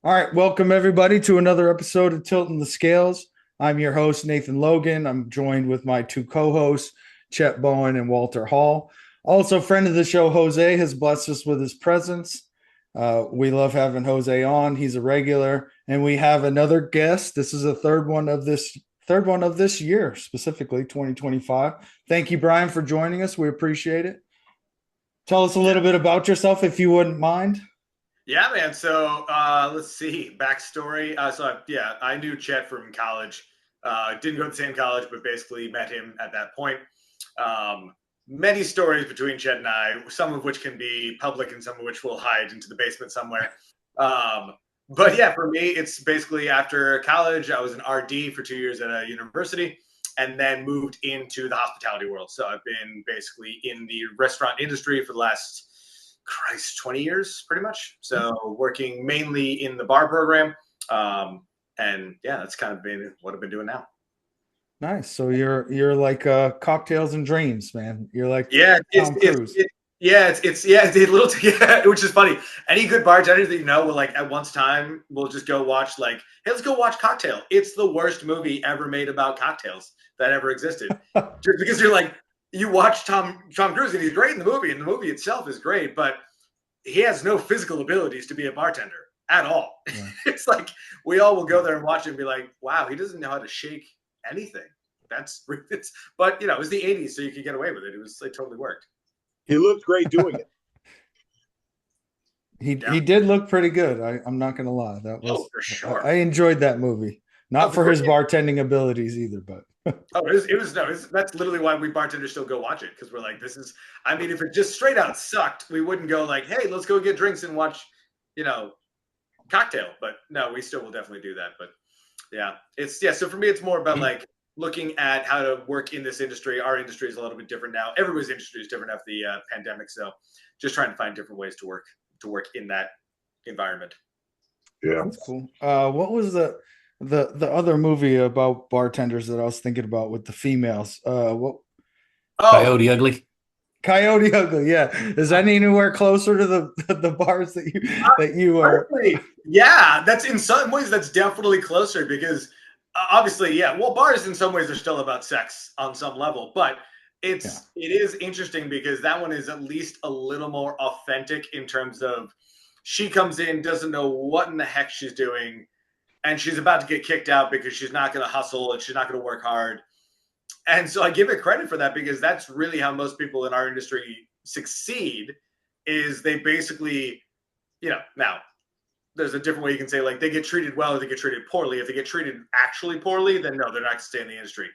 All right, welcome everybody to another episode of Tilton the Scales. I'm your host, Nathan Logan. I'm joined with my two co hosts, Chet Bowen and Walter Hall. Also, friend of the show, Jose, has blessed us with his presence. We love having Jose on. He's a regular, and we have another guest. This is the third one of this year, specifically 2025. Thank you, Brian, for joining us. We appreciate it. Tell us a Yeah, little bit about yourself, if you wouldn't mind. yeah, man. So let's see backstory. Yeah, I knew Chet from college. Didn't go to the same college, but basically met him at that point. Many stories between Chet and I, some of which can be public and some of which we'll hide into the basement somewhere. But yeah, for me, it's basically after college, I was an RD for 2 years at a university and then moved into the hospitality world. So I've been basically in the restaurant industry for the last 20 years pretty much. So working mainly in the bar program. And yeah, that's kind of been what I've been doing now. Nice. So you're like cocktails and dreams, man. You're like Yeah, Tom Cruise. it's a little yeah, which is funny. Any good bartender that you know will like at once time will just go watch like, hey, let's go watch Cocktail. It's the worst movie ever made about cocktails that ever existed. Just because you're like, you watch Tom Cruise and he's great in the movie, and the movie itself is great, but he has no physical abilities to be a bartender at all. Yeah. It's like we all will go there and watch it and be like, wow, he doesn't know how to shake anything. That's it's, but you know, it was the 80s, so you could get away with it. It totally worked. He looked great doing it. He Yeah. did look pretty good. I'm not gonna lie. That Oh, was for I sure. enjoyed that movie. Not Of for course. his bartending abilities either, but Oh, it was no. That's literally why we bartenders still go watch it because we're like, this is. I mean, if it just straight out sucked, we wouldn't go like, hey, let's go get drinks and watch, you know, Cocktail. But no, we still will definitely do that. But yeah, it's yeah. So for me, it's more about like looking at how to work in this industry. Our industry is a little bit different now. Everybody's industry is different after the pandemic. So just trying to find different ways to work in that environment. Yeah. that's cool. What was the other movie about bartenders that I was thinking about with the females? What Oh, Coyote Ugly. Coyote Ugly? Yeah, is that anywhere closer to the bars that you are? honestly, yeah, that's in some ways that's definitely closer because obviously, yeah. Well, bars in some ways are still about sex on some level, but Yeah, it is interesting because that one is at least a little more authentic in terms of she comes in, doesn't know what in the heck she's doing, and she's about to get kicked out because she's not going to hustle and she's not going to work hard. And so I give it credit for that because that's really how most people in our industry succeed is they basically, now there's a different way you can say like they get treated well or they get treated poorly. If they get treated actually poorly, then no, they're not going to stay in the industry.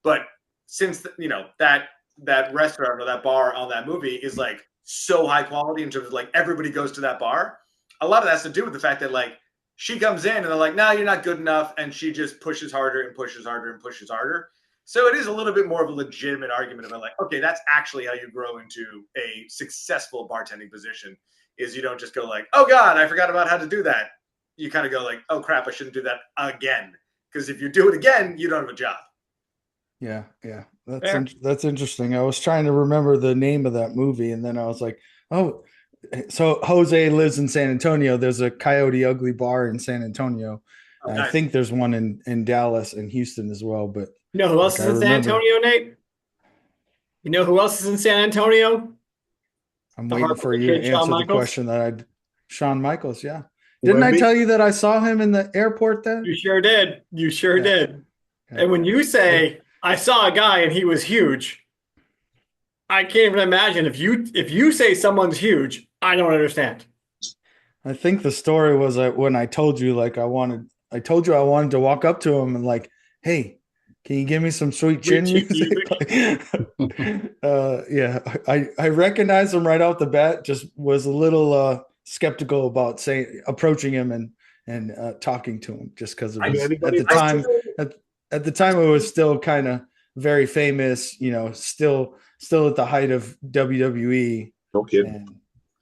But since that restaurant or that bar on that movie is like so high quality in terms of like everybody goes to that bar, a lot of that has to do with the fact that like she comes in and they're like, no, you're not good enough, and she just pushes harder and pushes harder and pushes harder. So it is a little bit more of a legitimate argument about like, okay, that's actually how you grow into a successful bartending position is you don't just go like, oh God, I forgot about how to do that. You kind of go like, oh crap, I shouldn't do that again. Because if you do it again, you don't have a job. yeah. Fair. That's interesting. I was trying to remember the name of that movie, and then I was like, oh, so Jose lives in San Antonio. There's a Coyote Ugly bar in San Antonio. Oh, I nice. think there's one in Dallas and Houston as well. But You know who else like I is in San remember, Antonio, Nate? You know who else is in San Antonio? I'm The waiting for Heartbreak you to Kid, Shawn answer the Michaels. question that I, Shawn Michaels. Yeah, didn't I Wemby. tell you that I saw him in the airport then? You sure did. You sure Yeah, did. yeah. And when you It, say, I saw a guy and he was huge, I can't even imagine if you say someone's huge, I don't understand. I think the story was when I told you I told you I wanted to walk up to him and like, hey, can you give me some sweet Sweet chin cheap music? music. Yeah, I recognized him right off the bat. Just was a little skeptical about saying approaching him and talking to him just because it I, Can was at anybody the I touch him? time still at the I time it was still kind of very famous, still at the height of WWE, No kidding. and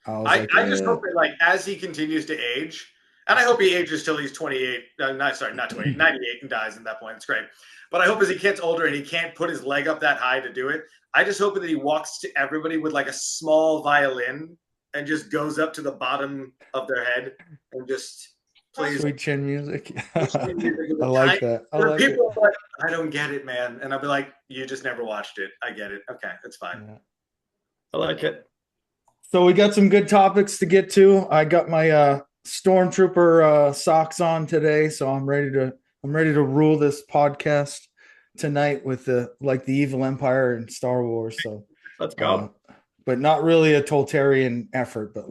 I was I, like, I just hope that like as he continues to age, and I hope he ages till he's 28, not 28, 98 and dies at that point. It's great. But I hope as he gets older and he can't put his leg up that high to do it, I just hope that he walks to everybody with like a small violin and just goes up to the bottom of their head and just plays Sweet chin music. chin music at I the like time. that. I There are like it. people are like, I don't get it, man. And I'll be like, you just never watched it. I get it. Okay, it's fine. Yeah. I like it. So we got some good topics to get to. I got my stormtrooper socks on today, so I'm ready to rule this podcast tonight with the evil empire and Star Wars. So Let's go. but not really a totalitarian effort, but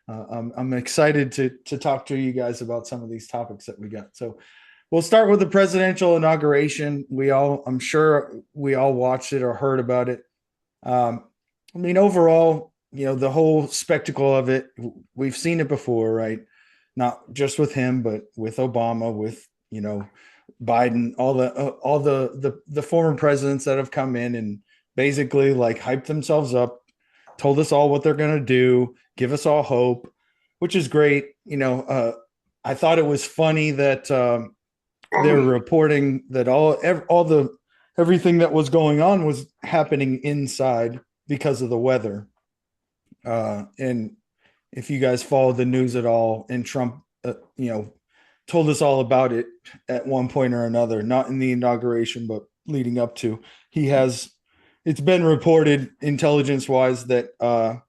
I'm excited to talk to you guys about some of these topics that we got. So we'll start with the presidential inauguration. I'm sure we all watched it or heard about it. I mean, overall, the whole spectacle of it, we've seen it before, right? Not just with him, but with Obama, with, Biden, all the former presidents that have come in and basically hyped themselves up, told us all what they're going to do, give us all hope, which is great. I thought it was funny that they were reporting that everything that was going on was happening inside because of the weather. And if you guys followed the news at all, and Trump, told us all about it at one point or another, not in the inauguration, but leading up to, it's been reported intelligence wise that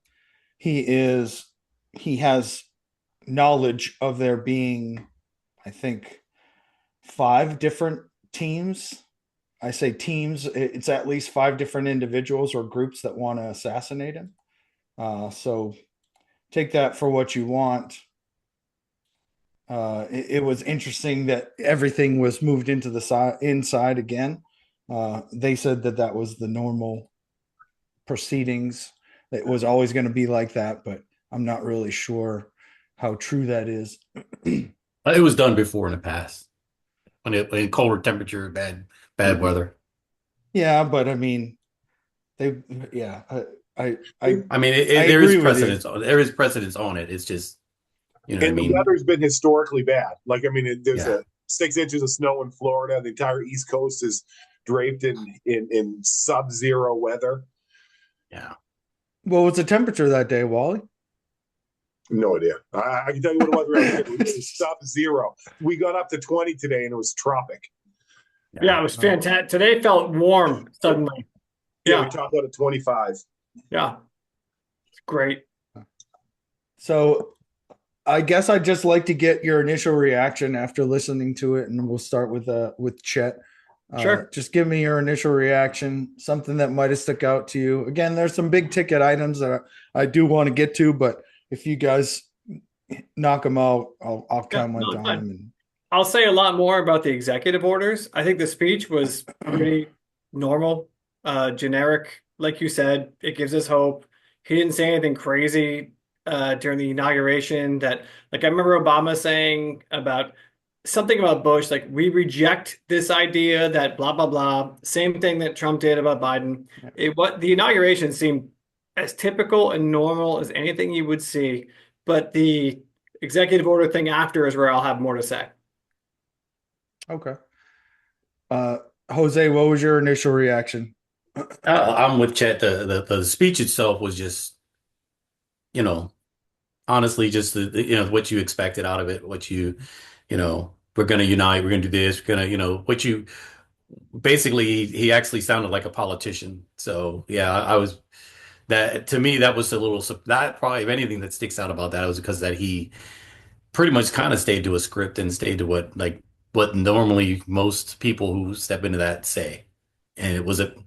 he has knowledge of there being, I think, 5 different teams. I say teams, it's at least 5 different individuals or groups that want to assassinate him. So take that for what you want. It was interesting that everything was moved into the inside again. They said that was the normal proceedings. It was always going to be like that, but I'm not really sure how true that is. It was done before in the past when colder temperature, bad weather. Yeah, but I mean, I mean, I there is agree with you. precedence. There is precedence on it. It's just, And what I the mean. weather's been historically bad. There's Yeah. 6 inches of snow in Florida. The entire East Coast is draped in sub-zero weather. Yeah. What was the temperature that day, Wally? No idea. I can tell you what it was around here. It was sub-zero. We got up to 20 today, and it was tropic. Yeah, it was fantastic. Today felt warm suddenly. Yeah, Yeah. we topped out at 25. Yeah. It's great. So I guess I'd just like to get your initial reaction after listening to it, and we'll start with Chet. Sure. Just give me your initial reaction, something that might have stuck out to you. Again, there's some big ticket items that I do want to get to, but if you guys knock them out, I'll comment on them. I'll say a lot more about the executive orders. I think the speech was pretty normal, generic. Like you said, it gives us hope. He didn't say anything crazy during the inauguration I remember Obama saying something about Bush, we reject this idea that blah, blah, blah. Same thing that Trump did about Biden. The inauguration seemed as typical and normal as anything you would see, but the executive order thing after is where I'll have more to say. Okay. Jose, what was your initial reaction? I'm with Chet. The speech itself was just, honestly, just what you expected out of it. We're going to unite. We're going to do this. We're going to, basically, he actually sounded like a politician. So yeah, to me, that was that probably, if anything that sticks out about that was because that he pretty much kind of stayed to a script and stayed to what normally most people who step into that say. And it wasn't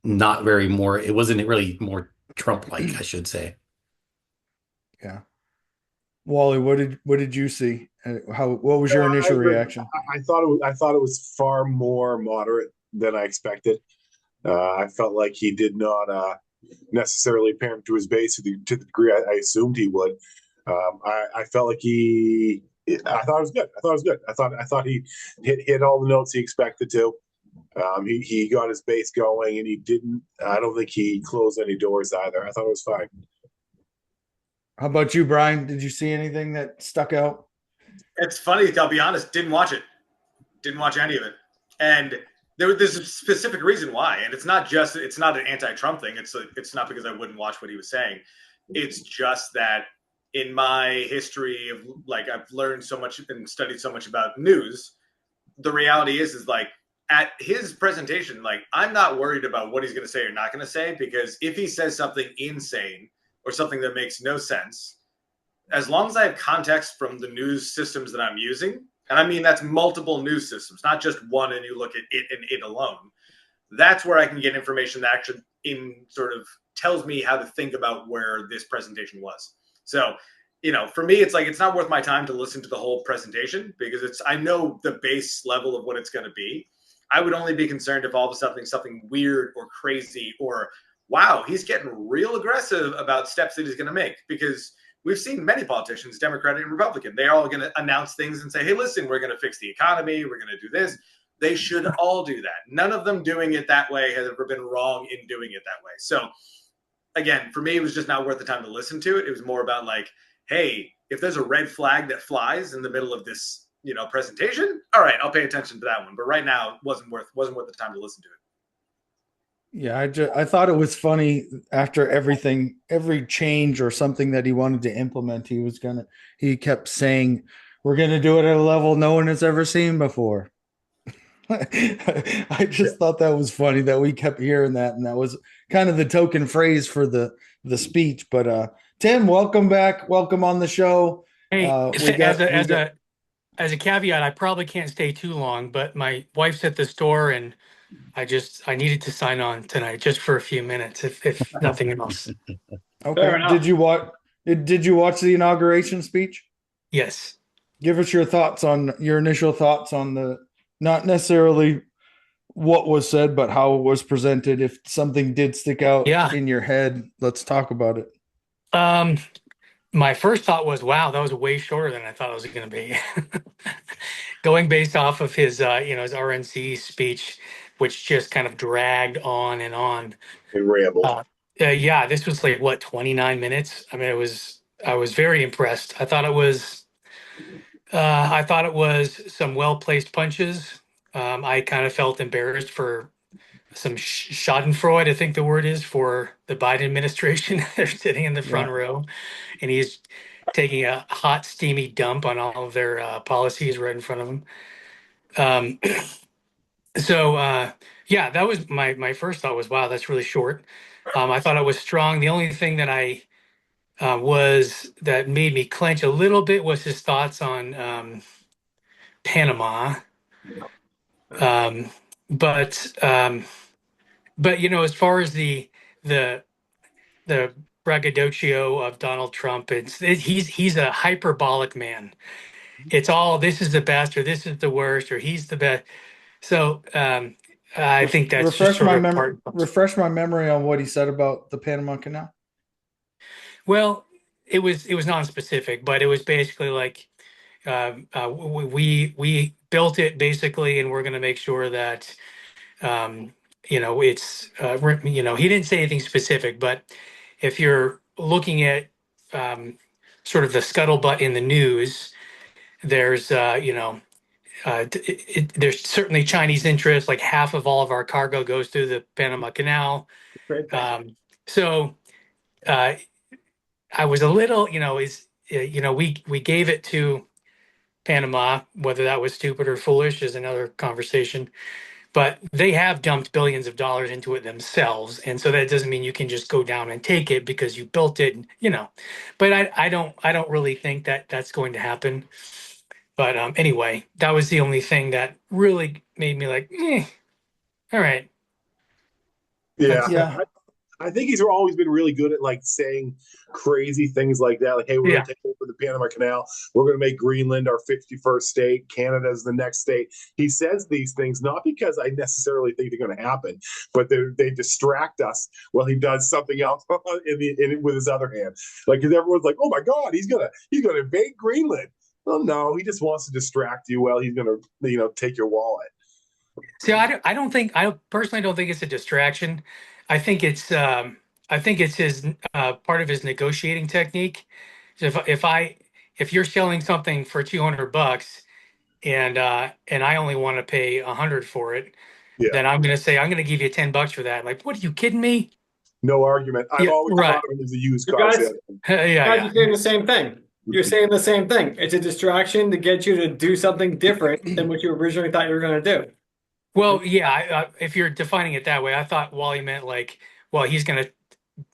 really more Trump-like, I should say. Yeah. Wally, what did you see? What was your initial reaction? I thought it was far more moderate than I expected. I felt like he did not necessarily pander to his base to the degree I assumed he would. I felt like I thought it was good. I thought he hit all the notes he expected to. He got his base going, and I don't think he closed any doors either. I thought it was fine. How about you, Brian? Did you see anything that stuck out? It's funny, I'll be honest, didn't watch it. Didn't watch any of it. And there's a specific reason why. And it's not an anti-Trump thing. It's not because I wouldn't watch what he was saying. It's just that in my history of like I've learned so much and studied so much about news, the reality is like at his presentation, like I'm not worried about what he's going to say or not going to say, because if he says something insane or something that makes no sense, as long as I have context from the news systems that I'm using, and I mean that's multiple news systems, not just one, and you look at it and it alone, that's where I can get information that actually in sort of tells me how to think about where this presentation was. So, for me, it's like it's not worth my time to listen to the whole presentation, because I know the base level of what it's going to be. I would only be concerned if all of a sudden something weird or crazy, or wow, he's getting real aggressive about steps that he's going to make, because we've seen many politicians, Democratic and Republican, they're all going to announce things and say, hey, listen, we're going to fix the economy, we're going to do this. They should all do that. None of them doing it that way has ever been wrong in doing it that way. So again, for me, it was just not worth the time to listen to it. It was more about like, hey, if there's a red flag that flies in the middle of this, presentation, all right, I'll pay attention to that one. But right now, it wasn't worth the time to listen to it. Yeah, I thought it was funny after every change or something that he wanted to implement, he kept saying, we're gonna do it at a level no one has ever seen before. I just thought that was funny that we kept hearing that, and that was kind of the token phrase for the speech. But Tim, welcome back, welcome on the show. Hey, as a caveat, I probably can't stay too long, but my wife's at the store and I needed to sign on tonight just for a few minutes, if nothing else. Okay. Did you watch the inauguration speech? Yes. Give us your initial thoughts on not necessarily what was said, but how it was presented. If something did stick out in your head, let's talk about it. My first thought was, wow, that was way shorter than I thought it was going to be. Going based off of his, his RNC speech, which just kind of dragged on and on. It rambled. This was like, what, 29 minutes? I mean, I was very impressed. I thought it was some well-placed punches. I kind of felt embarrassed for some schadenfreude, I think the word is, for the Biden administration. They're sitting in the front row, and he's taking a hot, steamy dump on all of their policies right in front of him. That was my first thought was, wow, that's really short. I thought it was strong. The only thing that that made me clench a little bit was his thoughts on Panama. But as far as the braggadocio of Donald Trump, he's a hyperbolic man. It's all, this is the best, or this is the worst, or he's the best. So I think that's refresh just my memory. Refresh my memory on what he said about the Panama Canal. Well, it was non-specific, but it was basically like we built it basically, and we're going to make sure that it's he didn't say anything specific, but if you're looking at sort of the scuttlebutt in the news, there's there's certainly Chinese interest. Like half of all of our cargo goes through the Panama Canal. So I was a little, we gave it to Panama. Whether that was stupid or foolish is another conversation. But they have dumped billions of dollars into it themselves, and so that doesn't mean you can just go down and take it because you built it. But I don't really think that that's going to happen. But anyway, that was the only thing that really made me like, all right. Yeah. I think he's always been really good at like saying crazy things like that. Like, hey, we're going to take over the Panama Canal. We're going to make Greenland our 51st state. Canada's the next state. He says these things not because I necessarily think they're going to happen, but they distract us while he does something else with his other hand. Like, because everyone's like, oh my God, he's gonna invade Greenland. Well, no, he just wants to distract you while he's going to take your wallet. See, I personally don't think it's a distraction. I think it's his part of his negotiating technique. So if you're selling something for $200 and I only want to pay $100 for it, then I'm going to say I'm going to give you $10 for that. Like, what, are you kidding me? No argument. I've Yeah, always right. thought of him as a used You car guys, salesman. Yeah, guys, yeah. you're saying the same thing. You're saying the same thing. It's a distraction to get you to do something different than what you originally thought you were going to do. Well, yeah, if you're defining it that way, I thought Wally meant like, well, he's going to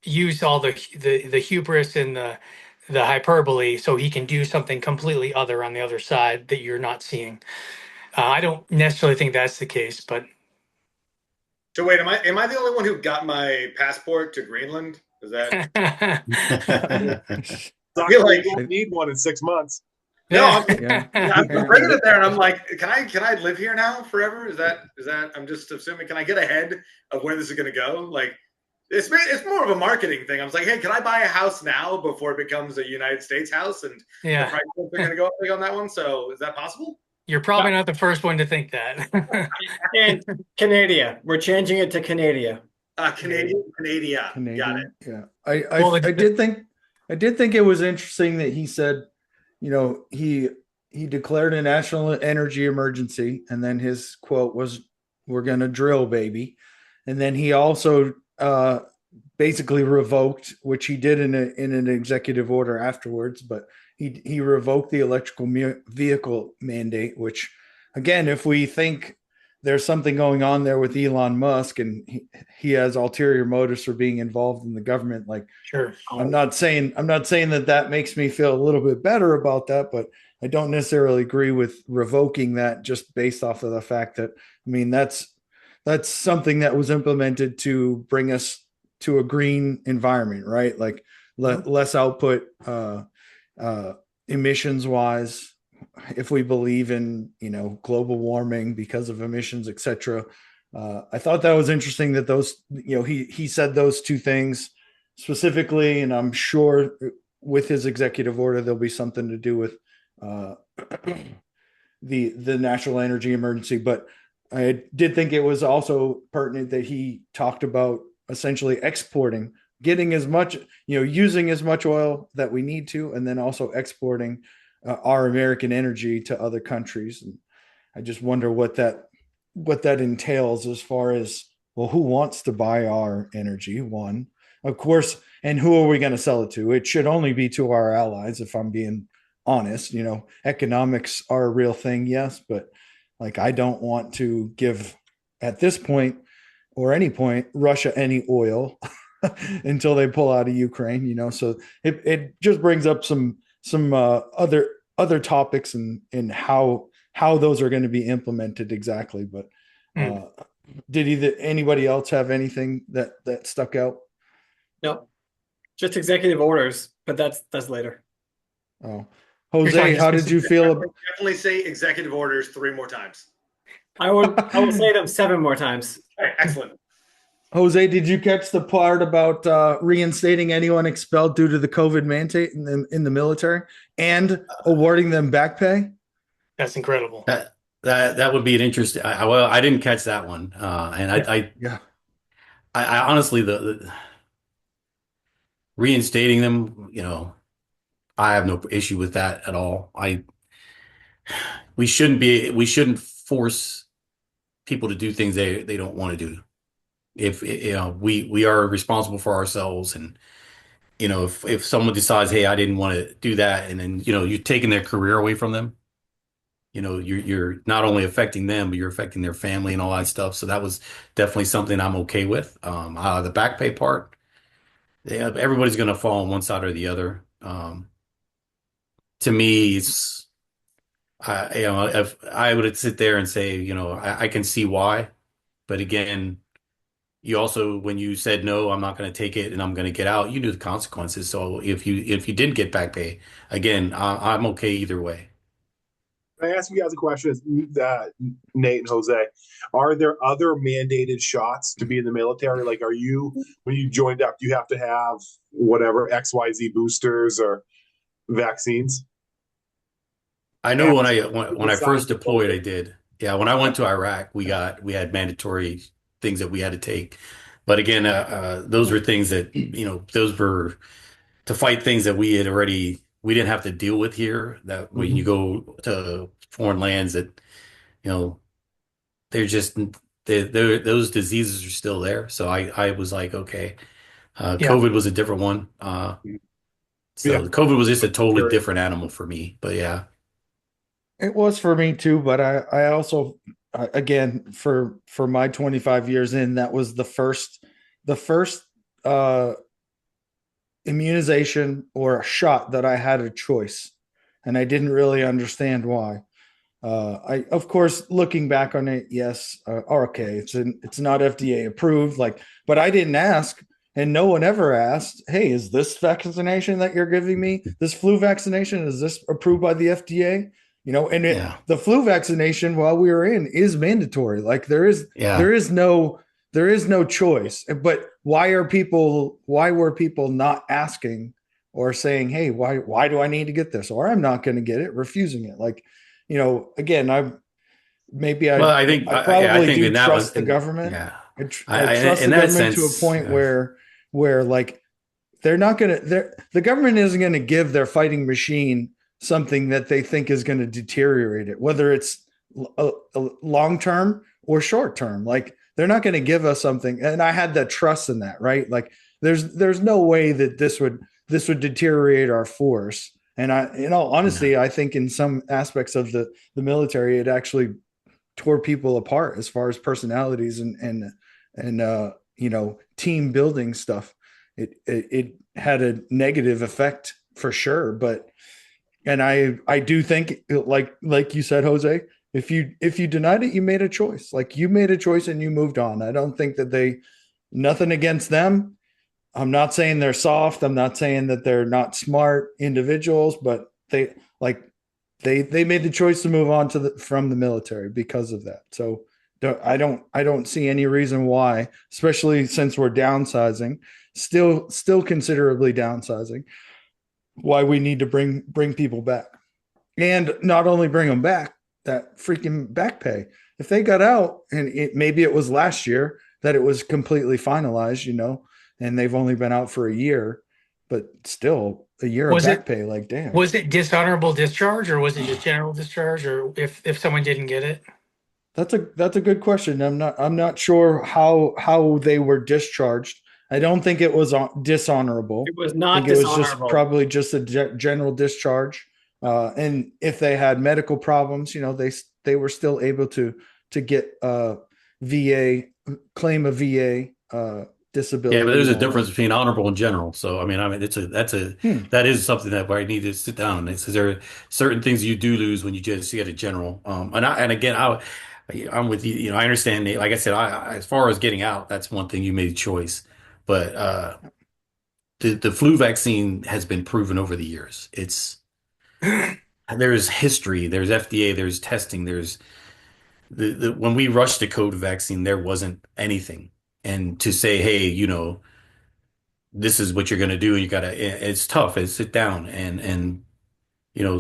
use all the hubris and the hyperbole so he can do something completely other on the other side that you're not seeing. I don't necessarily think that's the case, but So wait, am I the only one who got my passport to Greenland? Is that? I feel like you won't need one in 6 months. no. Yeah. I'm bringing it there, and I'm like, can I live here now forever? Is that? I'm just assuming. Can I get ahead of where this is going to go? Like, it's more of a marketing thing. I was like, hey, can I buy a house now before it becomes a United States house? And the yeah, prices are going to go up big on that one. So is that possible? you're probably not the first one to think that. And Canada, we're changing it to Canada. Canadian. Got it. Canadian. Yeah. Well, I did think it was interesting that he said, you know, he declared a national energy emergency, and then his quote was, "We're gonna drill, baby." And then he also basically revoked, which he did in an executive order afterwards, but he revoked the electrical vehicle mandate, which, again, if we think there's something going on there with Elon Musk and he has ulterior motives for being involved in the government, like, sure. I'm not saying that makes me feel a little bit better about that, but I don't necessarily agree with revoking that just based off of the fact that, I mean, that's something that was implemented to bring us to a green environment, right? Like less output emissions wise, if we believe in, you know, global warming because of emissions, etc. I thought that was interesting that those, you know, he said those two things specifically, and I'm sure with his executive order there'll be something to do with the national energy emergency. But I did think it was also pertinent that he talked about essentially exporting, getting as much, you know, using as much oil that we need to, and then also exporting our American energy to other countries. And I just wonder what that entails as far as, well, who wants to buy our energy? One, of course, and who are we going to sell it to? It should only be to our allies, if I'm being honest. You know, economics are a real thing, yes, but like, I don't want to give, at this point or any point, Russia any oil until they pull out of Ukraine, you know. So it just brings up some other topics and how those are going to be implemented exactly. But did anybody else have anything that stuck out? No, just executive orders, but that's later. Oh, Jose, how did you feel? Definitely say executive orders 3 more times. I will say them 7 more times. Okay, excellent. Jose, did you catch the part about reinstating anyone expelled due to the COVID mandate in the military and awarding them back pay? That's incredible. That would be an interesting. Well, I didn't catch that one, and Yeah. I honestly the reinstating them, you know, I have no issue with that at all. We shouldn't force people to do things they don't want to do. If you know, we are responsible for ourselves, and you know, if someone decides, hey, I didn't want to do that, and then, you know, you're taking their career away from them, you know, you're not only affecting them, but you're affecting their family and all that stuff. So that was definitely something I'm okay with. The back pay part, yeah, everybody's going to fall on one side or the other. To me, it's, you know, if I would sit there and say, you know, I can see why, but again, you also, when you said no, I'm not going to take it and I'm going to get out, you knew the consequences. So if you didn't get back pay, again, I'm okay either way. Can I ask you guys a question, Nate and Jose? Are there other mandated shots to be in the military? Like, are you, when you joined up, do you have to have whatever XYZ boosters or vaccines? I know when I first deployed, I did. Yeah, when I went to Iraq, we had mandatory things that we had to take. But again, those were things that, you know, those were to fight things that we didn't have to deal with here. That when you go to foreign lands, that, you know, they're just those diseases are still there. So I was like, okay. Yeah. COVID was a different one. Yeah. So COVID was just a totally Very- different animal for me. But yeah, It was for me too, but I also again for my 25 years in, that was the first uh immunization or a shot that I had a choice, and I didn't really understand why. I, of course, looking back on it, yes, okay, it's not FDA approved, like, but I didn't ask, and no one ever asked, hey, is this vaccination that you're giving me, this flu vaccination, is this approved by the FDA? And yeah, the flu vaccination while we were in is mandatory. Like yeah. there is no there is no choice. But why were people not asking or saying, hey, why do I need to get this? Or I'm not going to get it, refusing it. Like, again, maybe Well, I yeah, I probably think do in that one, trust the government. yeah, I trust in the that government to a sense, point where like they're not going to the government isn't going to give their fighting machine something that they think is going to deteriorate it, whether it's a long term or short term. Like they're not going to give us something, and I had that trust in that, right? Like there's no way that this would deteriorate our force. And in all no, honesty, I think in some aspects of the military, it actually tore people apart as far as personalities and team building stuff. It had a negative effect for sure. But and I do think, like you said, Jose, if you denied it, you made a choice. Like you made a choice and you moved on. I don't think that nothing against them. I'm not saying they're soft. I'm not saying that they're not smart individuals, but they made the choice to move on from the military because of that. So I don't see any reason why, especially since we're downsizing, still considerably downsizing, why we need to bring people back. And not only bring them back, that freaking back pay. If they got out and maybe it was last year that it was completely finalized, and they've only been out for a year, but still a year of Was it back pay, like damn. was it dishonorable discharge or was it just general discharge or if someone didn't get it? That's a good question. I'm not sure how they were discharged. I don't think it was dishonorable. It was I not think it was just dishonorable. probably just a general discharge. And if they had medical problems, they were still able to get VA claim a VA yeah. But disability there's and a all difference that. between honorable and general. So I mean, Hmm. that is something that where I need to sit down. It's there are certain things you do lose when you just get a general. And again, I'm with you. I understand. Nate. Like I said, as far as getting out, that's one thing you made a choice. But the flu vaccine has been proven over the years. There's history, there's FDA, there's testing, there's when we rushed the COVID vaccine, there wasn't anything. And to say, hey, this is what you're going to do, and it's tough. It's sit down and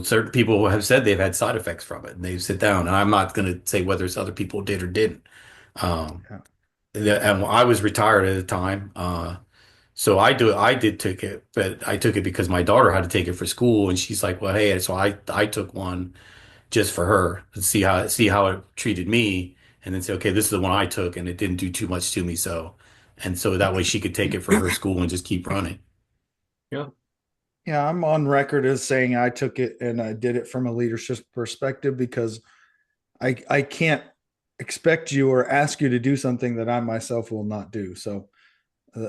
certain people have said they've had side effects from it, and they sit down. And I'm not going to say whether it's other people did or didn't. Um, Yeah. and I was retired at the time, so I did take it, but I took it because my daughter had to take it for school, and she's like, well, hey, so I took one just for her to see how it treated me, and then say, okay, this is the one I took, and it didn't do too much to me, so that way she could take it for her school and just keep running. Yeah. Yeah, I'm on record as saying I took it and I did it from a leadership perspective because I can't expect you or ask you to do something that I myself will not do. So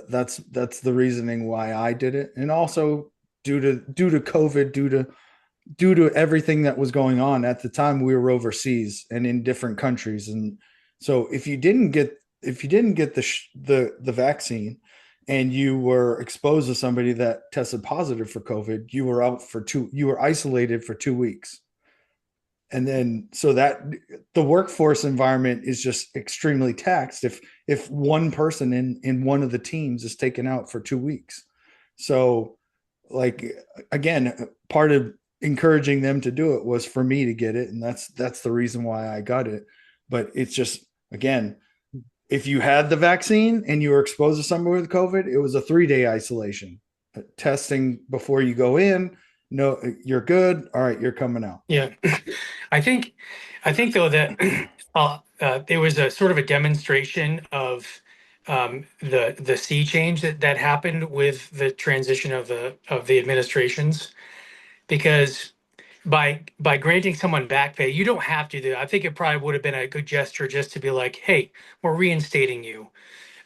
that's the reasoning why I did it, and also due to COVID, due to everything that was going on at the time, we were overseas and in different countries, and so if you didn't get the vaccine and you were exposed to somebody that tested positive for COVID, you were isolated for 2 weeks. And then so that the workforce environment is just extremely taxed if one person in one of the teams is taken out for 2 weeks. So like again, part of encouraging them to do it was for me to get it, and that's the reason why I got it. But it's just, again, if you had the vaccine and you were exposed to someone with COVID, it was a 3-day isolation. Testing before you go in. No, you're good. All right, you're coming out. Yeah. I think I think though that there was a sort of a demonstration of the sea change that happened with the transition of the administrations, because by granting someone back pay, you don't have to do that. I think it probably would have been a good gesture just to be like, hey, we're reinstating you.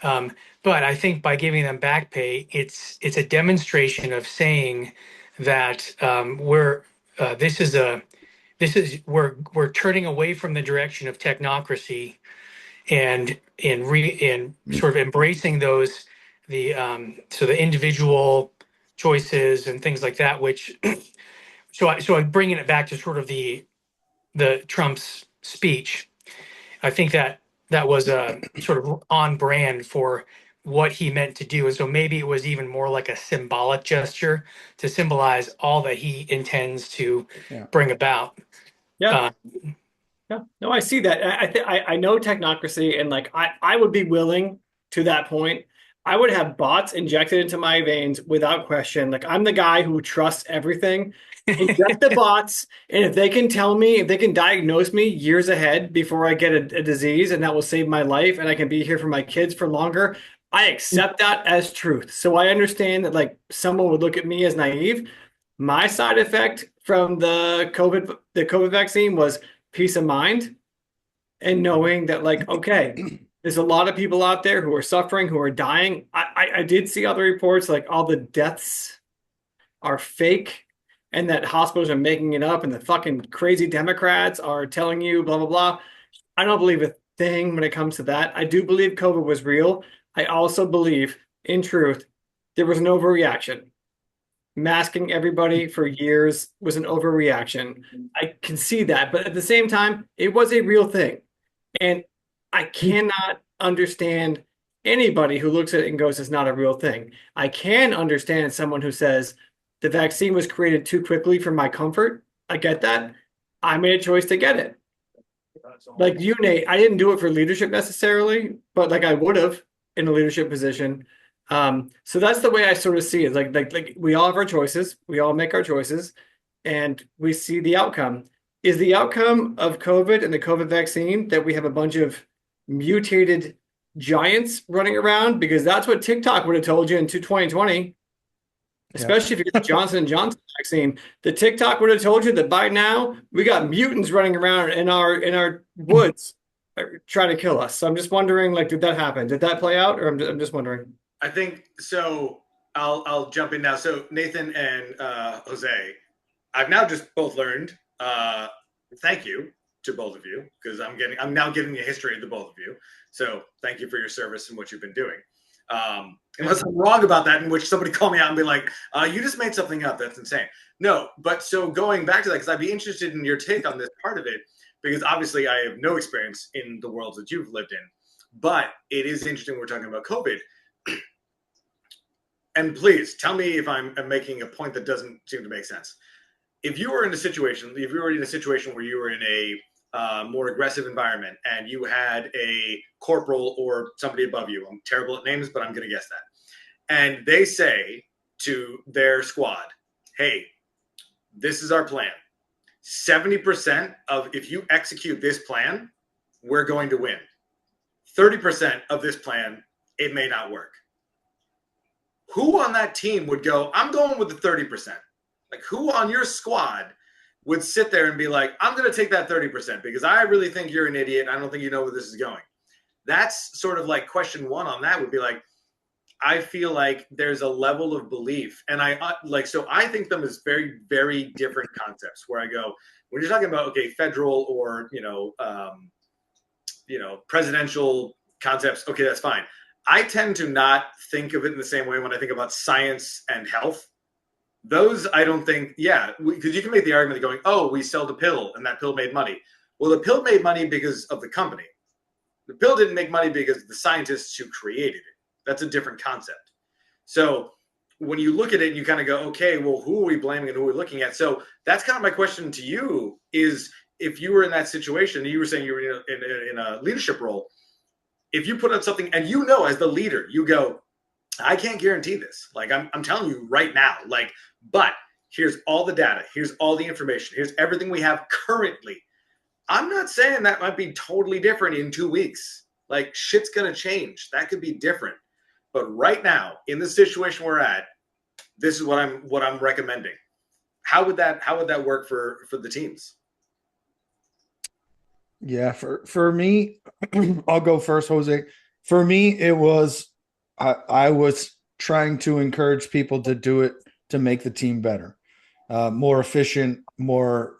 But I think by giving them back pay, it's a demonstration of saying that we're turning away from the direction of technocracy and sort of embracing the individual choices and things like that, which so I'm bringing it back to sort of the Trump's speech. I think that was a sort of on brand for what he meant to do. And so maybe it was even more like a symbolic gesture to symbolize all that he intends to bring about. Yeah. Yeah, no, I see that. I know technocracy, and like I would be willing to that point. I would have bots injected into my veins without question. Like I'm the guy who trusts everything. Inject the bots, and if they can tell me, if they can diagnose me years ahead before I get a disease, and that will save my life, and I can be here for my kids for longer, I accept that as truth. So I understand that like someone would look at me as naive. My side effect from the COVID vaccine was peace of mind and knowing that like, okay, there's a lot of people out there who are suffering, who are dying. I did see other reports like all the deaths are fake and that hospitals are making it up and the fucking crazy Democrats are telling you blah, blah, blah. I don't believe a thing when it comes to that. I do believe COVID was real. I also believe, in truth, there was an overreaction. Masking everybody for years was an overreaction. I can see that, but at the same time, it was a real thing. And I cannot understand anybody who looks at it and goes, it's not a real thing. I can understand someone who says the vaccine was created too quickly for my comfort. I get that. I made a choice to get it. Like you, Nate, I didn't do it for leadership necessarily, but like I would have in a leadership position. So that's the way I sort of see it. Like we all have our choices. We all make our choices and we see the outcome. Is the outcome of COVID and the COVID vaccine that we have a bunch of mutated giants running around? Because that's what TikTok would have told you in 2020, especially if you get the Johnson & Johnson vaccine. The TikTok would have told you that by now we got mutants running around in our woods trying to kill us. So I'm just wondering, like, did that happen? Did that play out? Or I'm just wondering. I think so. I'll jump in now. So Nathan and Jose, I've now just both learned. Thank you to both of you because I'm now giving a history to both of you. So thank you for your service and what you've been doing. Unless I'm wrong about that, in which somebody call me out and be like, "You just made something up. That's insane." No, but so going back to that, because I'd be interested in your take on this part of it, because obviously I have no experience in the worlds that you've lived in, but it is interesting we're talking about COVID. And please tell me if I'm making a point that doesn't seem to make sense. If you were in a situation where you were in a more aggressive environment and you had a corporal or somebody above you, I'm terrible at names, but I'm going to guess that. And they say to their squad, hey, this is our plan. 70% of if you execute this plan, we're going to win. 30% of this plan, it may not work. Who on that team would go, I'm going with the 30%? Like who on your squad would sit there and be like, I'm going to take that 30% because I really think you're an idiot. I don't think you know where this is going. That's sort of like question one on that would be like, I feel like there's a level of belief. And so I think them as very, very different concepts where I go, when you're talking about, okay, federal or, presidential concepts, okay, that's fine. I tend to not think of it in the same way when I think about science and health. Those I don't think, because you can make the argument going, oh, we sold a pill and that pill made money. Well, the pill made money because of the company. The pill didn't make money because of the scientists who created it. That's a different concept. So when you look at it, you kind of go, okay, well, who are we blaming and who are we looking at? So that's kind of my question to you is if you were in that situation, you were saying you were in a leadership role, if you put out something and as the leader, you go, I can't guarantee this. Like I'm telling you right now, but here's all the data. Here's all the information. Here's everything we have currently. I'm not saying that might be totally different in 2 weeks. Like shit's gonna change. That could be different. But right now, in the situation we're at, this is what I'm recommending. How would that work for the teams? Yeah, for me, I'll go first, Jose. For me, it was I was trying to encourage people to do it to make the team better, more efficient, more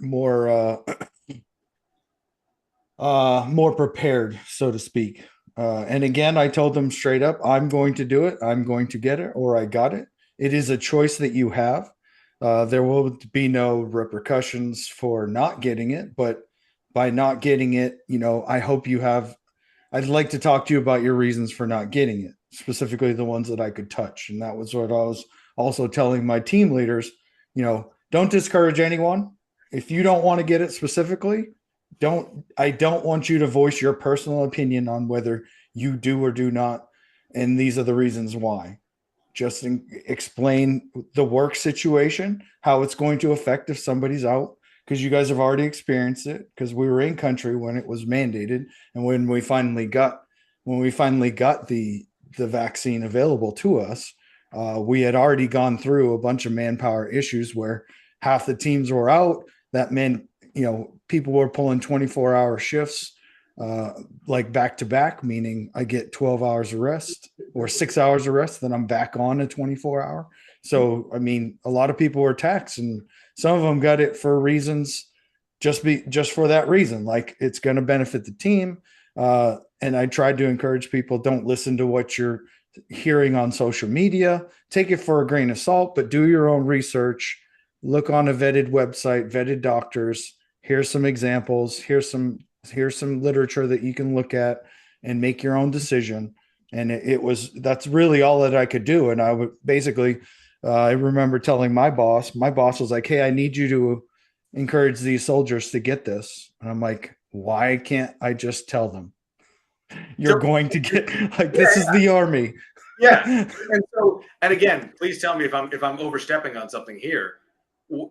prepared, so to speak. And again, I told them straight up, I'm going to do it. I'm going to get it, or I got it. It is a choice that you have. There will be no repercussions for not getting it, but by not getting it, I hope you have. I'd like to talk to you about your reasons for not getting it, specifically the ones that I could touch. And that was what I was also telling my team leaders, don't discourage anyone. If you don't want to get it specifically, I don't want you to voice your personal opinion on whether you do or do not. And these are the reasons why. Just explain the work situation, how it's going to affect if somebody's out, because you guys have already experienced it, because we were in country when it was mandated. And when we finally got the vaccine available to us, we had already gone through a bunch of manpower issues where half the teams were out. That meant, people were pulling 24-hour shifts, like back to back, meaning I get 12 hours of rest or 6 hours of rest, then I'm back on a 24-hour. So, I mean, a lot of people were taxed, and some of them got it for reasons just for that reason, like it's going to benefit the team. And I tried to encourage people, don't listen to what you're hearing on social media. Take it for a grain of salt, but do your own research. Look on a vetted website, vetted doctors. Here's some examples. Here's some literature that you can look at and make your own decision. And that's really all that I could do. And I would basically, I remember telling my boss was like, hey, I need you to encourage these soldiers to get this. And I'm like, why can't I just tell them? You're going to get, like, this is the Army. Yeah. And again, please tell me if I'm overstepping on something here.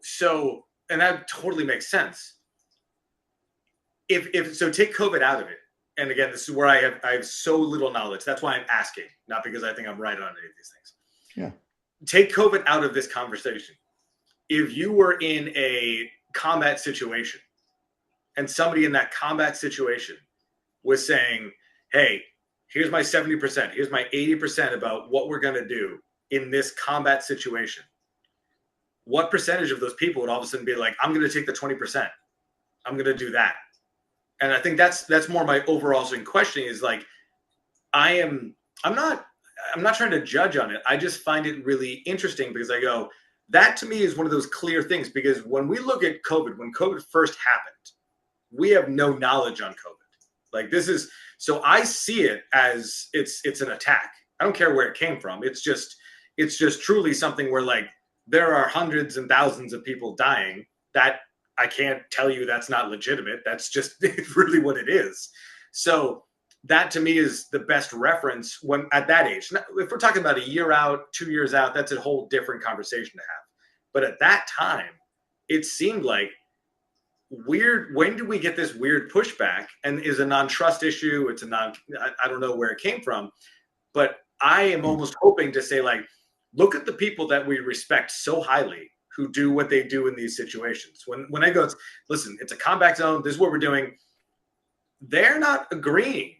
So, and that totally makes sense. If so, take COVID out of it. And again, this is where I have so little knowledge. That's why I'm asking, not because I think I'm right on any of these things. Yeah. Take COVID out of this conversation. If you were in a combat situation and somebody in that combat situation was saying, hey, here's my 70%, here's my 80% about what we're going to do in this combat situation, what percentage of those people would all of a sudden be like, I'm going to take the 20%. I'm going to do that. And I think that's more my overall question is like, I'm not trying to judge on it. I just find it really interesting because I go, that to me is one of those clear things, because when we look at COVID, when COVID first happened, we have no knowledge on COVID. Like so I see it as it's an attack. I don't care where it came from. It's just truly something where like there are hundreds and thousands of people dying. That I can't tell you that's not legitimate. That's just really what it is. So that to me is the best reference when at that age. Now, if we're talking about a year out, 2 years out, that's a whole different conversation to have. But at that time, it seemed like weird. When did we get this weird pushback? And is a non-trust issue. It's I don't know where it came from, but I am almost hoping to say like, look at the people that we respect so highly who do what they do in these situations. When I go, listen, it's a combat zone. This is what we're doing. They're not agreeing.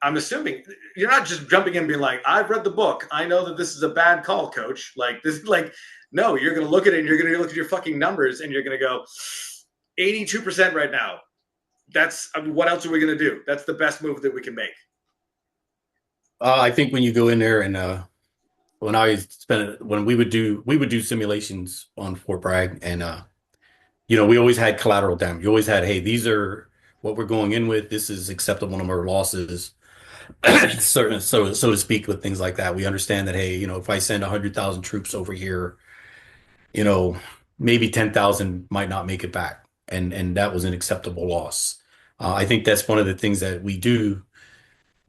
I'm assuming you're not just jumping in and being like, I've read the book. I know that this is a bad call, coach. Like this, like, no, you're going to look at it and you're going to look at your fucking numbers and you're going to go 82% right now. What else are we going to do? That's the best move that we can make. I think when you go in there and when we would do simulations on Fort Bragg, and we always had collateral damage. You always had, hey, these are what we're going in with. This is acceptable number of losses, so to speak, with things like that. We understand that, hey, if I send 100,000 troops over here, maybe 10,000 might not make it back, and that was an acceptable loss. I think that's one of the things that we do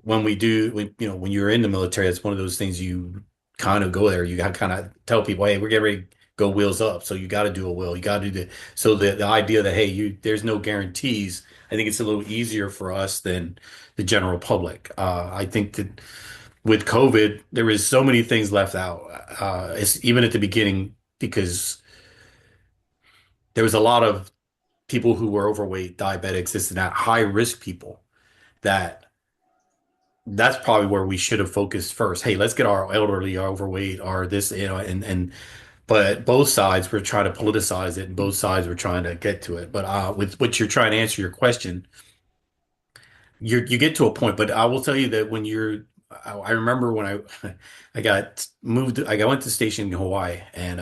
when you're in the military. It's one of those things you kind of go there. You kind of tell people, hey, we're getting ready to go wheels up. So you got to do a will. You got to do so the idea that hey, there's no guarantees. I think it's a little easier for us than the general public. I think that with COVID, there is so many things left out. It's even at the beginning because there was a lot of people who were overweight, diabetics, this and that, high risk people that that's probably where we should have focused first. Hey, let's get our elderly, our overweight, our this, and but both sides were trying to politicize it and both sides were trying to get to it. But with what you're trying to answer your question, you get to a point, but I will tell you that when I remember when I got moved, I went to station in Hawaii and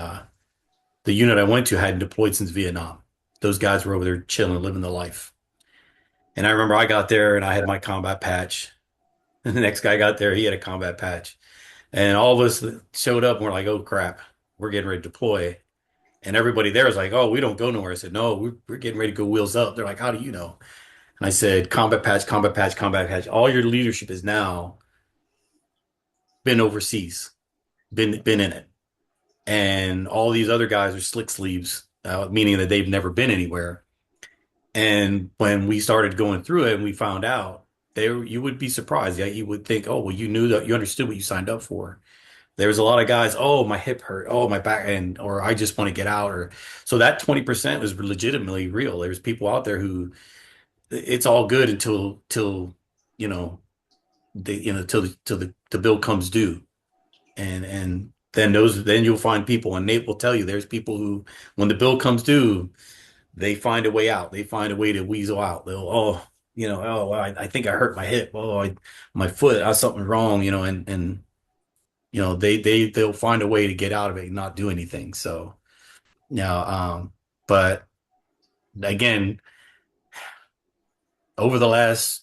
the unit I went to hadn't deployed since Vietnam. Those guys were over there chilling, living the life. And I remember I got there and I had my combat patch. And the next guy got there, he had a combat patch. And all of us showed up and we're like, oh crap, we're getting ready to deploy. And everybody there was like, oh, we don't go nowhere. I said, no, we're getting ready to go wheels up. They're like, how do you know? And I said, combat patch, combat patch, combat patch. All your leadership is now been overseas, been in it. And all these other guys are slick sleeves, meaning that they've never been anywhere. And when we started going through it and we found out, you would be surprised. Yeah, you would think, oh, well, you knew that you understood what you signed up for. There was a lot of guys, oh, my hip hurt, oh, my back, and or I just want to get out, or so that 20% was legitimately real. There's people out there who it's all good until you know till the bill comes due, and then you'll find people, and Nate will tell you there's people who when the bill comes due, they find a way out. They find a way to weasel out. They'll, oh, well, I think I hurt my hip. Oh, my foot, I something wrong, and they'll find a way to get out of it and not do anything. So, yeah, but again, over the last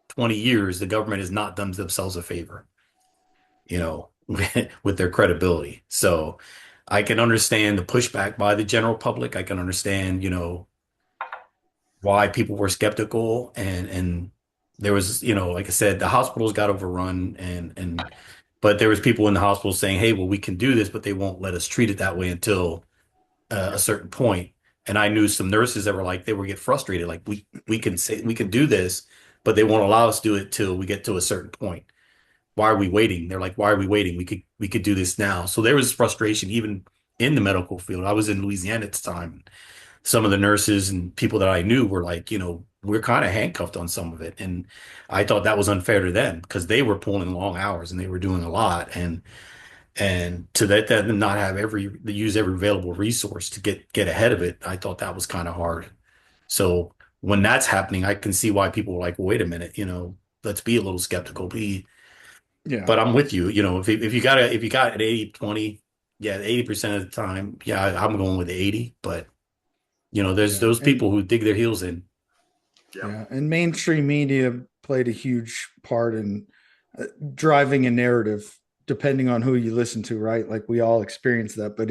20 years, the government has not done themselves a favor, with their credibility. So I can understand the pushback by the general public. I can understand, why people were skeptical and there was, like I said, the hospitals got overrun but there was people in the hospital saying, hey, well, we can do this, but they won't let us treat it that way until a certain point. And I knew some nurses that were like, they would get frustrated. Like we can say, we can do this, but they won't allow us to do it till we get to a certain point. Why are we waiting? They're like, why are we waiting? We could do this now. So there was frustration even in the medical field. I was in Louisiana at the time. Some of the nurses and people that I knew were like, we're kind of handcuffed on some of it. And I thought that was unfair to them because they were pulling long hours and they were doing a lot. And to that not have use every available resource to get ahead of it, I thought that was kind of hard. So when that's happening, I can see why people were like, wait a minute, let's be a little skeptical. Yeah. But I'm with you, if you got an 80-20, yeah, 80% of the time, yeah, I'm going with the 80, but there's those people who dig their heels in. Yeah. And mainstream media played a huge part in driving a narrative, depending on who you listen to, right? Like we all experience that, but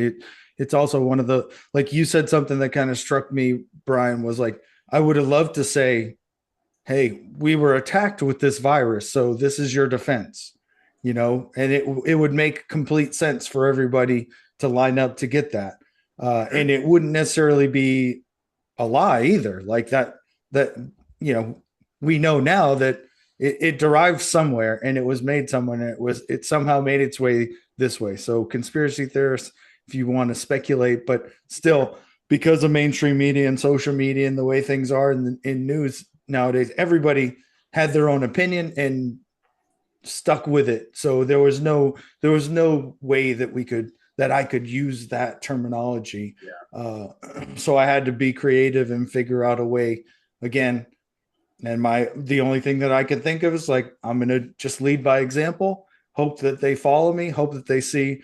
it's also one of the, like you said, something that kind of struck me, Brian, was like, I would have loved to say, hey, we were attacked with this virus, so this is your defense, and it would make complete sense for everybody to line up to get that. And it wouldn't necessarily be a lie either. Like that, we know now that it derived somewhere and it was made somewhere and it somehow made its way this way. So conspiracy theorists, if you want to speculate, but still because of mainstream media and social media and the way things are in news nowadays, everybody had their own opinion and stuck with it. So there was no way that I could use that terminology. Yeah. So I had to be creative and figure out a way again. And the only thing that I can think of is like, I'm going to just lead by example, hope that they follow me, hope that they see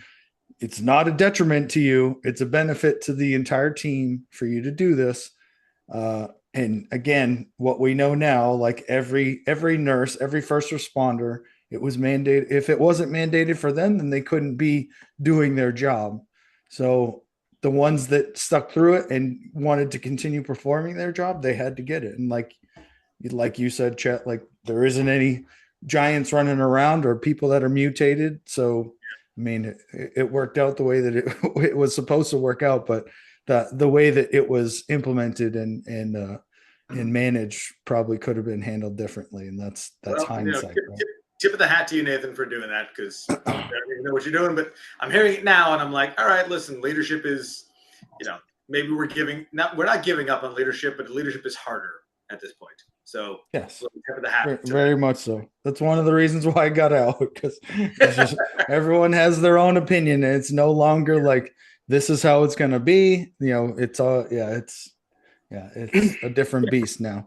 it's not a detriment to you. It's a benefit to the entire team for you to do this. And again, what we know now, like every nurse, every first responder, it was mandated. If it wasn't mandated for them, then they couldn't be doing their job. So the ones that stuck through it and wanted to continue performing their job, they had to get it. And like you said, Chet, like there isn't any giants running around or people that are mutated. So I mean, it worked out the way that it was supposed to work out, but the way that it was implemented and managed probably could have been handled differently, and that's hindsight. Right? Tip of the hat to you, Nathan, for doing that, because I don't even know what you're doing, but I'm hearing it now, and I'm like, all right, listen, leadership is, maybe we're not giving up on leadership, but leadership is harder at this point. So yes, tip of the hat. Very much so. That's one of the reasons why I got out, because everyone has their own opinion, and it's no longer like this is how it's going to be. It's it's a different beast now.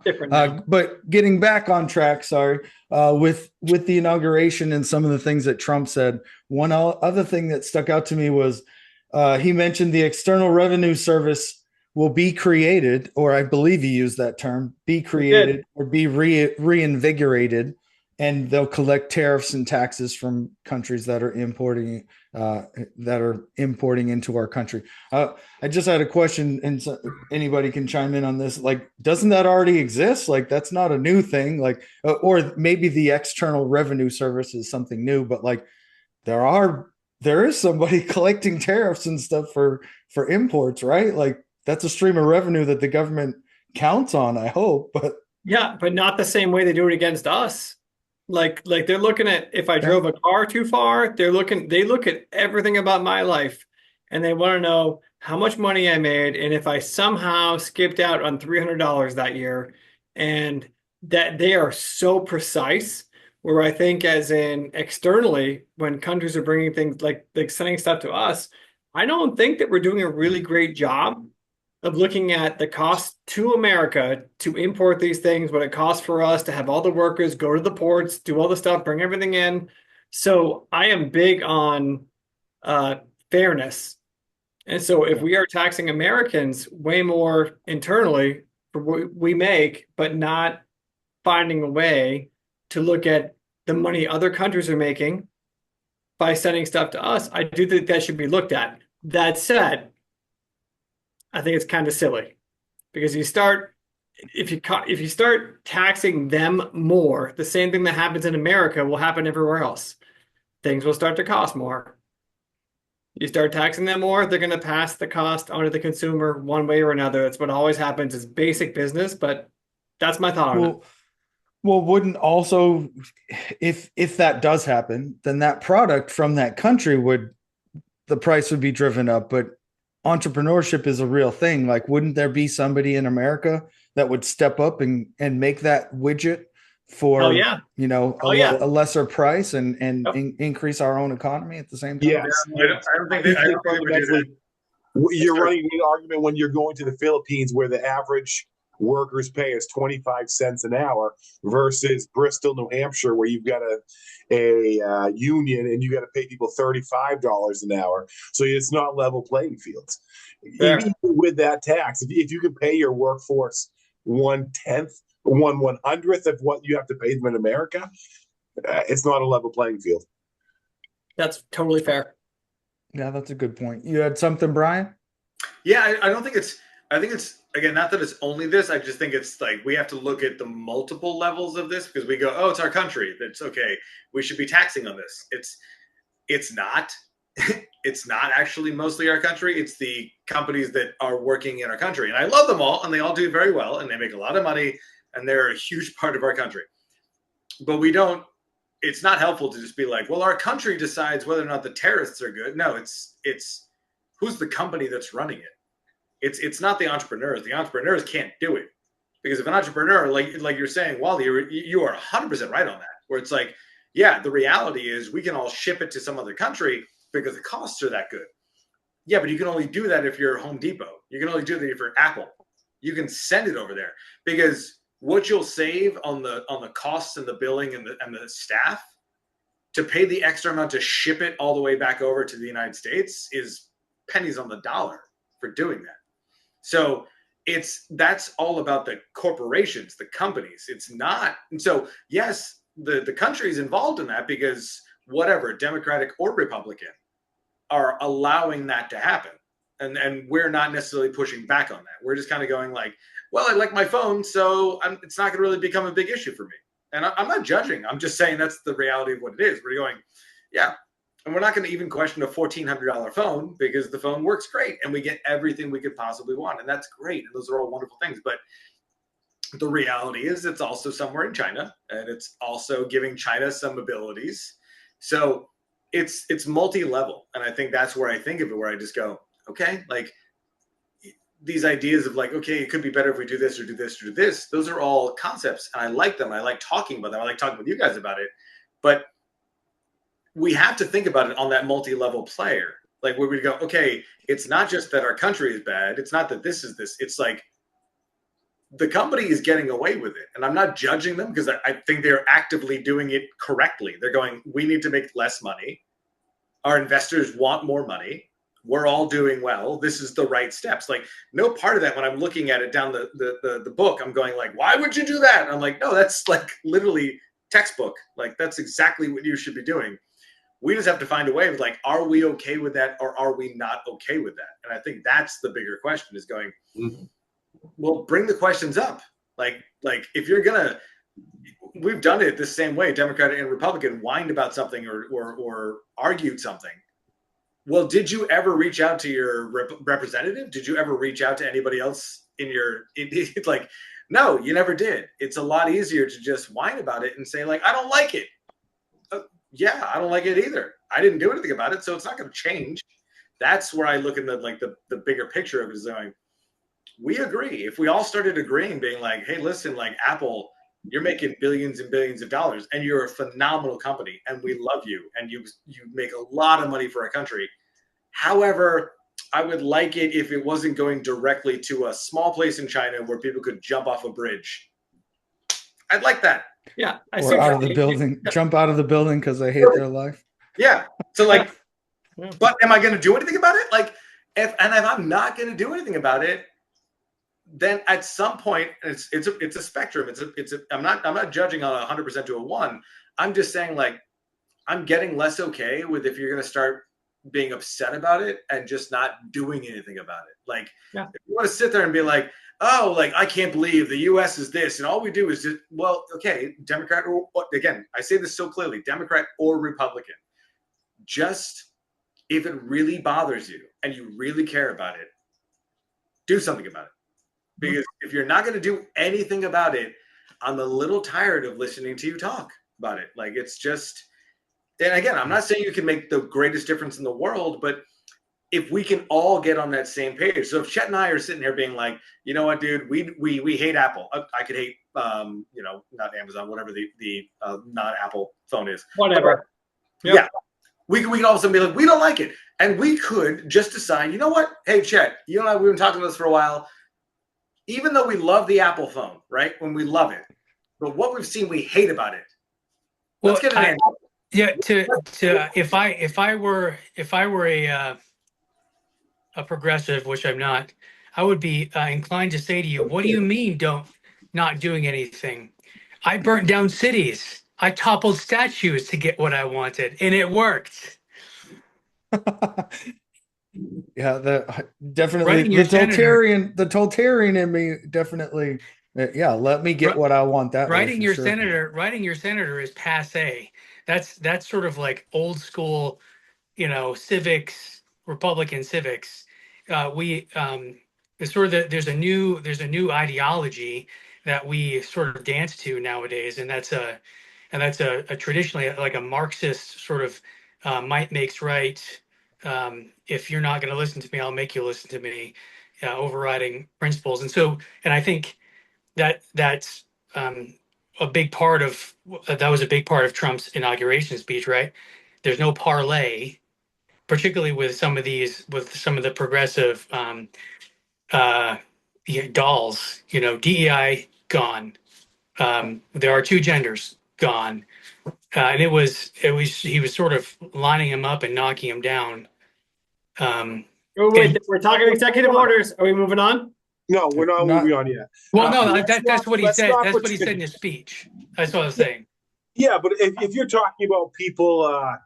But getting back on track, with the inauguration and some of the things that Trump said, one other thing that stuck out to me was he mentioned the External Revenue Service will be created, or I believe he used that term, be created or be reinvigorated, and they'll collect tariffs and taxes from countries that are importing into our country. I just had a question, and anybody can chime in on this. Like, doesn't that already exist? Like, that's not a new thing. Like, or maybe the External Revenue Service is something new, but like, there is somebody collecting tariffs and stuff for imports, right? Like, that's a stream of revenue that the government counts on, I hope, but yeah, but not the same way they do it against us. Like they're looking at if I drove a car too far, they look at everything about my life, and they want to know how much money I made and if I somehow skipped out on $300 that year, and that they are so precise. Where I think, as in externally, when countries are bringing things like sending stuff to us, I don't think that we're doing a really great job of looking at the cost to America to import these things, what it costs for us to have all the workers go to the ports, do all the stuff, bring everything in. So I am big on fairness. And so if we are taxing Americans way more internally for what we make, but not finding a way to look at the money other countries are making by sending stuff to us, I do think that should be looked at. That said, I think it's kind of silly, because if you start taxing them more, the same thing that happens in America will happen everywhere else. Things will start to cost more. You start taxing them more, they're going to pass the cost onto the consumer one way or another. That's what always happens. It's basic business, but that's my thought on it. Well, wouldn't also, if that does happen, then that product from that country the price would be driven up. But entrepreneurship is a real thing. Like, wouldn't there be somebody in America that would step up and make that widget for a lesser price and increase our own economy at the same time? Yes. I don't think they would do that. You're running the argument when you're going to the Philippines, where the average workers pay is 25 cents an hour, versus Bristol, New Hampshire, where you've got a union and you got to pay people $35 an hour. So it's not level playing fields. Even with that tax, if you can pay your workforce 1/10, 1/100th of what you have to pay them in America, it's not a level playing field. That's totally fair. Yeah, that's a good point. You had something, Brian? Yeah, I don't think I think it's, again, not that it's only this. I just think it's like we have to look at the multiple levels of this, because we go, oh, it's our country. That's okay. We should be taxing on this. It's not. It's not actually mostly our country. It's the companies that are working in our country. And I love them all, and they all do very well, and they make a lot of money, and they're a huge part of our country. But it's not helpful to just be like, well, our country decides whether or not the terrorists are good. No, it's who's the company that's running it. It's not the entrepreneurs. The entrepreneurs can't do it, because if an entrepreneur, like you're saying, Wally, you are 100% right on that. Where it's like, yeah, the reality is we can all ship it to some other country because the costs are that good. Yeah, but you can only do that if you're Home Depot. You can only do that if you're Apple. You can send it over there, because what you'll save on the costs and the billing and the staff to pay the extra amount to ship it all the way back over to the United States is pennies on the dollar for doing that. So that's all about the corporations, the companies. It's not. And so, yes, the country's involved in that, because whatever, Democratic or Republican, are allowing that to happen. And we're not necessarily pushing back on that. We're just kind of going like, well, I like my phone, so it's not going to really become a big issue for me. And I'm not judging. I'm just saying that's the reality of what it is. We're going, yeah, And we're not going to even question a $1,400 phone because the phone works great and we get everything we could possibly want. And that's great. And those are all wonderful things. But the reality is it's also somewhere in China, and it's also giving China some abilities. So it's multi-level. And I think that's where I think of it, where I just go, okay, like these ideas of like, okay, it could be better if we do this or do this or do this. Those are all concepts. And I like them. I like talking about them. I like talking with you guys about it. But we have to think about it on that multi-level player. Like where we go, okay, it's not just that our country is bad. It's not that this is this. It's like the company is getting away with it. And I'm not judging them because I think they're actively doing it correctly. They're going, we need to make less money. Our investors want more money. We're all doing well. This is the right steps. Like no part of that when I'm looking at it down the book, I'm going like, why would you do that? And I'm like, no, that's like literally textbook. Like that's exactly what you should be doing. We just have to find a way of like, are we okay with that or are we not okay with that? And I think that's the bigger question is going, well, bring the questions up. Like if you're gonna, we've done it the same way, Democrat and Republican whined about something or argued something. Well, did you ever reach out to your representative? Did you ever reach out to anybody else it's like, no, you never did. It's a lot easier to just whine about it and say like, I don't like it. Yeah, I don't like it either. I didn't do anything about it, so it's not going to change. That's where I look at the bigger picture of it is going, we agree. If we all started agreeing, being like, hey, listen, like Apple, you're making billions and billions of dollars and you're a phenomenal company and we love you and you make a lot of money for our country. However, I would like it if it wasn't going directly to a small place in China where people could jump off a bridge. I'd like that. Yeah, or out of the building, jump out of the building because they hate their life. Yeah. So like, but am I going to do anything about it? Like, if I'm not going to do anything about it, then at some point it's a spectrum. I'm not judging on 100% to a 1. I'm just saying like, I'm getting less okay with if you're going to start being upset about it and just not doing anything about it. Like, if you want to sit there and be like, oh, like, I can't believe the U.S. is this, and all we do is just, well, okay, Democrat, or again, I say this so clearly, Democrat or Republican, just if it really bothers you and you really care about it, do something about it. Because if you're not going to do anything about it, I'm a little tired of listening to you talk about it. Like, it's just, and again, I'm not saying you can make the greatest difference in the world, but if we can all get on that same page. So if Chet and I are sitting here being like, you know what, dude, we hate Apple. I could hate, not Amazon, whatever the not Apple phone is. Whatever. Yep. Yeah. We can all of a sudden be like, we don't like it. And we could just decide, you know what? Hey, Chet, you and I, we've been talking about this for a while. Even though we love the Apple phone, right? When we love it, but what we've seen, we hate about it. Let's get an answer. Yeah. If I were a progressive, which I'm not, I would be inclined to say to you, what do you mean not doing anything? I burnt down cities. I toppled statues to get what I wanted, and it worked. Yeah, definitely the totalitarian in me definitely. Yeah, let me get what I want. That writing your senator is passe. That's sort of like old school, civics, Republican civics. There's a new ideology that we sort of dance to nowadays, and that's a traditionally like a Marxist sort of might makes right. If you're not going to listen to me, I'll make you listen to me. Overriding principles, and I think that's a big part of that was a big part of Trump's inauguration speech, right? There's no parlay, particularly with some of the progressive dolls. DEI gone. There are two genders gone, and he was sort of lining him up and knocking him down. We're talking executive orders. Are we moving on? No, we're not moving on yet. Well, no, that's what he said. That's what he said in his speech. That's what I was saying. Yeah, but if you're talking about people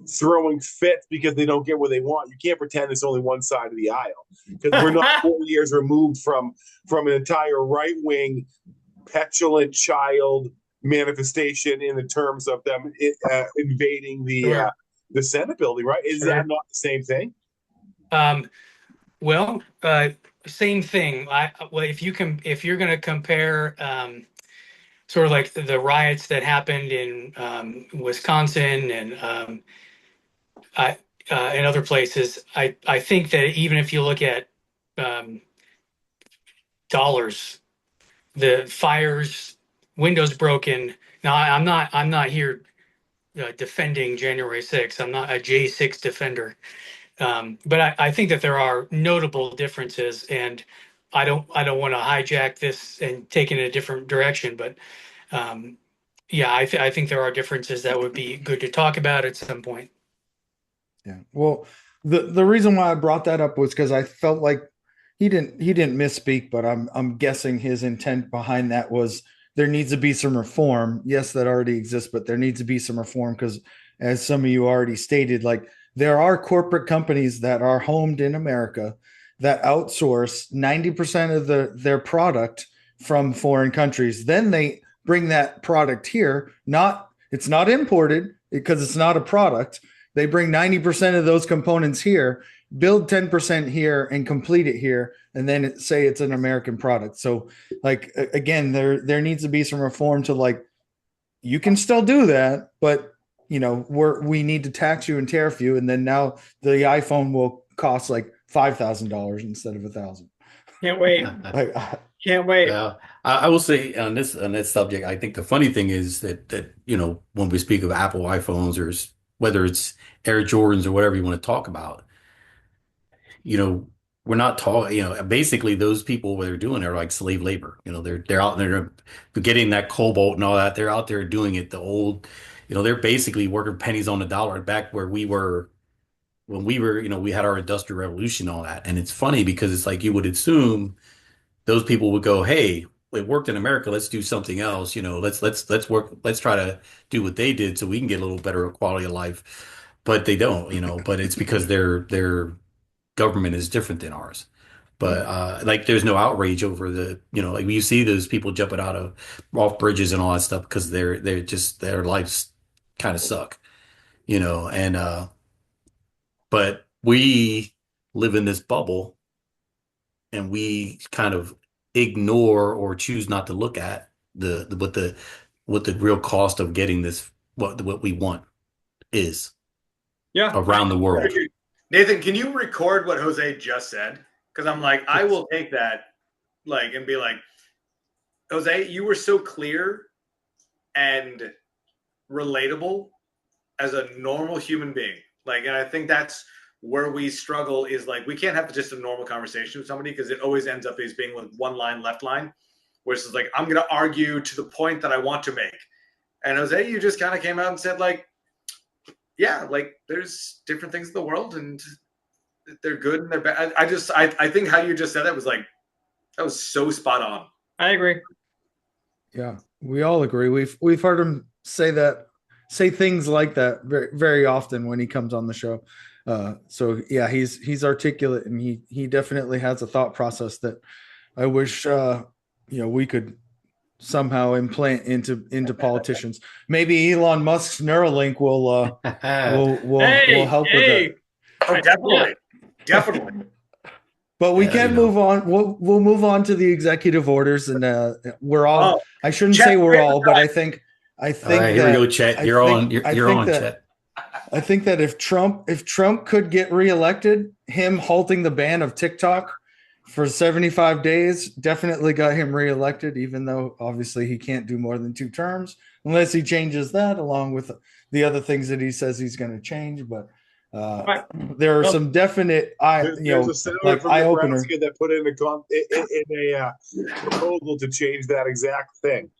throwing fits because they don't get what they want, you can't pretend it's only one side of the aisle, because we're not 4 years removed from an entire right-wing petulant child manifestation in the terms of them invading the the Senate building, right? Is Sure. that not the same thing? Well, same thing. Well, if you're going to compare, sort of like the riots that happened in Wisconsin and I, in other places, I think that even if you look at um, dollars, the fires, windows broken. Now, I'm not here defending January 6th. I'm not a J6 defender. But I think that there are notable differences, and I don't want to hijack this and take it in a different direction. But yeah, I think there are differences that would be good to talk about at some point. Yeah. Well, the reason why I brought that up was because I felt like he didn't misspeak, but I'm guessing his intent behind that was there needs to be some reform. Yes, that already exists, but there needs to be some reform because, as some of you already stated, like there are corporate companies that are homed in America that outsource 90% of their product from foreign countries. Then they bring that product here. It's not imported because it's not a product. They bring 90% of those components here, build 10% here, and complete it here, and then say it's an American product. So, like again, there needs to be some reform to like you can still do that, but we need to tax you and tariff you, and then now the iPhone will cost like $5,000 instead of $1,000. Can't wait. Like, Can't wait. Yeah, I will say on this subject, I think the funny thing is that when we speak of Apple iPhones or whether it's Air Jordans or whatever you want to talk about, we're not talking. Basically those people what they're doing are like slave labor. They're out there getting that cobalt and all that. They're out there doing it the old. They're basically working pennies on the dollar back where we were when we were. We had our industrial revolution and all that. And it's funny because it's like you would assume those people would go, "Hey, it worked in America. Let's do something else. Let's work. Let's try to do what they did so we can get a little better quality of life." But they don't. But it's because their government is different than ours. But like, there's no outrage over like you see those people jumping out of off bridges and all that stuff because they're just their lives kind of suck. And but we live in this bubble and we kind of ignore or choose not to look at what the real cost of getting this what we want is Yeah. around the world. Nathan, can you record what Jose just said? Because I'm like, I will take that and be like, Jose, you were so clear and relatable as a normal human being. And I think that's where we struggle is like, we can't have just a normal conversation with somebody because it always ends up as being like one line, left line, where it's like, I'm going to argue to the point that I want to make. And Jose, you just kind of came out and said yeah, there's different things in the world and they're good and they're bad. I think how you just said that was so spot on. I agree. Yeah, we all agree. We've heard him say things like that very, very often when he comes on the show. So yeah, he's articulate and he definitely has a thought process that I wish we could somehow implant into politicians. Maybe Elon Musk's Neuralink will help with that. Oh, definitely. But we can move on. We'll move on to the executive orders, and we're all. I shouldn't say we're all, but I think. All right, here we go, Chet. You're on, Chet. I think that if Trump could get reelected, him halting the ban of TikTok for 75 days definitely got him reelected, even though obviously he can't do more than 2 terms unless he changes that along with the other things that he says he's going to change. But there are some definite there's a senator from eye opener that put in a proposal to change that exact thing.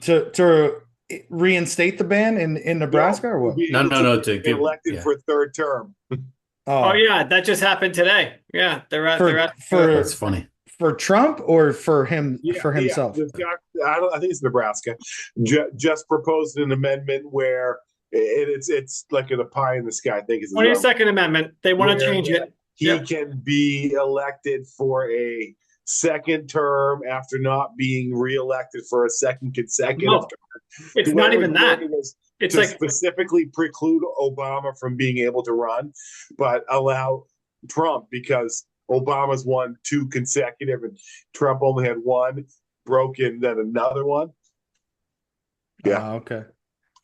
To reinstate the ban in Nebraska or what? No, to get elected for a 3rd term. Oh yeah, that just happened today. Yeah, they're at that's funny. For Trump or for him for himself? I think it's Nebraska. Just proposed an amendment where it's like a pie in the sky. I think it's 22nd Amendment. They want to change it. He can be elected for a 2nd term after not being reelected for a 2nd consecutive term. It's not even that. It's to like specifically preclude Obama from being able to run, but allow Trump because Obama's won 2 consecutive and Trump only had one, broken then another one. Yeah, Okay.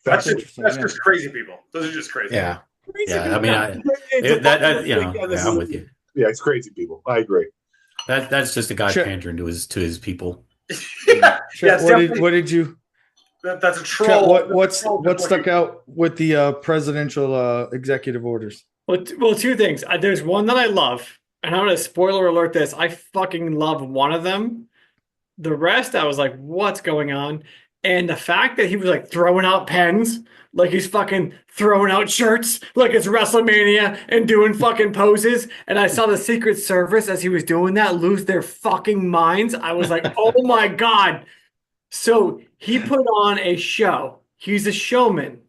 That's just interesting, that's yeah. just crazy people. Those are just crazy. Yeah. crazy Yeah. people. I mean, It's a that you thing, know, and this yeah, I'm is- with you. Yeah, it's crazy people. I agree. That's just a guy Chet- pandering to his people. yeah, Chet, it's what definitely did you that's a Chet, troll. what That's a troll what just stuck looking- out with the presidential executive orders? well, 2 things. There's one that I love, and I'm gonna spoiler alert this. I fucking love one of them. The rest, I was like, what's going on? And the fact that he was like throwing out pens, like he's fucking throwing out shirts, like it's WrestleMania and doing fucking poses. And I saw the Secret Service as he was doing that lose their fucking minds. I was like, oh my God. So he put on a show. He's a showman.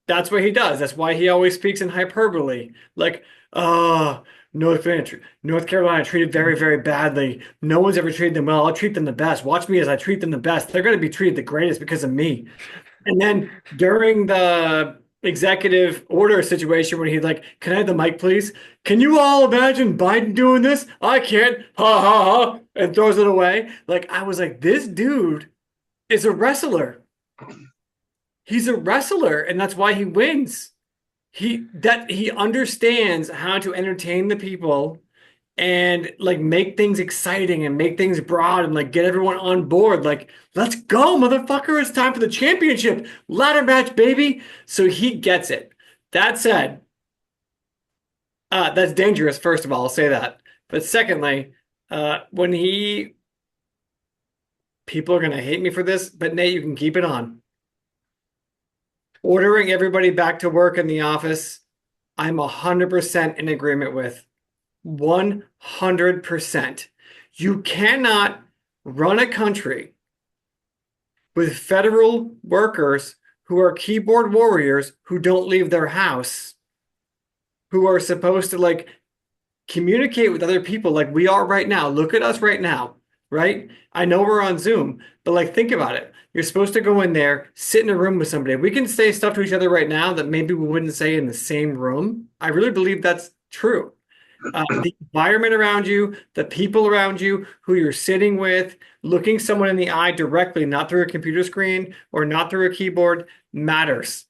That's what he does. That's why he always speaks in hyperbole. Like, North Carolina treated very, very badly. No one's ever treated them well. I'll treat them the best. Watch me as I treat them the best. They're going to be treated the greatest because of me. And then during the executive order situation where he's like, can I have the mic, please? Can you all imagine Biden doing this? I can't. Ha ha ha. And throws it away. Like, I was like, this dude is a wrestler. He's a wrestler, and that's why he wins. He understands how to entertain the people and like make things exciting and make things broad and like get everyone on board. Like, let's go, motherfucker. It's time for the championship. Ladder match, baby. So he gets it. That said, that's dangerous, first of all, I'll say that. But secondly, when people are gonna hate me for this, but Nate, you can keep it on. Ordering everybody back to work in the office, I'm 100% in agreement with. 100%. You cannot run a country with federal workers who are keyboard warriors who don't leave their house, who are supposed to like communicate with other people like we are right now. Look at us right now, right? I know we're on Zoom, but like think about it. You're supposed to go in there, sit in a room with somebody. We can say stuff to each other right now that maybe we wouldn't say in the same room. I really believe that's true. The environment around you, the people around you, who you're sitting with, looking someone in the eye directly, not through a computer screen or not through a keyboard, matters.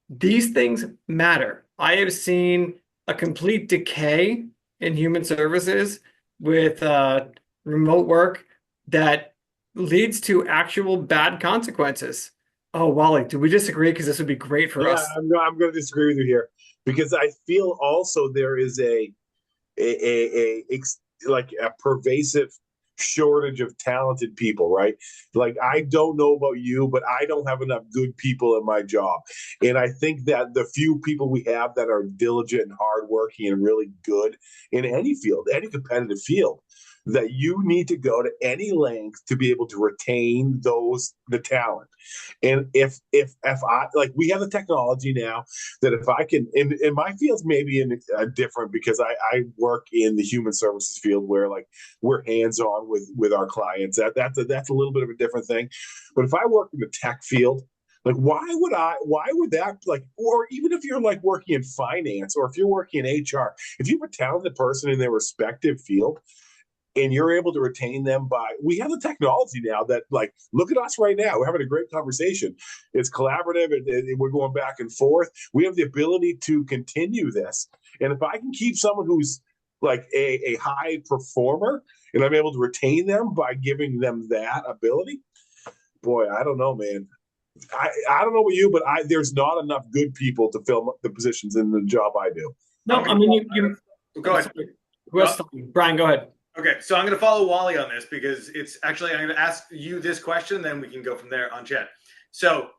These things matter. I have seen a complete decay in human services with remote work that leads to actual bad consequences. Oh, Wally, do we disagree? Because this would be great for us. I'm going to disagree with you here because I feel also there is like a pervasive shortage of talented people, right? Like I don't know about you, but I don't have enough good people in my job. And I think that the few people we have that are diligent and hardworking and really good in any field, any competitive field, that you need to go to any length to be able to retain the talent. And if I like, we have the technology now that if I can, in my fields maybe different because I work in the human services field where like we're hands on with our clients. That's a little bit of a different thing. But if I work in the tech field, like why would that, like, or even if you're like working in finance or if you're working in HR, if you have a talented person in their respective field and you're able to retain them we have the technology now that like, look at us right now. We're having a great conversation. It's collaborative and we're going back and forth. We have the ability to continue this. And if I can keep someone who's like a high performer and I'm able to retain them by giving them that ability, boy, I don't know, man. I don't know about you, but there's not enough good people to fill the positions in the job I do. No, I mean, you go ahead. Who else? Brian, go ahead. Okay, so I'm going to follow Wally on this because it's actually, I'm going to ask you this question, then we can go from there on Chet. So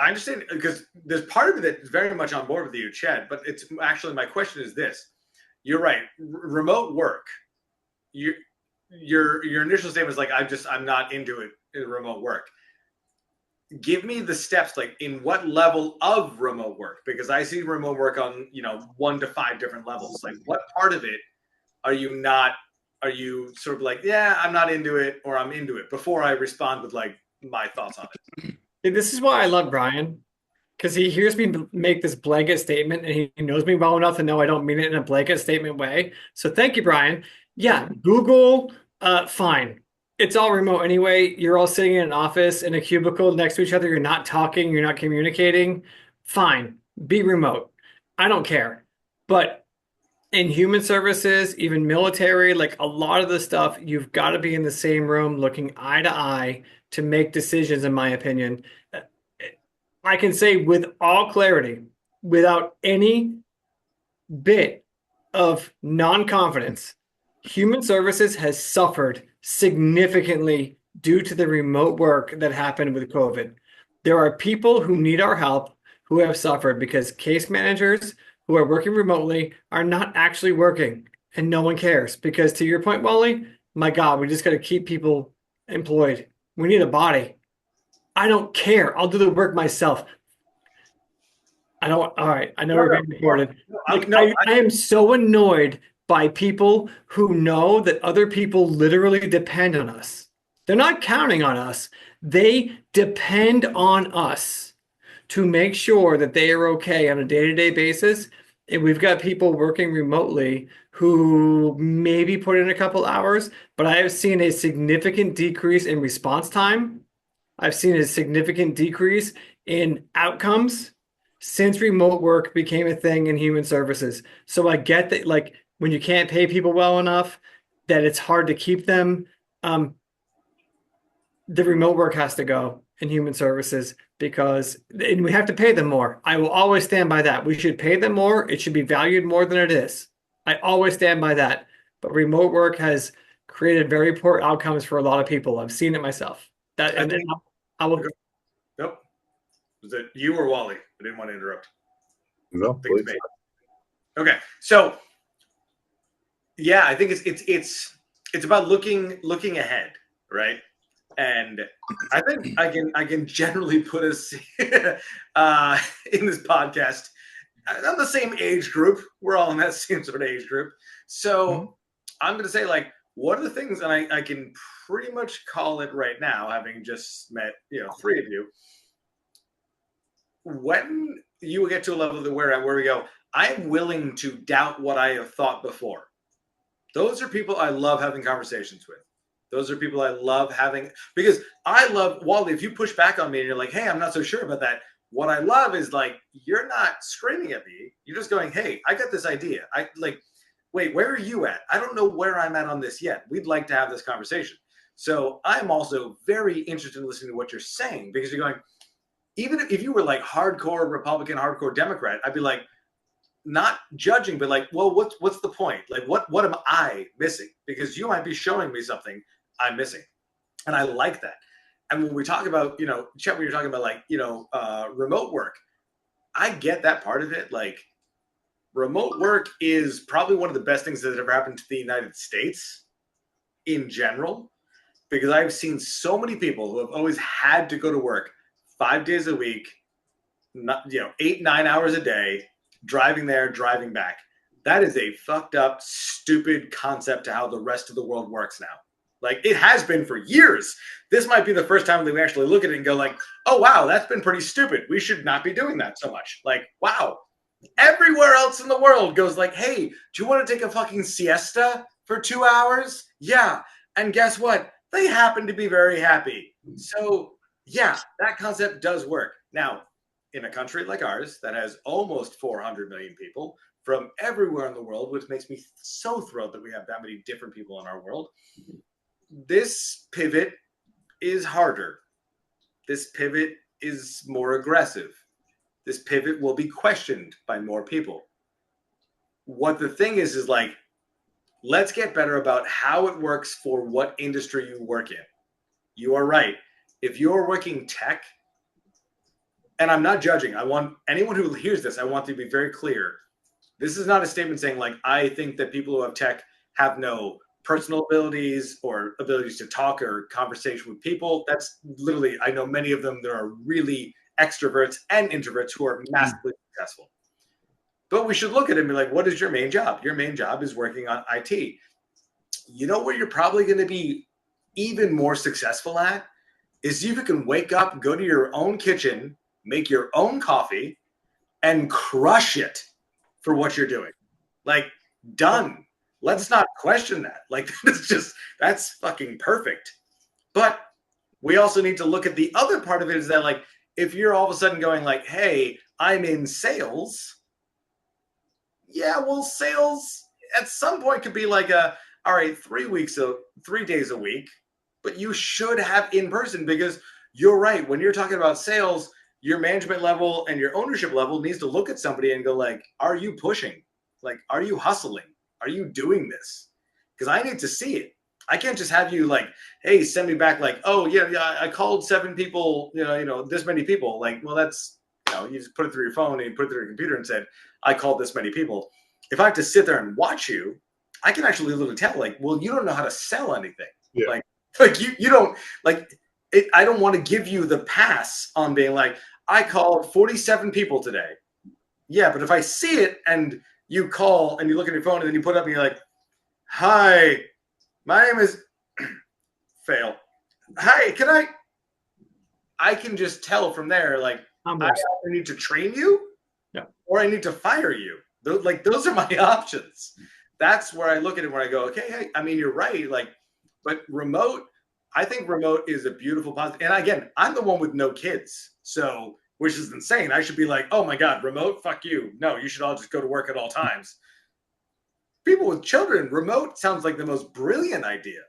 I understand because there's part of it that is very much on board with you, Chet, but it's actually, my question is this. You're right. Remote work, your initial statement is like, I'm not into it in remote work. Give me the steps, like in what level of remote work, because I see remote work on, 1 to 5 different levels. Like what part of it are you sort of like, yeah, I'm not into it or I'm into it before I respond with like my thoughts on it? This is why I love Brian. because he hears me make this blanket statement and he knows me well enough to know I don't mean it in a blanket statement way. So thank you, Brian. Yeah, Google, fine. It's all remote anyway. You're all sitting in an office in a cubicle next to each other. You're not talking, you're not communicating. Fine, be remote. I don't care. But in human services, even military, like a lot of the stuff, you've got to be in the same room looking eye to eye to make decisions, in my opinion. I can say with all clarity, without any bit of non-confidence, human services has suffered significantly due to the remote work that happened with COVID. There are people who need our help who have suffered because case managers who are working remotely are not actually working and no one cares. Because to your point, Wally, my God, we just got to keep people employed. We need a body. I don't care. I'll do the work myself. I don't. All right. I know we're being recorded. I am so annoyed by people who know that other people literally depend on us. They're not counting on us. They depend on us to make sure that they are okay on a day-to-day basis. And we've got people working remotely who maybe put in a couple hours, but I have seen a significant decrease in response time. I've seen a significant decrease in outcomes since remote work became a thing in human services. So I get that, like, when you can't pay people well enough, that it's hard to keep them. The remote work has to go in human services because and we have to pay them more. I will always stand by that. We should pay them more. It should be valued more than it is. I always stand by that. But remote work has created very poor outcomes for a lot of people. I've seen it myself. I will. Nope. Was it you or Wally? I didn't want to interrupt. No, please. Okay, so yeah, I think it's about looking ahead, right? And I think I can generally put us in this podcast on the same age group. We're all in that same sort of age group. So I'm going to say, like, what are the things, and I can pretty much call it right now, having just met, three of you. When you will get to a level where we go, I'm willing to doubt what I have thought before. Those are people I love having conversations with. Those are people I love having, because I love, Wally, if you push back on me and you're like, hey, I'm not so sure about that. What I love is, like, you're not screaming at me. You're just going, hey, I got this idea. Wait, where are you at? I don't know where I'm at on this yet. We'd like to have this conversation. So I'm also very interested in listening to what you're saying, because you're going, even if you were like hardcore Republican, hardcore Democrat, I'd be like, not judging, but like, well, what's the point? Like, what am I missing? Because you might be showing me something I'm missing. And I like that. And when we talk about, Chet, when you're talking about, like, remote work, I get that part of it. Like, remote work is probably one of the best things that ever happened to the United States in general, because I've seen so many people who have always had to go to work 5 days a week, 8-9 hours a day, driving there, driving back. That is a fucked up, stupid concept to how the rest of the world works now. Like, it has been for years. This might be the first time that we actually look at it and go, like, oh, wow, that's been pretty stupid. We should not be doing that so much. Like, wow. Everywhere else in the world goes like, hey, do you want to take a fucking siesta for 2 hours? Yeah. And guess what? They happen to be very happy. So, yeah, that concept does work. Now, in a country like ours that has almost 400 million people from everywhere in the world, which makes me so thrilled that we have that many different people in our world, this pivot is harder. This pivot is more aggressive. This pivot will be questioned by more people. What the thing is like, let's get better about how it works for what industry you work in. You are right. If you're working tech, and I'm not judging, I want anyone who hears this, I want to be very clear. This is not a statement saying, like, I think that people who have tech have no personal abilities or abilities to talk or conversation with people. That's literally, I know many of them, there are really extroverts and introverts who are massively successful. But we should look at it and be like, what is your main job? Your main job is working on IT. You know where you're probably going to be even more successful at is you can wake up, go to your own kitchen, make your own coffee, and crush it for what you're doing. Like, done. Let's not question that. Like, that's fucking perfect. But we also need to look at the other part of it is that, like, if you're all of a sudden going like, hey, I'm in sales. Yeah, well, sales at some point could be like all right, 3 days a week, but you should have in person, because you're right. When you're talking about sales, your management level and your ownership level needs to look at somebody and go like, are you pushing? Like, are you hustling? Are you doing this? Because I need to see it. I can't just have you like, hey, send me back like, oh yeah, I called 7 people, this many people. Like, well, that's, you just put it through your phone and you put it through your computer and said, I called this many people. If I have to sit there and watch you, I can actually literally tell, like, well, you don't know how to sell anything. Yeah. Like you don't like it. I don't want to give you the pass on being like, I called 47 people today. Yeah, but if I see it and you call and you look at your phone and then you put up and you're like, hi, my name is fail. Hi, I can just tell from there, like, I either need to train you or I need to fire you. Those are my options. That's where I look at it where I go, okay, hey, I mean, you're right. Like, but remote, I think remote is a beautiful positive. And again, I'm the one with no kids. So, which is insane. I should be like, oh my God, remote, fuck you. No, you should all just go to work at all times. People with children, remote sounds like the most brilliant idea.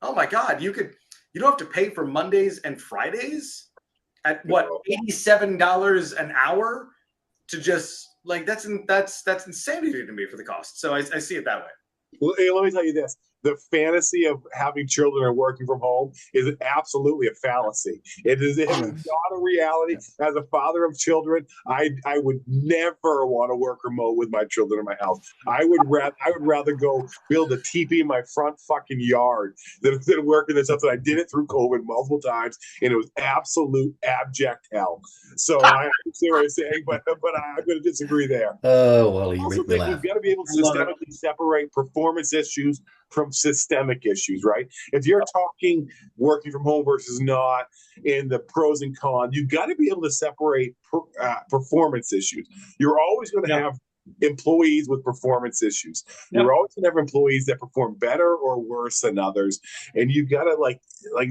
Oh my God, you don't have to pay for Mondays and Fridays at what, $87 an hour to just like, that's insanity to me for the cost. So I see it that way. Well, hey, let me tell you this. The fantasy of having children and working from home is absolutely a fallacy. It is not a reality. As a father of children, I would never want to work remote with my children in my house. I would rather go build a teepee in my front fucking yard than working this up. I did it through COVID multiple times, and it was absolute abject hell. So I see what I'm saying, but I'm going to disagree there. Oh, well, you also make me think laugh. we've got to be able to systemically separate performance issues from systemic issues, right? If you're talking working from home versus not, in the pros and cons, you've got to be able to separate performance issues. You're always going to have employees with performance issues. You're always going to have employees that perform better or worse than others, and you've got to like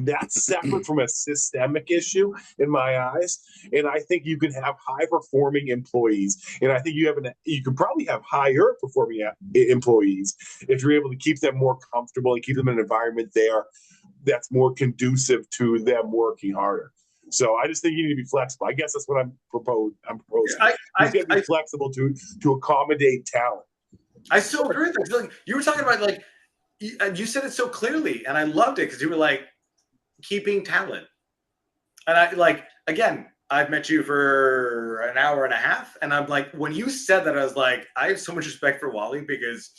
that's separate from a systemic issue in my eyes. And I think you can have high performing employees, and I think you can probably have higher performing employees if you're able to keep them more comfortable and keep them in an environment that's more conducive to them working harder. So I just think you need to be flexible. I guess that's what I'm proposing. He's got to be flexible to accommodate talent. I still agree with that. Like, you were talking about, like, you said it so clearly, and I loved it because you were like, keeping talent. And I like, again, I've met you for an hour and a half, and I'm like, when you said that, I was like, I have so much respect for Wally because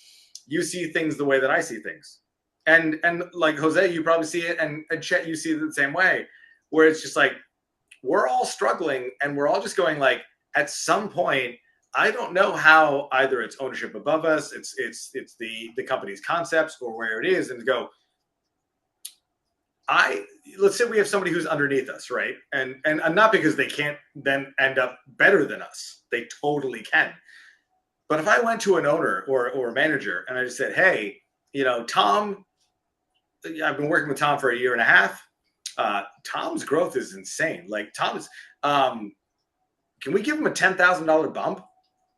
you see things the way that I see things. And like Jose, you probably see it, and Chet, you see it the same way. Where it's just like, we're all struggling and we're all just going like, at some point, I don't know how either it's ownership above us, it's the company's concepts or where it is, and to go, let's say we have somebody who's underneath us, right? And not because they can't then end up better than us. They totally can. But if I went to an owner or a manager and I just said, hey, Tom, I've been working with Tom for a year and a half. Tom's growth is insane. Like, Tom's, can we give him a $10,000 bump?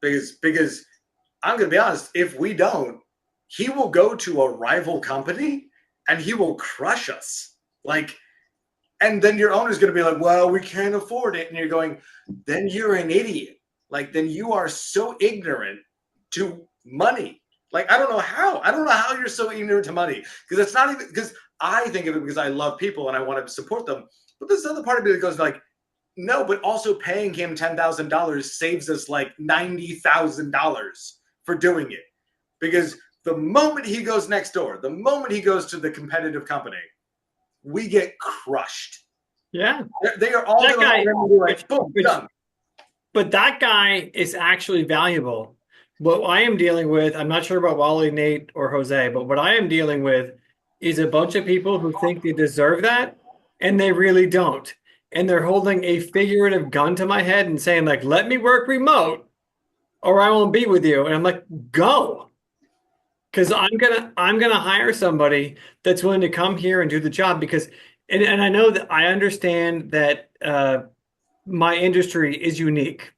Because I'm going to be honest, if we don't, he will go to a rival company and he will crush us. Like, and then your owner's going to be like, well, we can't afford it. And you're going, then you're an idiot. Like, then you are so ignorant to money. Like, I don't know how you're so ignorant to money, because it's not even because I think of it because I love people and I want to support them. But there's another part of me that goes like, no, but also paying him $10,000 saves us like $90,000 for doing it. Because the moment he goes next door, the moment he goes to the competitive company, we get crushed. Yeah. They are all going to be like, boom, done. But that guy is actually valuable. What I am dealing with, I'm not sure about Wally, Nate, or Jose, but what I am dealing with is a bunch of people who think they deserve that, and they really don't. and they're holding a figurative gun to my head and saying like, let me work remote or I won't be with you. And I'm like, go. Because I'm gonna hire somebody that's willing to come here and do the job because and I know that I understand that my industry is unique.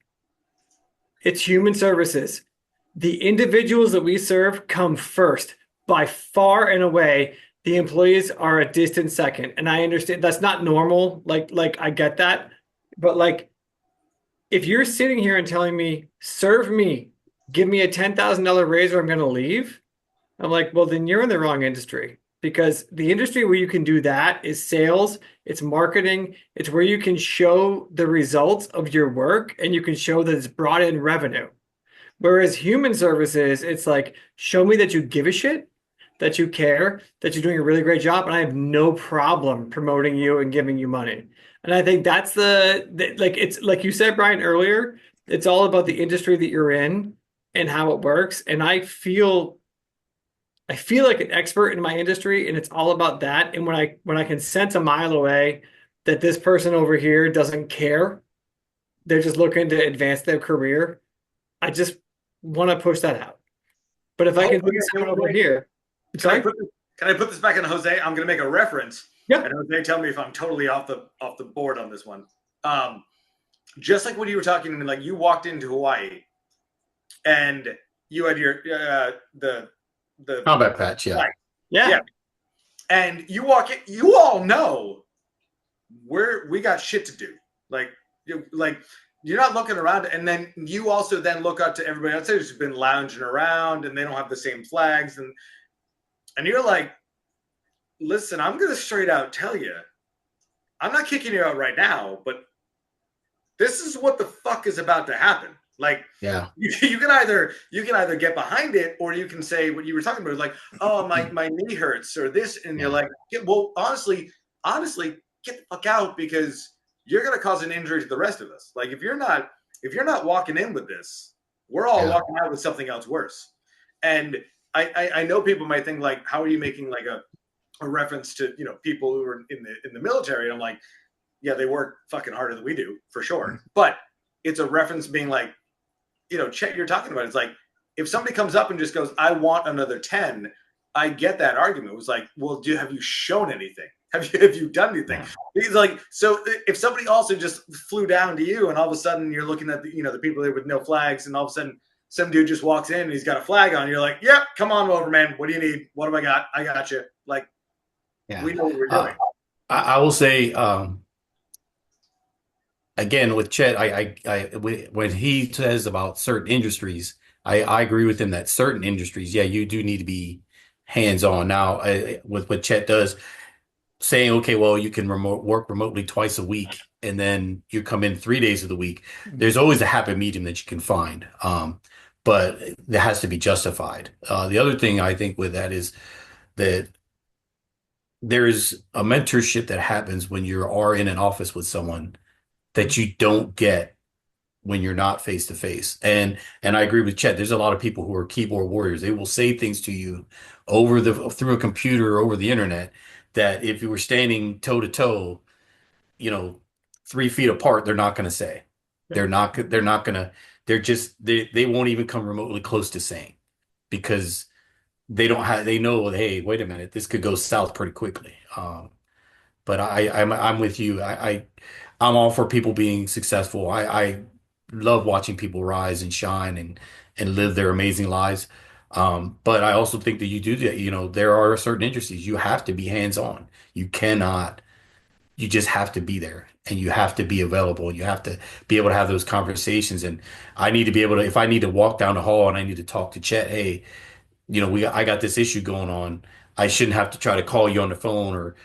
It's human services. The individuals that we serve come first by far and away. The employees are a distant second. And I understand that's not normal. Like I get that. But like if you're sitting here and telling me, serve me, give me a $10,000 raise or I'm gonna leave, I'm like, well, then you're in the wrong industry because the industry where you can do that is sales, it's marketing, it's where you can show the results of your work and you can show that it's brought in revenue. Whereas human services, it's like, show me that you give a shit, that you care, that you're doing a really great job, and I have no problem promoting you and giving you money. And I think that's like it's like you said, Brian, earlier, it's all about the industry that you're in and how it works. And I feel like an expert in my industry, and it's all about that. And when I can sense a mile away that this person over here doesn't care, they're just looking to advance their career. I just want to push that out. But if I can do someone over here, sorry, Can I put this back on Jose? I'm going to make a reference. Yeah. And Jose, tell me if I'm totally off the board on this one. Just like when you were talking, like you walked into Hawaii, and you had your the combat patch, yeah. Right. yeah, Yeah. And you walk in, you all know we got shit to do. Like you're not looking around, and then you also then look out to everybody else who's been lounging around and they don't have the same flags, and you're like, listen, I'm gonna straight out tell you, I'm not kicking you out right now, but this is what the fuck is about to happen. Like, Yeah. you can either get behind it, or you can say what you were talking about, like, oh, my knee hurts or this, and you're like, well, honestly, get the fuck out, because you're gonna cause an injury to the rest of us. Like, if you're not walking in with this, we're all walking out with something else worse. And I know people might think like, how are you making like a reference to people who are in the military? And I'm like, yeah, they work fucking harder than we do for sure, but it's a reference being like, Chet, you're talking about, it's like, if somebody comes up and just goes, I want another 10, I get that argument. It was like, well, have you shown anything? Have you done anything? He's like, so if somebody also just flew down to you, and all of a sudden you're looking at the people there with no flags, and all of a sudden some dude just walks in and he's got a flag on, you're like, yep, come on over, man. What do you need? What have I got? I got you. Like, we know what we're doing. I will say, again, with Chet, when he says about certain industries, I agree with him that certain industries, yeah, you do need to be hands-on. Now, with what Chet does, saying, okay, well, you can work remotely twice a week, and then you come in 3 days of the week. There's always a happy medium that you can find, but that has to be justified. The other thing I think with that is that there's a mentorship that happens when you are in an office with someone that you don't get when you're not face to face. And I agree with Chet. There's a lot of people who are keyboard warriors. They will say things to you through a computer or over the internet that if you were standing toe to toe, 3 feet apart, they're not going to say. They're not going to. They won't even come remotely close to saying, because they know, hey, wait a minute, this could go south pretty quickly. But I'm with you. I'm all for people being successful. I love watching people rise and shine and live their amazing lives. But I also think that you do that. There are certain industries you have to be hands-on. You just have to be there, and you have to be available. You have to be able to have those conversations. And I need to be able to, if I need to walk down the hall and I need to talk to Chet, hey, I got this issue going on. I shouldn't have to try to call you on the phone or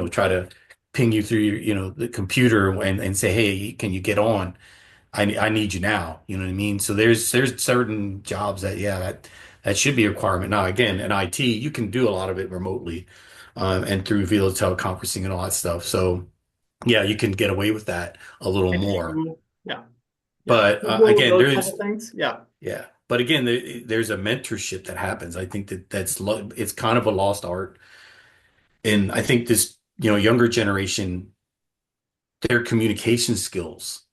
try to ping you through the computer and say, hey, can you get on? I need you now. You know what I mean? So there's certain jobs that should be a requirement. Now, again, in IT, you can do a lot of it remotely, and through video teleconferencing and all that stuff. So yeah, you can get away with that a little more. Yeah. But again, those there's kind of things. Yeah. yeah. But again, there's a mentorship that happens. I think it's kind of a lost art. And I think this, younger generation their communication skills,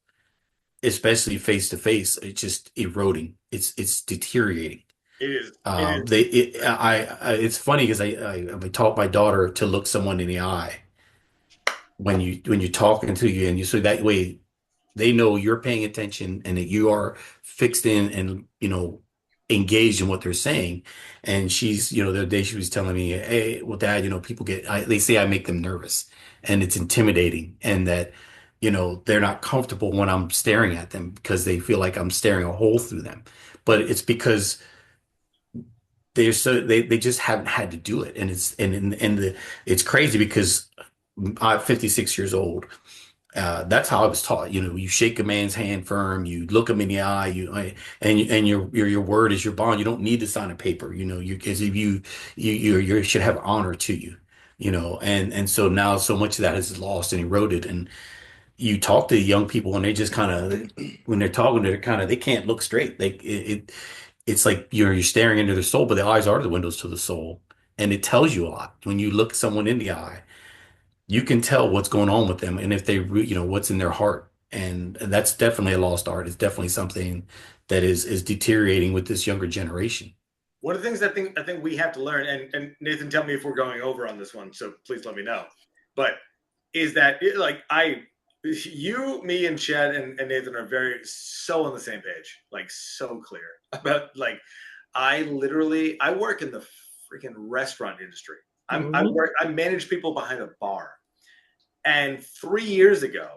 especially face to face, it's just eroding. It's deteriorating. It is. It's funny because I taught my daughter to look someone in the eye when you're talking to you, and you so that way they know you're paying attention and that you are fixed in and engaged in what they're saying. And she's the other day she was telling me, hey, well, Dad, people they say I make them nervous and it's intimidating, and that they're not comfortable when I'm staring at them because they feel like I'm staring a hole through them. But it's because they just haven't had to do it, and it's crazy because I'm 56 years old. That's how I was taught. You shake a man's hand firm, you look him in the eye, and your word is your bond. You don't need to sign a paper. Because if you should have honor to you. And so now so much of that is lost and eroded. And you talk to young people and they just kind of when they're talking, they can't look straight. It's like you're staring into their soul, but the eyes are the windows to the soul, and it tells you a lot when you look someone in the eye. You can tell what's going on with them and if what's in their heart. And that's definitely a lost art. It's definitely something that is deteriorating with this younger generation. One of the things I think we have to learn, and Nathan, tell me if we're going over on this one, so please let me know. But is that you, me, and Chad and Nathan are so on the same page, like so clear about I work in the freaking restaurant industry. I manage people behind a bar. And 3 years ago,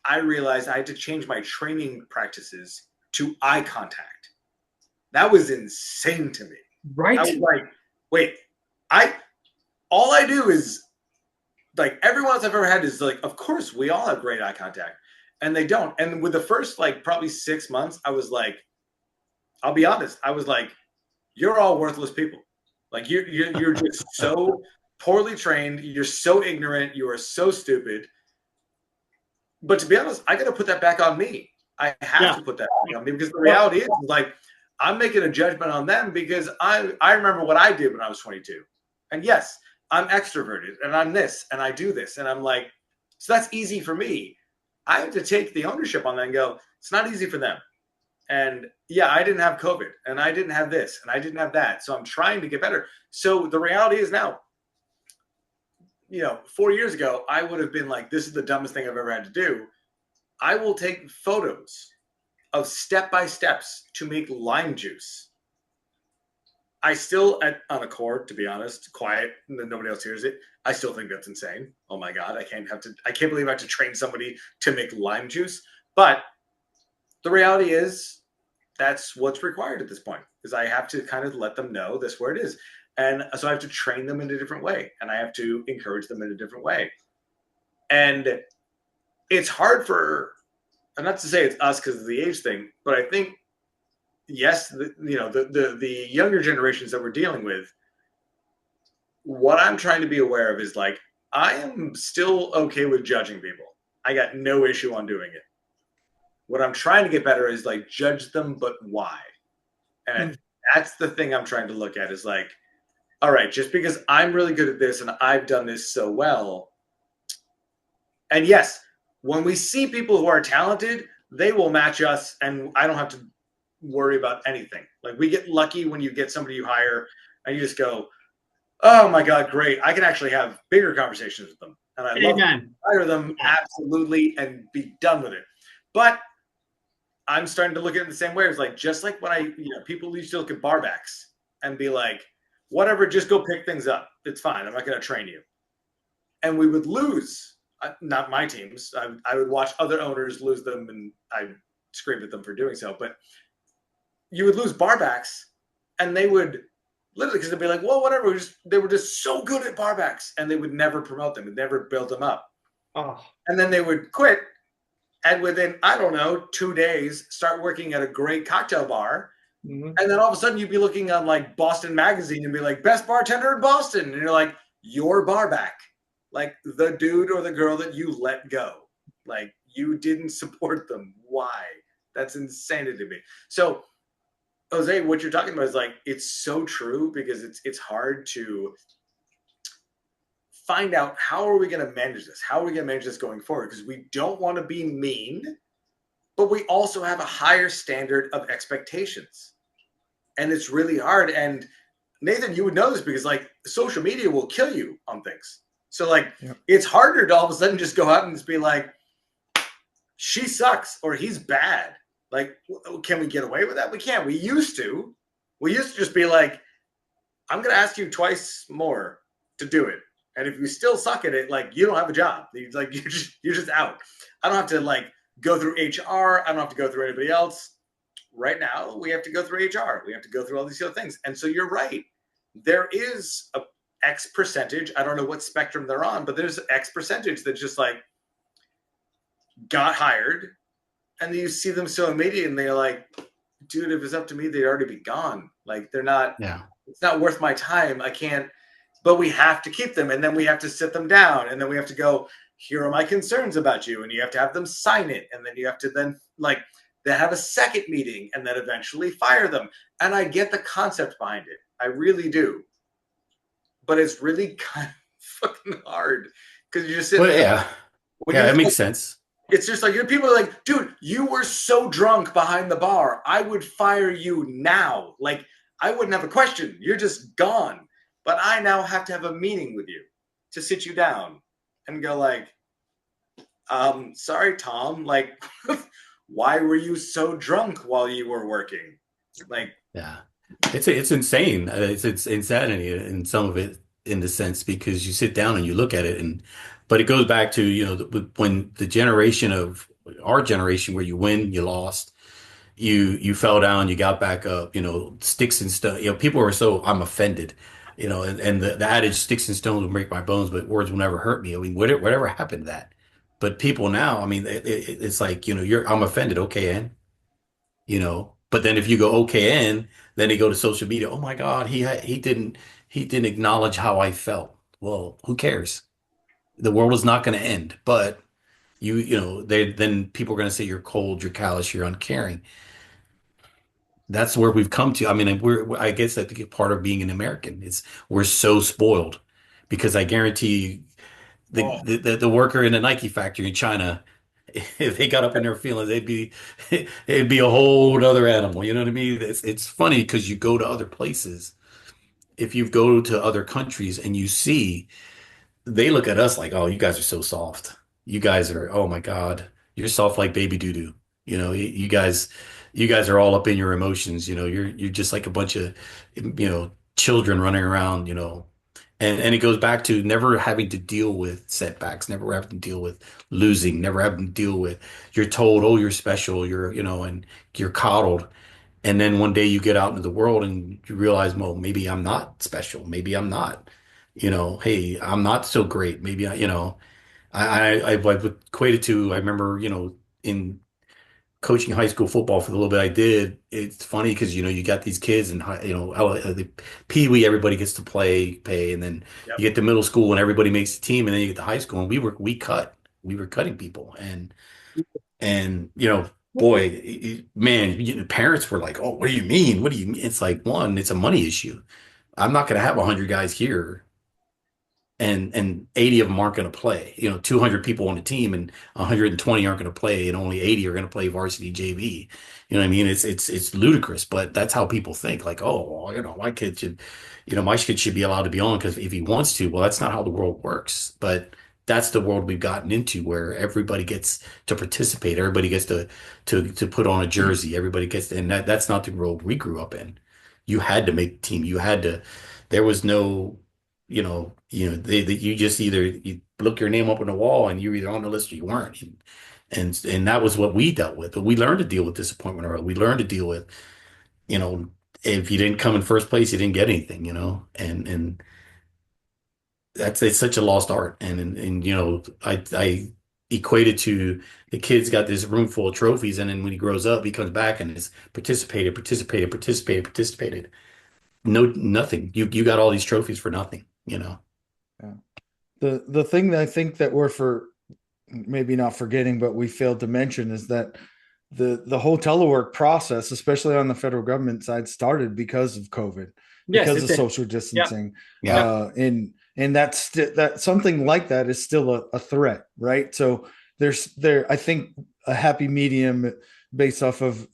I realized I had to change my training practices to eye contact. That was insane to me. Right. I was like, wait, all I do is everyone else I've ever had is of course we all have great eye contact, and they don't. And with the first probably 6 months, I was like, I'll be honest, I was like, you're all worthless people. You're just so poorly trained. You're so ignorant. You are so stupid. But to be honest, I got to put that back on me. I have to put that back on me because the reality is I'm making a judgment on them because I remember what I did when I was 22. And yes, I'm extroverted and I'm this and I do this. And I'm like, so that's easy for me. I have to take the ownership on that and go, it's not easy for them. And yeah, I didn't have COVID and I didn't have this and I didn't have that. So I'm trying to get better. So the reality is now, 4 years ago, I would have been like, this is the dumbest thing I've ever had to do. I will take photos of step-by-steps to make lime juice. I still, on a cord, to be honest, quiet, and then nobody else hears it. I still think that's insane. Oh my God, I can't believe I have to train somebody to make lime juice. But the reality is that's what's required at this point, is I have to kind of let them know this where it is. And so I have to train them in a different way, and I have to encourage them in a different way. And it's hard and not to say it's us because of the age thing, but I think, yes, the younger generations that we're dealing with, what I'm trying to be aware of is I am still okay with judging people. I got no issue on doing it. What I'm trying to get better is judge them, but why? And that's the thing I'm trying to look at is all right, just because I'm really good at this and I've done this so well. And yes, when we see people who are talented, they will match us and I don't have to worry about anything. We get lucky when you get somebody you hire and you just go, oh my God, great. I can actually have bigger conversations with them. And I love to hire them absolutely and be done with it. But I'm starting to look at it the same way. It's just like when people used to look at barbacks and be like, whatever, just go pick things up. It's fine. I'm not going to train you. And we would lose, not my teams. I would watch other owners lose them and I screamed at them for doing so. But you would lose barbacks and they would literally, because they'd be like, well, whatever. They were just so good at barbacks and they would never promote them and never build them up. Oh. And then they would quit. And within, 2 days, start working at a great cocktail bar. Mm-hmm. And then all of a sudden you'd be looking on Boston Magazine and be like, best bartender in Boston. And you're like, your barback. The dude or the girl that you let go. You didn't support them. Why? That's insanity to me. So, Jose, what you're talking about is it's so true because it's hard to find out, how are we going to manage this? How are we going to manage this going forward? Because we don't want to be mean, but we also have a higher standard of expectations. And it's really hard. And Nathan, you would know this because like social media will kill you on things. So like it's harder to all of a sudden just go out and just be like, she sucks or he's bad. Like, can we get away with that? We can't. We used to just be like, I'm going to ask you twice more to do it. And if you still suck at it, like you don't have a job. Like you're just out. I don't have to like go through HR. I don't have to go through anybody else. Right now, we have to go through HR. We have to go through all these other things. And so you're right. There is a X percentage. I don't know what spectrum they're on, but there's X percentage that just like got hired. And then you see them so immediate and they're like, dude, if it's up to me, they'd already be gone. Like they're not, it's not worth my time. I can't, but we have to keep them. And then we have to sit them down. And then we have to go, here are my concerns about you. And you have to have them sign it. And then you have to then like, they have a second meeting and then eventually fire them. And I get the concept behind it. I really do. But it's really kind of fucking hard because you just sit there. Yeah, it makes sense. It's just like people are like, dude, you were so drunk behind the bar. I would fire you now. Like, I wouldn't have a question. You're just gone. But I now have to have a meeting with you to sit you down and go like, sorry, Tom. Like, why were you so drunk while you were working? Like, it's insane. It's insanity in some of it, in the sense, because you sit down and you look at it, but it goes back to when the generation of our generation, where you win, you lost, you fell down, you got back up, sticks and stones. People are so, I'm offended, and the adage, sticks and stones will break my bones, but words will never hurt me. I mean, whatever happened to that? But people now, I mean, it's like, I'm offended. Okay. And, but then if you go, okay. And then they go to social media. Oh my God, he didn't acknowledge how I felt. Well, who cares? The world is not going to end, but then people are going to say you're cold, you're callous, you're uncaring. That's where we've come to. I mean, I guess I think part of being an American is we're so spoiled, because I guarantee you, the worker in the Nike factory in China, if they got up in their feelings, it'd be a whole other animal. You know what I mean? It's funny because you go to other places. If you go to other countries and you see, they look at us like, oh, you guys are so soft. You guys are, oh my God, you're soft like baby doo doo. You guys are all up in your emotions. You're just like a bunch of, children running around. And it goes back to never having to deal with setbacks, never having to deal with losing, never having to deal with, you're told, oh, you're special, and you're coddled. And then one day you get out into the world and you realize, well, maybe I'm not special. Maybe I'm not, hey, I'm not so great. Maybe I've equated to, I remember, in coaching high school football for the little bit I did. It's funny because, you got these kids and, the Pee Wee, everybody gets to pay. And then you get to middle school and everybody makes the team. And then you get to high school and we were cutting people. And, boy, man, parents were like, oh, what do you mean? What do you mean? It's like, one, it's a money issue. I'm not going to have 100 guys here and 80 of them aren't going to play. 200 people on a team and 120 aren't going to play, and only 80 are going to play varsity JV. You know what I mean? It's ludicrous, but that's how people think. Like, oh, well, my kid should be allowed to be on because if he wants to. Well, that's not how the world works. But that's the world we've gotten into, where everybody gets to participate. Everybody gets to put on a jersey. Everybody gets to, and that's not the world we grew up in. You had to make the team. There was no, you just either you look your name up on the wall and you're either on the list or you weren't. And that was what we dealt with. But we learned to deal with disappointment early. We learned to deal with, if you didn't come in first place, you didn't get anything, and it's such a lost art. And I equated to the kid's got this room full of trophies, and then when he grows up, he comes back and is participated. No, nothing. You got all these trophies for nothing, Yeah. The thing that I think that we're maybe not forgetting, but we failed to mention, is that the whole telework process, especially on the federal government side, started because of COVID, because of social distancing. Yeah. and that something like that is still a threat, right? So I think a happy medium based off of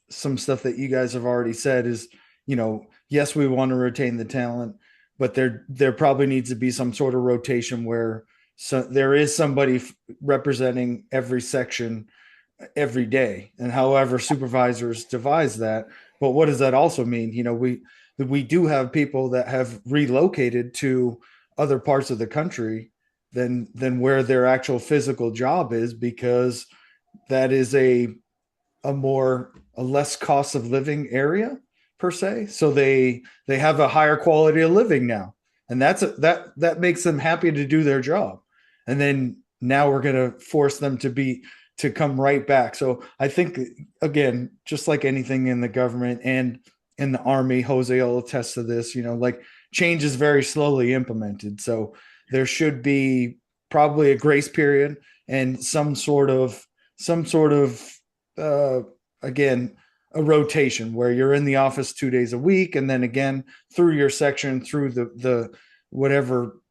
some stuff that you guys have already said is, yes, we want to retain the talent, but there probably needs to be some sort of rotation where there is somebody representing every section every day, and however supervisors devise that. But what does that also mean? We do have people that have relocated to other parts of the country than where their actual physical job is, because that is a less cost of living area per se. So they have a higher quality of living now, and that makes them happy to do their job. And then now we're going to force them to come right back. So I think, again, just like anything in the government and in the army, Jose will attest to this, like change is very slowly implemented. So there should be probably a grace period and some sort of again, a rotation where you're in the office 2 days a week, and then again through your section, through the whatever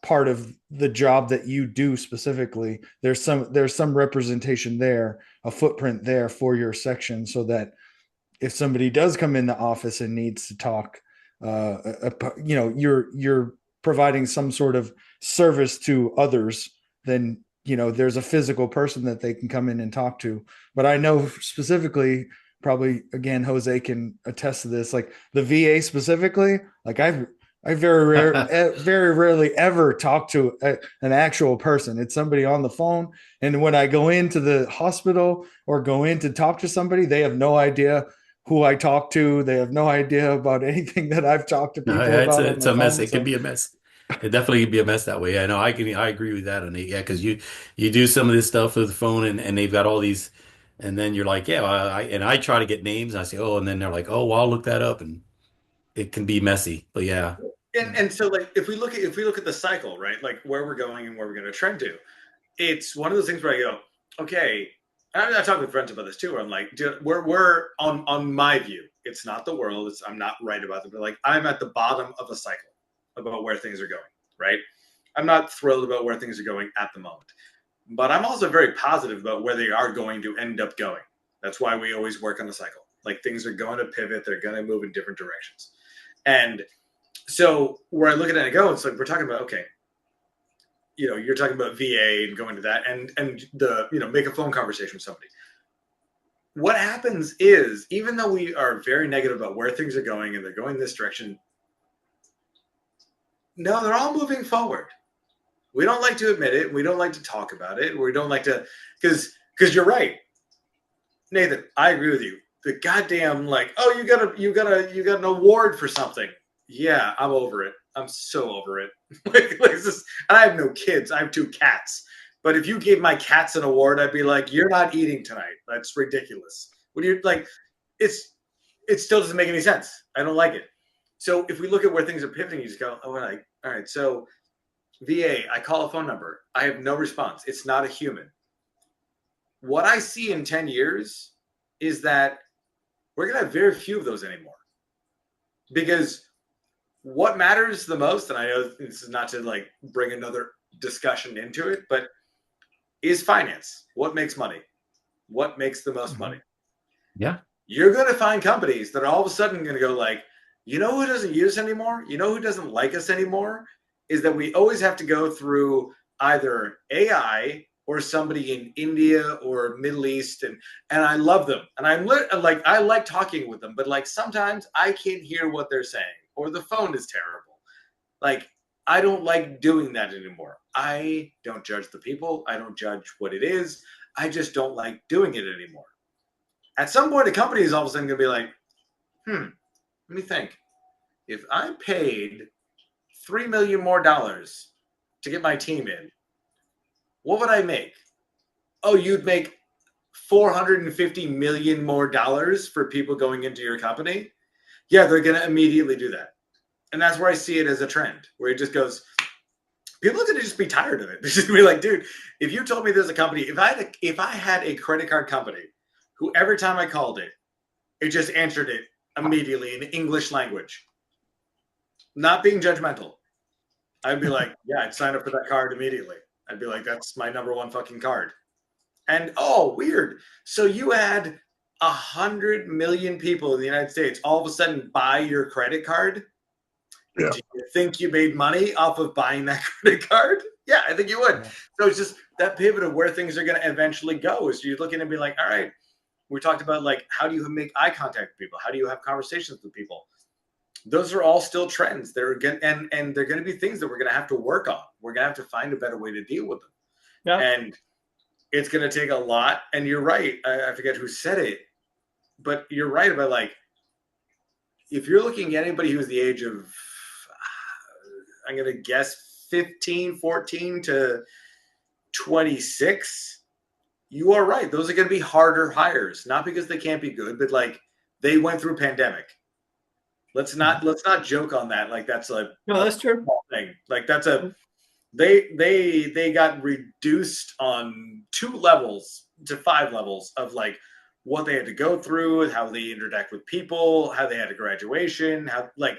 part of the job that you do specifically, there's some representation there, a footprint there for your section, so that if somebody does come in the office and needs to talk, you're providing some sort of service to others, then there's a physical person that they can come in and talk to. But I know specifically, probably again, Jose can attest to this, like the VA specifically, like I very rarely ever talk to an actual person. It's somebody on the phone. And when I go into the hospital or go in to talk to somebody, they have no idea who I talk to. They have no idea about anything that I've talked to people No, about. it's a mess. It can be a mess. It definitely can be a mess that way. I know. I agree with that. And yeah, because you do some of this stuff with the phone, and they've got all these, and then you're like, yeah, well, I try to get names, and I say, oh, and then they're like, oh, well, I'll look that up, and it can be messy. But yeah. And so like if we look at the cycle, right, like where we're going and where we're going to trend to, it's one of those things where I go, okay, I talk with friends about this too, where I'm like, we're on my view, it's not the world, I'm not right about it, but like I'm at the bottom of a cycle about where things are going, right? I'm not thrilled about where things are going at the moment, but I'm also very positive about where they are going to end up going. That's why we always work on the cycle. Like things are going to pivot, they're going to move in different directions. And so where I look at it and go, it's like we're talking about, okay, you're talking about VA and going to that, and the make a phone conversation with somebody. What happens is, even though we are very negative about where things are going and they're going this direction, no, they're all moving forward. We don't like to admit it. We don't like to talk about it. We don't like to, because you're right, Nathan. I agree with you. The goddamn oh, you got an award for something. Yeah, I'm over it. I'm so over it. And I have no kids. I have 2 cats. But if you gave my cats an award, I'd be like, you're not eating tonight. That's ridiculous. What do you like? It still doesn't make any sense. I don't like it. So if we look at where things are pivoting, you just go, oh, all right. So VA, I call a phone number. I have no response. It's not a human. What I see in 10 years is that we're going to have very few of those anymore. Because what matters the most, and I know this is not to bring another discussion into it, but is finance. What makes money? What makes the most money? Yeah. You're going to find companies that are all of a sudden going to go who doesn't use us anymore? Who doesn't like us anymore? Is that we always have to go through either AI or somebody in India or Middle East. And I love them. And I like talking with them, but sometimes I can't hear what they're saying, or the phone is terrible. I don't like doing that anymore. I don't judge the people. I don't judge what it is. I just don't like doing it anymore. At some point, a company is all of a sudden going to be like, let me think. If I paid $3 million more to get my team in, what would I make? Oh, you'd make $450 million more for people going into your company? Yeah, they're going to immediately do that. And that's where I see it as a trend, where it just goes, people are going to just be tired of it. They're just going to be like, dude, if you told me there's a company, if I had a credit card company who every time I called it, it just answered it immediately in English language, not being judgmental, I'd be like, yeah, I'd sign up for that card immediately. I'd be like, that's my number one fucking card. And oh, weird. So you had 100 million people in the United States all of a sudden buy your credit card. Yeah. Do you think you made money off of buying that credit card? Yeah, I think you would. Yeah. So it's just that pivot of where things are going to eventually go. Is you're looking and be like, all right, we talked about like, how do you make eye contact with people? How do you have conversations with people? Those are all still trends. They're going and they're going to be things that we're going to have to work on. We're going to have to find a better way to deal with them. Yeah. And it's going to take a lot. And you're right. I forget who said it, but you're right about like, if you're looking at anybody who's the age of, I'm going to guess 14 to 26, you are right. Those are going to be harder hires, not because they can't be good, but like they went through a pandemic. Let's not joke on that. Like that's a No, that's true. thing. Like that's a they got reduced on 2 levels to 5 levels of like what they had to go through, how they interact with people, how they had a graduation, how like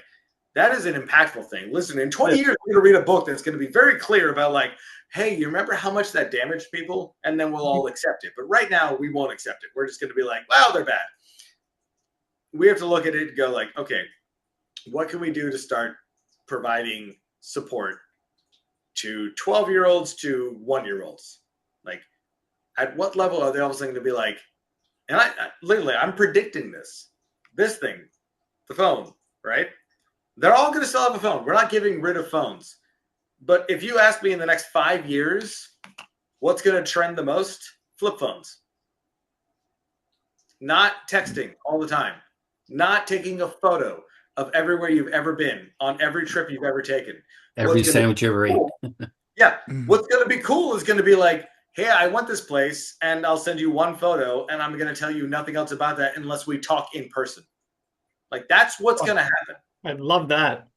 that is an impactful thing. Listen, in 20 years, we're going to read a book that's going to be very clear about like, hey, you remember how much that damaged people? And then we'll all accept it. But right now, we won't accept it. We're just going to be like, well, they're bad. We have to look at it and go like, okay, what can we do to start providing support to 12-year-olds to 1-year-olds? Like, at what level are they all of a sudden going to be like, and I literally, I'm predicting this thing, the phone, right? They're all going to still have a phone. We're not getting rid of phones. But if you ask me in the next 5 years, what's going to trend the most? Flip phones. Not texting all the time. Not taking a photo of everywhere you've ever been on every trip you've ever taken. Every sandwich you ever ate. Yeah. What's going to be cool is going to be like, hey, I went this place and I'll send you one photo and I'm going to tell you nothing else about that unless we talk in person. Like that's what's going to happen. I'd love that.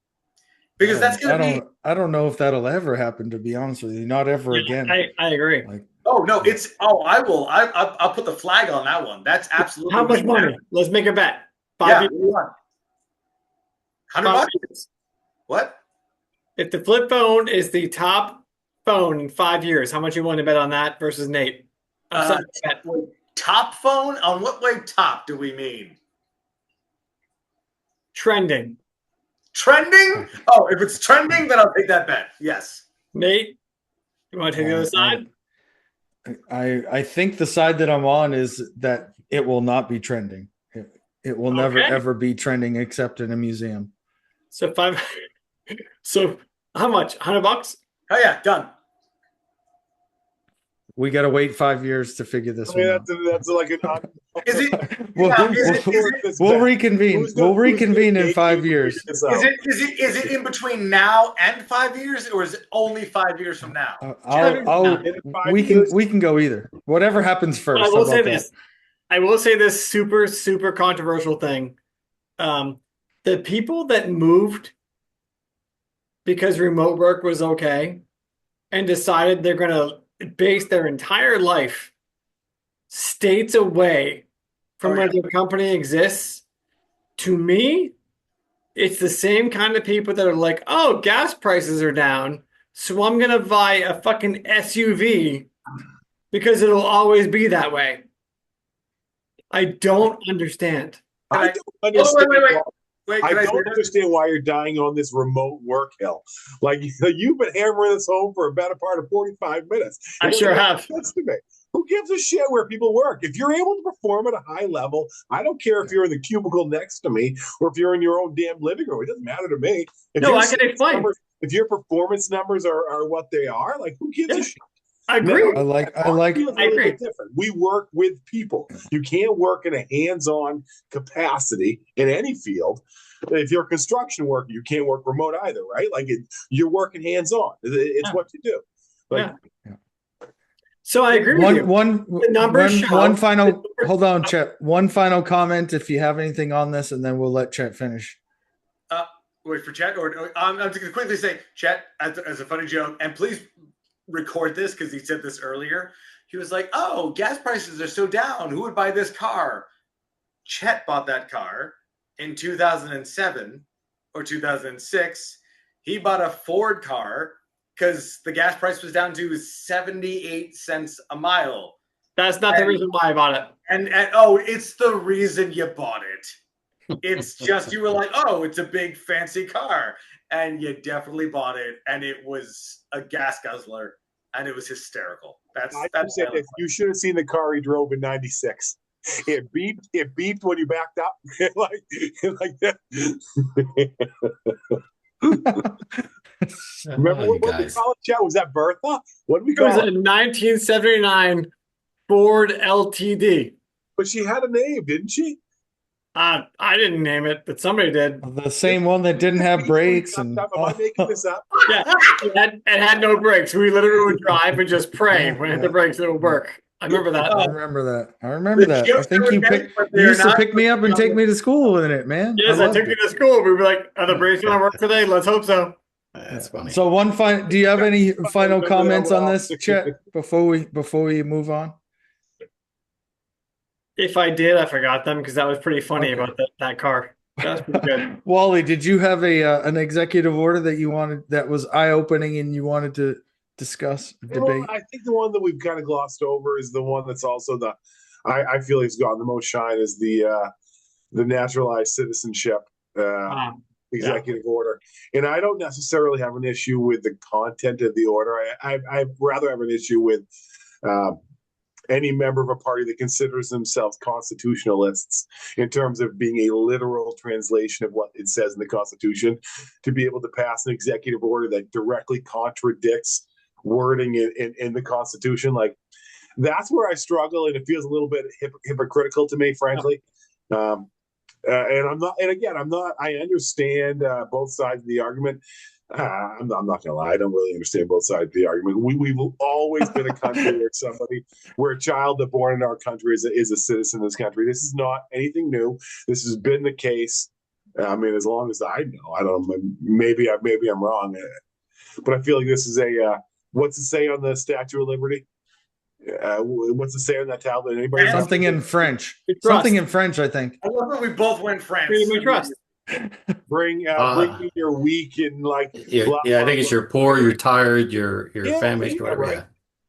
Because that's going to be. I don't know if that'll ever happen, to be honest with you. Not ever again. I agree. Like, oh no, it's I will. I'll put the flag on that one. That's absolutely. How much money? Let's make a bet. 5 years. $100. What? If the flip phone is the top phone in 5 years, how much you want to bet on that versus Nate? Top phone? On what way top do we mean? Trending. Trending? Oh, if it's trending, then I'll take that bet. Yes. Nate, you want to take the other side? I think the side that I'm on is that it will not be trending. It will never ever be trending except in a museum. So So how much? $100? Oh yeah, done. We got to wait 5 years to figure this one out. That's like an. Is it? We'll reconvene. We'll reconvene in 5 years. Is it in between now and 5 years, or is it only 5 years from now? We can go either. Whatever happens first. I will say this. I will say this super, super controversial thing. The people that moved because remote work was okay and decided they're going to base their entire life states away from where their company exists, to me, it's the same kind of people that are like, oh, gas prices are down, so I'm going to buy a fucking SUV because it'll always be that way. I don't understand. I don't understand. Wait, I don't understand why you're dying on this remote work hill. Like you've been hammering this home for a better part of 45 minutes. I sure have. Who gives a shit where people work? If you're able to perform at a high level, I don't care if you're in the cubicle next to me or if you're in your own damn living room. It doesn't matter to me. I can explain. If your performance numbers are what they are, like who gives a shit? I agree. I like. Different. We work with people. You can't work in a hands-on capacity in any field. If you're a construction worker, you can't work remote either, right? Like you're working hands-on. It's what you do. Like, So I agree with you. One final. Hold on, Chet. One final comment, if you have anything on this, and then we'll let Chet finish. Wait for Chet, or I'm just going to quickly say, Chet, as a funny joke, and please record this because he said this earlier. He was like, oh, gas prices are so down. Who would buy this car? Chet bought that car in 2007 or 2006. He bought a Ford car because the gas price was down to 78 cents a mile. That's not the reason why I bought it. And oh, it's the reason you bought it. It's just you were like, oh, it's a big fancy car. And you definitely bought it. And it was a gas guzzler. And it was hysterical. That's if you should have seen the car he drove in '96. It beeped when you backed up. like that. Remember what we call it, Chet? Was that Bertha? What did we call it? It was a 1979 Ford LTD. But she had a name, didn't she? I didn't name it, but somebody did. The same one that didn't have brakes. And am I making this up? Yeah, it had no brakes. We literally would drive and just pray when it hit the brakes, it would work. I remember that. I remember that. I think you used to pick me up and take me to school in it, man. Yes, I took you to school. We were like, are the brakes going to work today? Let's hope so. That's funny. So do you have any final comments on this, Chet, before we move on? If I did, I forgot them because that was pretty funny about that car. That was pretty good. Wally, did you have an executive order that you wanted that was eye-opening and you wanted to discuss, debate? I think the one that we've kind of glossed over is the one that's also I feel has gotten the most shine is the naturalized citizenship executive order. And I don't necessarily have an issue with the content of the order. I rather have an issue with any member of a party that considers themselves constitutionalists in terms of being a literal translation of what it says in the Constitution to be able to pass an executive order that directly contradicts wording in the Constitution. Like, that's where I struggle, and it feels a little bit hypocritical to me, frankly. And I'm not. And again, I'm not. I understand both sides of the argument. I'm not gonna lie. I don't really understand both sides of the argument. We've always been a country where a child that born in our country is a citizen of this country. This is not anything new. This has been the case. I mean, as long as I know. I don't know. Maybe I'm wrong, but I feel like this is a. What's it say on the Statue of Liberty? What's it say on that tablet? Anybody? Something in French. Something in French, I think. I love that we both went French. Freedom of trust. Bring me your weak and like. Yeah, I think it's your poor, you're tired, your famished, whatever. Right.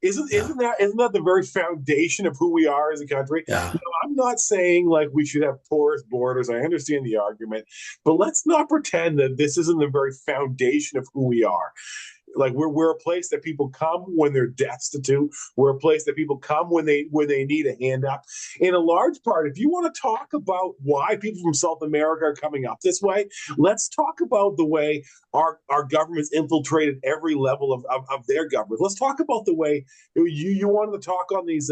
Yeah. Isn't that the very foundation of who we are as a country? Yeah. I'm not saying like we should have porous borders. I understand the argument, but let's not pretend that this isn't the very foundation of who we are. Like we're a place that people come when they're destitute. We're a place that people come when they need a hand up. In a large part, if you want to talk about why people from South America are coming up this way, let's talk about the way our government's infiltrated every level of their government. Let's talk about the way you wanted to talk on these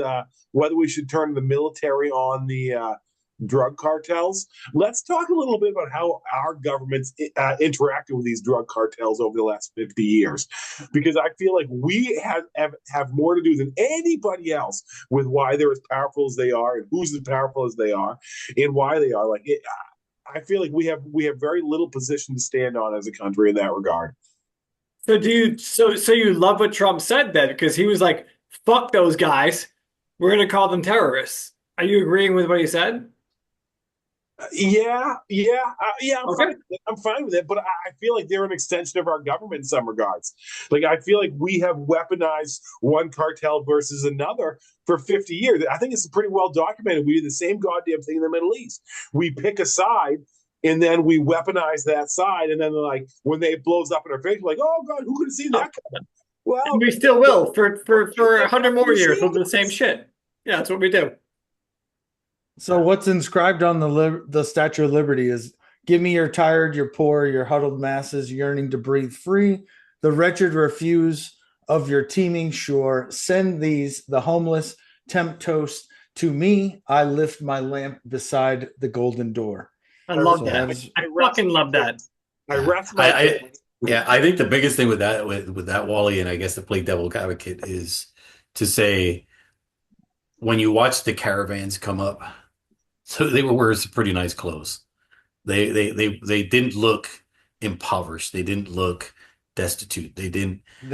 whether we should turn the military on the drug cartels. Let's talk a little bit about how our governments interacted with these drug cartels over the last 50 years, because I feel like we have more to do than anybody else with why they're as powerful as they are and who's as powerful as they are and why they are. Like, I feel like we have very little position to stand on as a country in that regard. So you love what Trump said then, because he was like, "Fuck those guys. We're going to call them terrorists." Are you agreeing with what he said? Yeah. I'm fine with it, but I feel like they're an extension of our government in some regards. Like, I feel like we have weaponized one cartel versus another for 50 years. I think it's pretty well documented. We do the same goddamn thing in the Middle East. We pick a side, and then we weaponize that side, and then like when it blows up in our face, we're like, oh God, who could have seen that coming? Well, and we still will for 100 more years. We'll do the same shit. Yeah, that's what we do. So what's inscribed on the Statue of Liberty is, "Give me your tired, your poor, your huddled masses yearning to breathe free. The wretched refuse of your teeming shore. Send these, the homeless, tempt toast. To me, I lift my lamp beside the golden door." I love that. I fucking love that. I think the biggest thing with that, Wally, and I guess to play devil advocate, is to say, when you watch the caravans come up, so they were wearing some pretty nice clothes. They didn't look impoverished. They didn't look destitute. They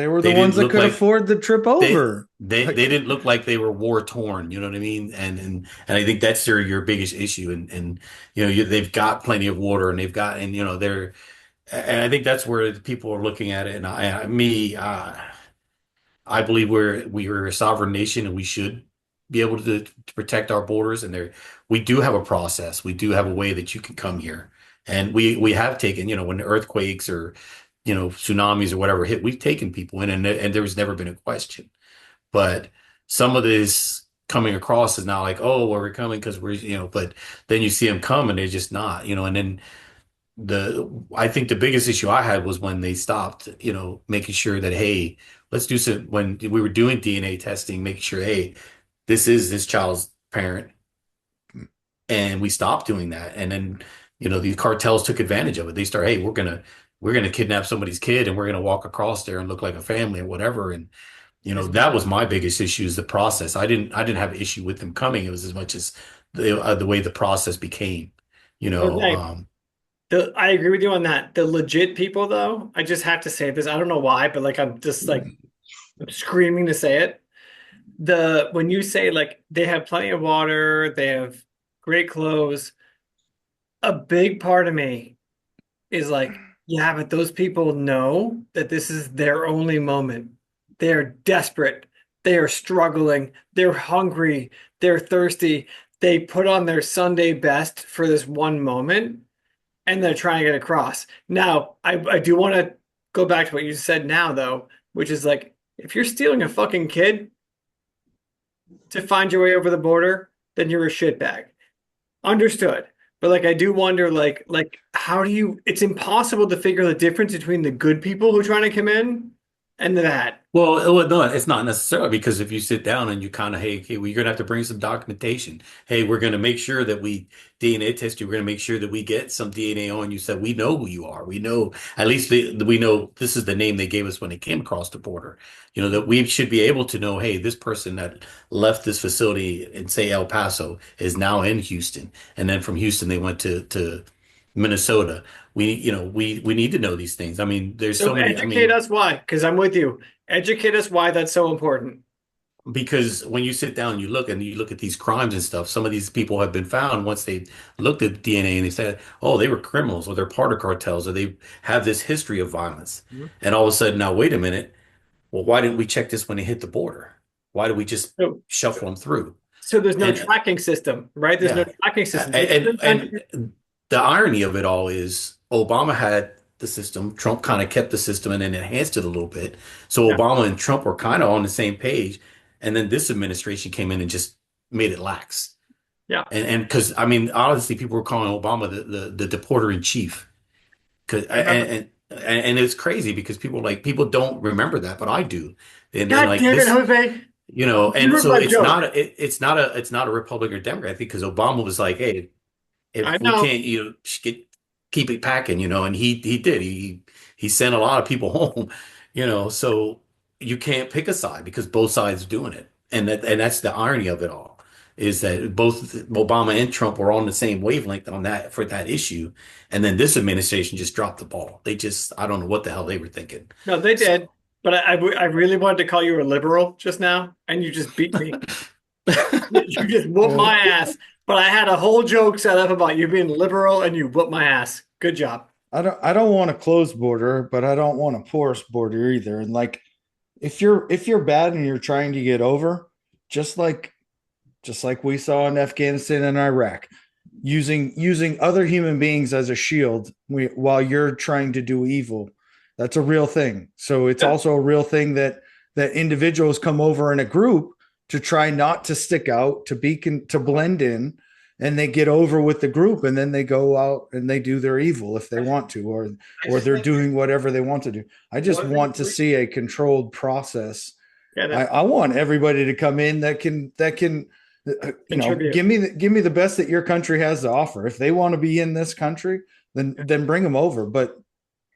were the ones that could afford the trip over. They didn't look like they were war torn. You know what I mean? And I think that's your biggest issue. And you know, they've got plenty of water, and they've got, and you know, And I think that's where people are looking at it. And I believe we are a sovereign nation and we should be able to protect our borders. And we do have a process. We do have a way that you can come here. And we have taken, when the earthquakes or, tsunamis or whatever hit, we've taken people in and there's never been a question. But some of this coming across is now like, oh, well, we're coming because but then you see them come and they're just not, and then I think the biggest issue I had was when they stopped, making sure that, hey, let's do some, when we were doing DNA testing, making sure, hey, this is this child's parent. And we stopped doing that. And then, these cartels took advantage of it. They start, hey, we're gonna kidnap somebody's kid and we're gonna walk across there and look like a family or whatever. And, that was my biggest issue is the process. I didn't have an issue with them coming. It was as much as the way the process became, Okay. I agree with you on that. The legit people, though, I just have to say this. I don't know why, but like I'm just like I'm screaming to say it. When you say like they have plenty of water, they have great clothes, a big part of me is like, yeah, but those people know that this is their only moment. They are desperate. They are struggling. They're hungry. They're thirsty. They put on their Sunday best for this one moment and they're trying to get across. Now, I do want to go back to what you said now, though, which is like, if you're stealing a fucking kid to find your way over the border, then you're a shitbag. Understood. But like, I do wonder, like, how do you? It's impossible to figure the difference between the good people who are trying to come in and the bad. Well, no, it's not necessarily because if you sit down and you kind of, hey, well, you're gonna have to bring some documentation. Hey, we're gonna make sure that we DNA test you. We're gonna make sure that we get some DNA on you. So we know who you are. We know at least we know this is the name they gave us when they came across the border. That we should be able to know, hey, this person that left this facility in say El Paso is now in Houston, and then from Houston they went to Minnesota. We need to know these things. I mean, there's so many. Educate us why, because I'm with you. Educate us why that's so important. Because when you sit down and you look at these crimes and stuff, some of these people have been found once they looked at DNA and they said, oh, they were criminals or they're part of cartels or they have this history of violence. Mm-hmm. And all of a sudden, now, wait a minute. Well, why didn't we check this when they hit the border? Why did we just shuffle them through? So there's no tracking system, right? There's no tracking system. And the irony of it all is Obama had the system. Trump kind of kept the system and then enhanced it a little bit. So Obama and Trump were kind of on the same page. And then this administration came in and just made it lax. Yeah. And because, I mean, honestly, people were calling Obama the deporter in chief. And it's crazy because people don't remember that, but I do. And God like damn this, it, Jose. and so it's not a Republican or Democrat. I think because Obama was like, hey, if we can't, keep it packing, and he did. He sent a lot of people home, so you can't pick a side because both sides are doing it. And that's the irony of it all, is that both Obama and Trump were on the same wavelength on that for that issue. And then this administration just dropped the ball. I don't know what the hell they were thinking. No, they did. But I really wanted to call you a liberal just now, and you just beat me. You just whooped my ass. But I had a whole joke set up about you being liberal, and you whooped my ass. Good job. I don't want a closed border, but I don't want a porous border either. And like, if you're bad and you're trying to get over, just like we saw in Afghanistan and Iraq, using other human beings as a shield while you're trying to do evil, that's a real thing. So it's also a real thing that individuals come over in a group to try not to stick out, to blend in, and they get over with the group, and then they go out and they do their evil if they want to, or they're doing whatever they want to do. I just want to see a controlled process. I want everybody to come in that can give me the best that your country has to offer. If they want to be in this country, then bring them over, but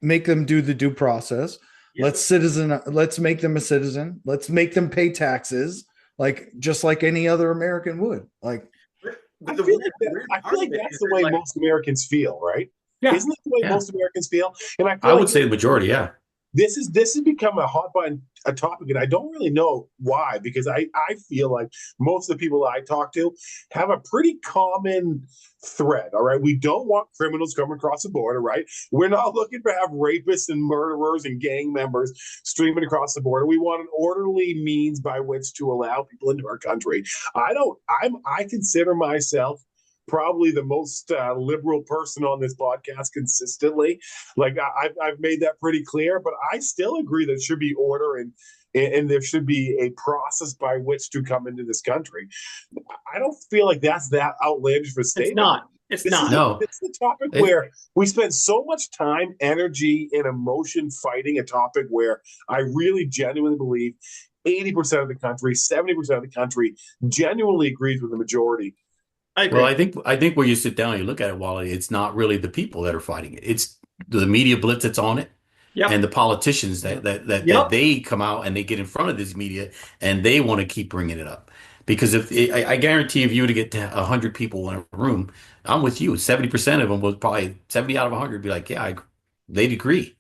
make them do the due process. Let's make them a citizen. Let's make them pay taxes, just like any other American would. I feel like that's the way most Americans feel, right? Yeah. Isn't that the way most Americans feel? And I would say the majority, yeah. this has become a hot button a topic, and I don't really know why, because I feel like most of the people I talk to have a pretty common thread. All right, we don't want criminals coming across the border. Right, we're not looking to have rapists and murderers and gang members streaming across the border. We want an orderly means by which to allow people into our country. I consider myself probably the most liberal person on this podcast consistently. Like I've made that pretty clear, but I still agree there should be order and there should be a process by which to come into this country. I don't feel like that's that outlandish of a statement. It's not. It's not. No. It's the topic where we spend so much time, energy, and emotion fighting a topic where I really genuinely believe 80% of the country, 70% of the country genuinely agrees with the majority. I agree. Well, I think where you sit down and you look at it, Wally, it's not really the people that are fighting it. It's the media blitz that's on it. Yep. And the politicians that Yep. they come out and they get in front of this media and they want to keep bringing it up. Because I guarantee if you were to get 100 people in a room, I'm with you. 70% of them would probably 70 out of 100 be like, yeah, they'd agree.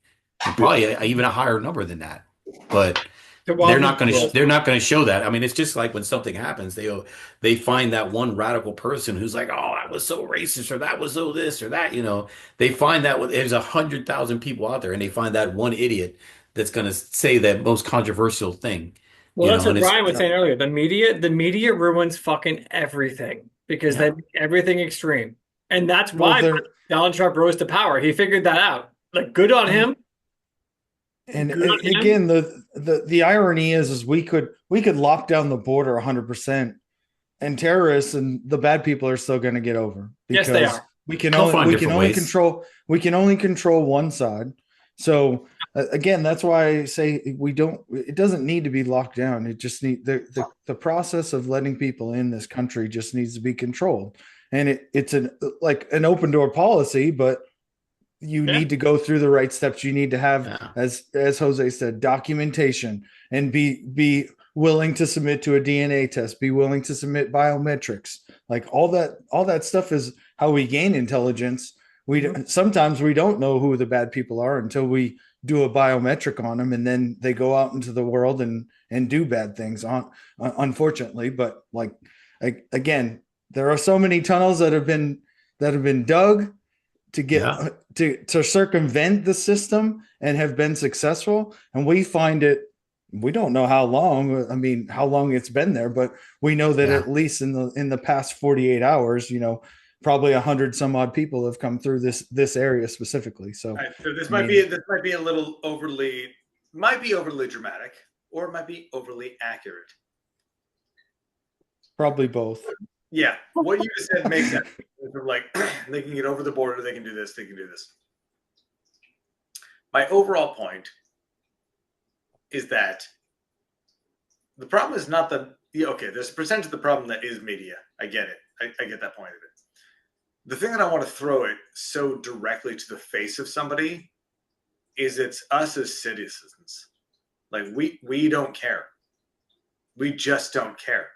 And probably even a higher number than that. But they're not going to show that. I mean, it's just like when something happens, they find that one radical person who's like, oh, that was so racist, or that was so this or that. They find that there's 100,000 people out there, and they find that one idiot that's going to say that most controversial thing. Well, that's what Brian was saying earlier. The media ruins fucking everything because they make everything extreme, and that's why Donald Trump rose to power. He figured that out. Like, good on him. And again, the irony is we could lock down the border 100%, and terrorists and the bad people are still going to get over. Yes, they are. We can only control one side. So again, that's why I say it doesn't need to be locked down. It just the process of letting people in this country just needs to be controlled. And it's an open door policy, but you need to go through the right steps. You need to have, as Jose said, documentation, and be willing to submit to a DNA test, be willing to submit biometrics. Like all that stuff is how we gain intelligence. Sometimes we don't know who the bad people are until we do a biometric on them, and then they go out into the world and do bad things, unfortunately. But again, there are so many tunnels that have been dug to get to circumvent the system and have been successful. And we don't know how long it's been there, but we know that at least in the past 48 hours, probably 100 some odd people have come through this area specifically. So, so this might be a little overly dramatic, or it might be overly accurate. Probably both. Yeah, what you just said makes sense. Like, they can get over the border, they can do this, they can do this. My overall point is that the problem is not there's a percentage of the problem that is media. I get it. I get that point of it. The thing that I want to throw it so directly to the face of somebody is it's us as citizens. Like, we don't care. We just don't care.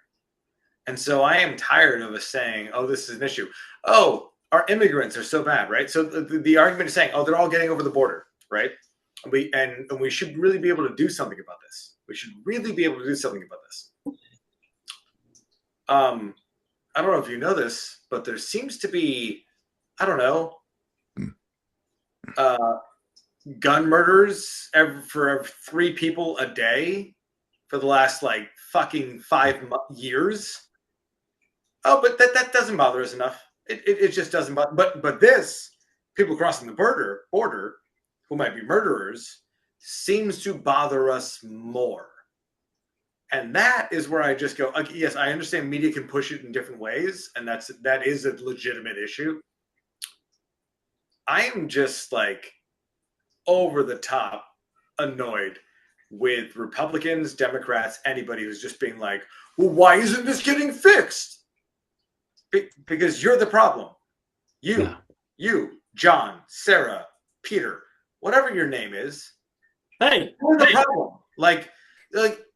And so I am tired of us saying, oh, this is an issue. Oh, our immigrants are so bad, right? So the argument is saying, oh, they're all getting over the border, right? And we should really be able to do something about this. We should really be able to do something about this. I don't know if you know this, but there seems to be, gun murders for 3 people a day for the last fucking 5 years. Oh, but that doesn't bother us enough. It just doesn't bother. But this, people crossing the border who might be murderers, seems to bother us more. And that is where I just go, yes, I understand media can push it in different ways, and that is a legitimate issue. I am just over the top annoyed with Republicans, Democrats, anybody who's just being like, well, why isn't this getting fixed? Because you're the problem. You, John, Sarah, Peter, whatever your name is. Hey, you're the problem.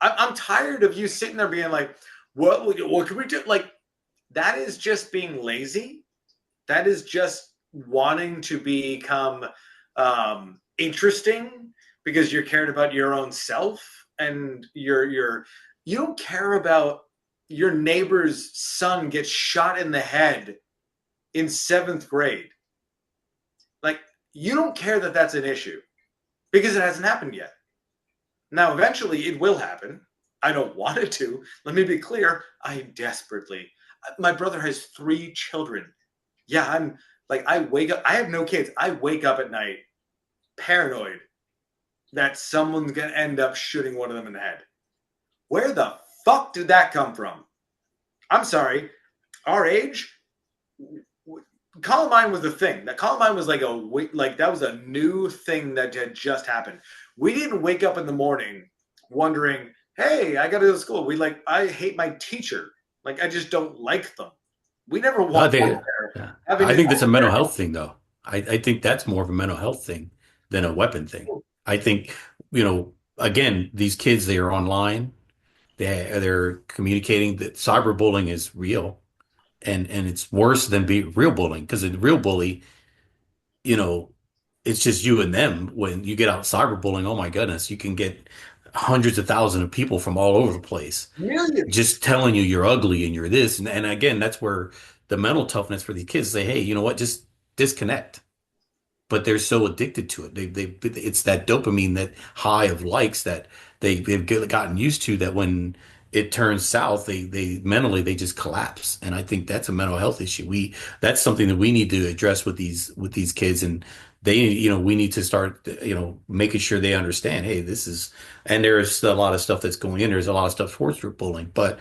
I'm tired of you sitting there being like, what can we do? That is just being lazy. That is just wanting to become interesting because you're cared about your own self, and you don't care about your neighbor's son gets shot in the head in 7th grade. Like, you don't care that that's an issue because it hasn't happened yet. Now, eventually it will happen. I don't want it to. Let me be clear. I desperately. My brother has 3 children. Yeah, I'm like, I wake up. I have no kids. I wake up at night paranoid that someone's going to end up shooting one of them in the head. Where the fuck did that come from? I'm sorry. Our age, Columbine was a thing. That Columbine was like that was a new thing that had just happened. We didn't wake up in the morning wondering, hey, I got to go to school. I hate my teacher. Like, I just don't like them. We never walked out there. Yeah. having I to- think that's a mental health thing, though. I think that's more of a mental health thing than a weapon thing. I think, again, these kids, they are online. They're communicating that cyberbullying is real, and it's worse than real bullying, because a real bully, you know, it's just you and them. When you get out cyberbullying, oh my goodness, you can get hundreds of thousands of people from all over the place Millions. just telling you you're ugly and you're this. And again, that's where the mental toughness for these kids say, hey, you know what, just disconnect. But they're so addicted to it. It's that dopamine, that high of likes that they've gotten used to, that when it turns south, they mentally, they just collapse. And I think that's a mental health issue. That's something that we need to address with these kids. And we need to start, making sure they understand, hey, and there's a lot of stuff that's going in. There's a lot of stuff towards bullying. But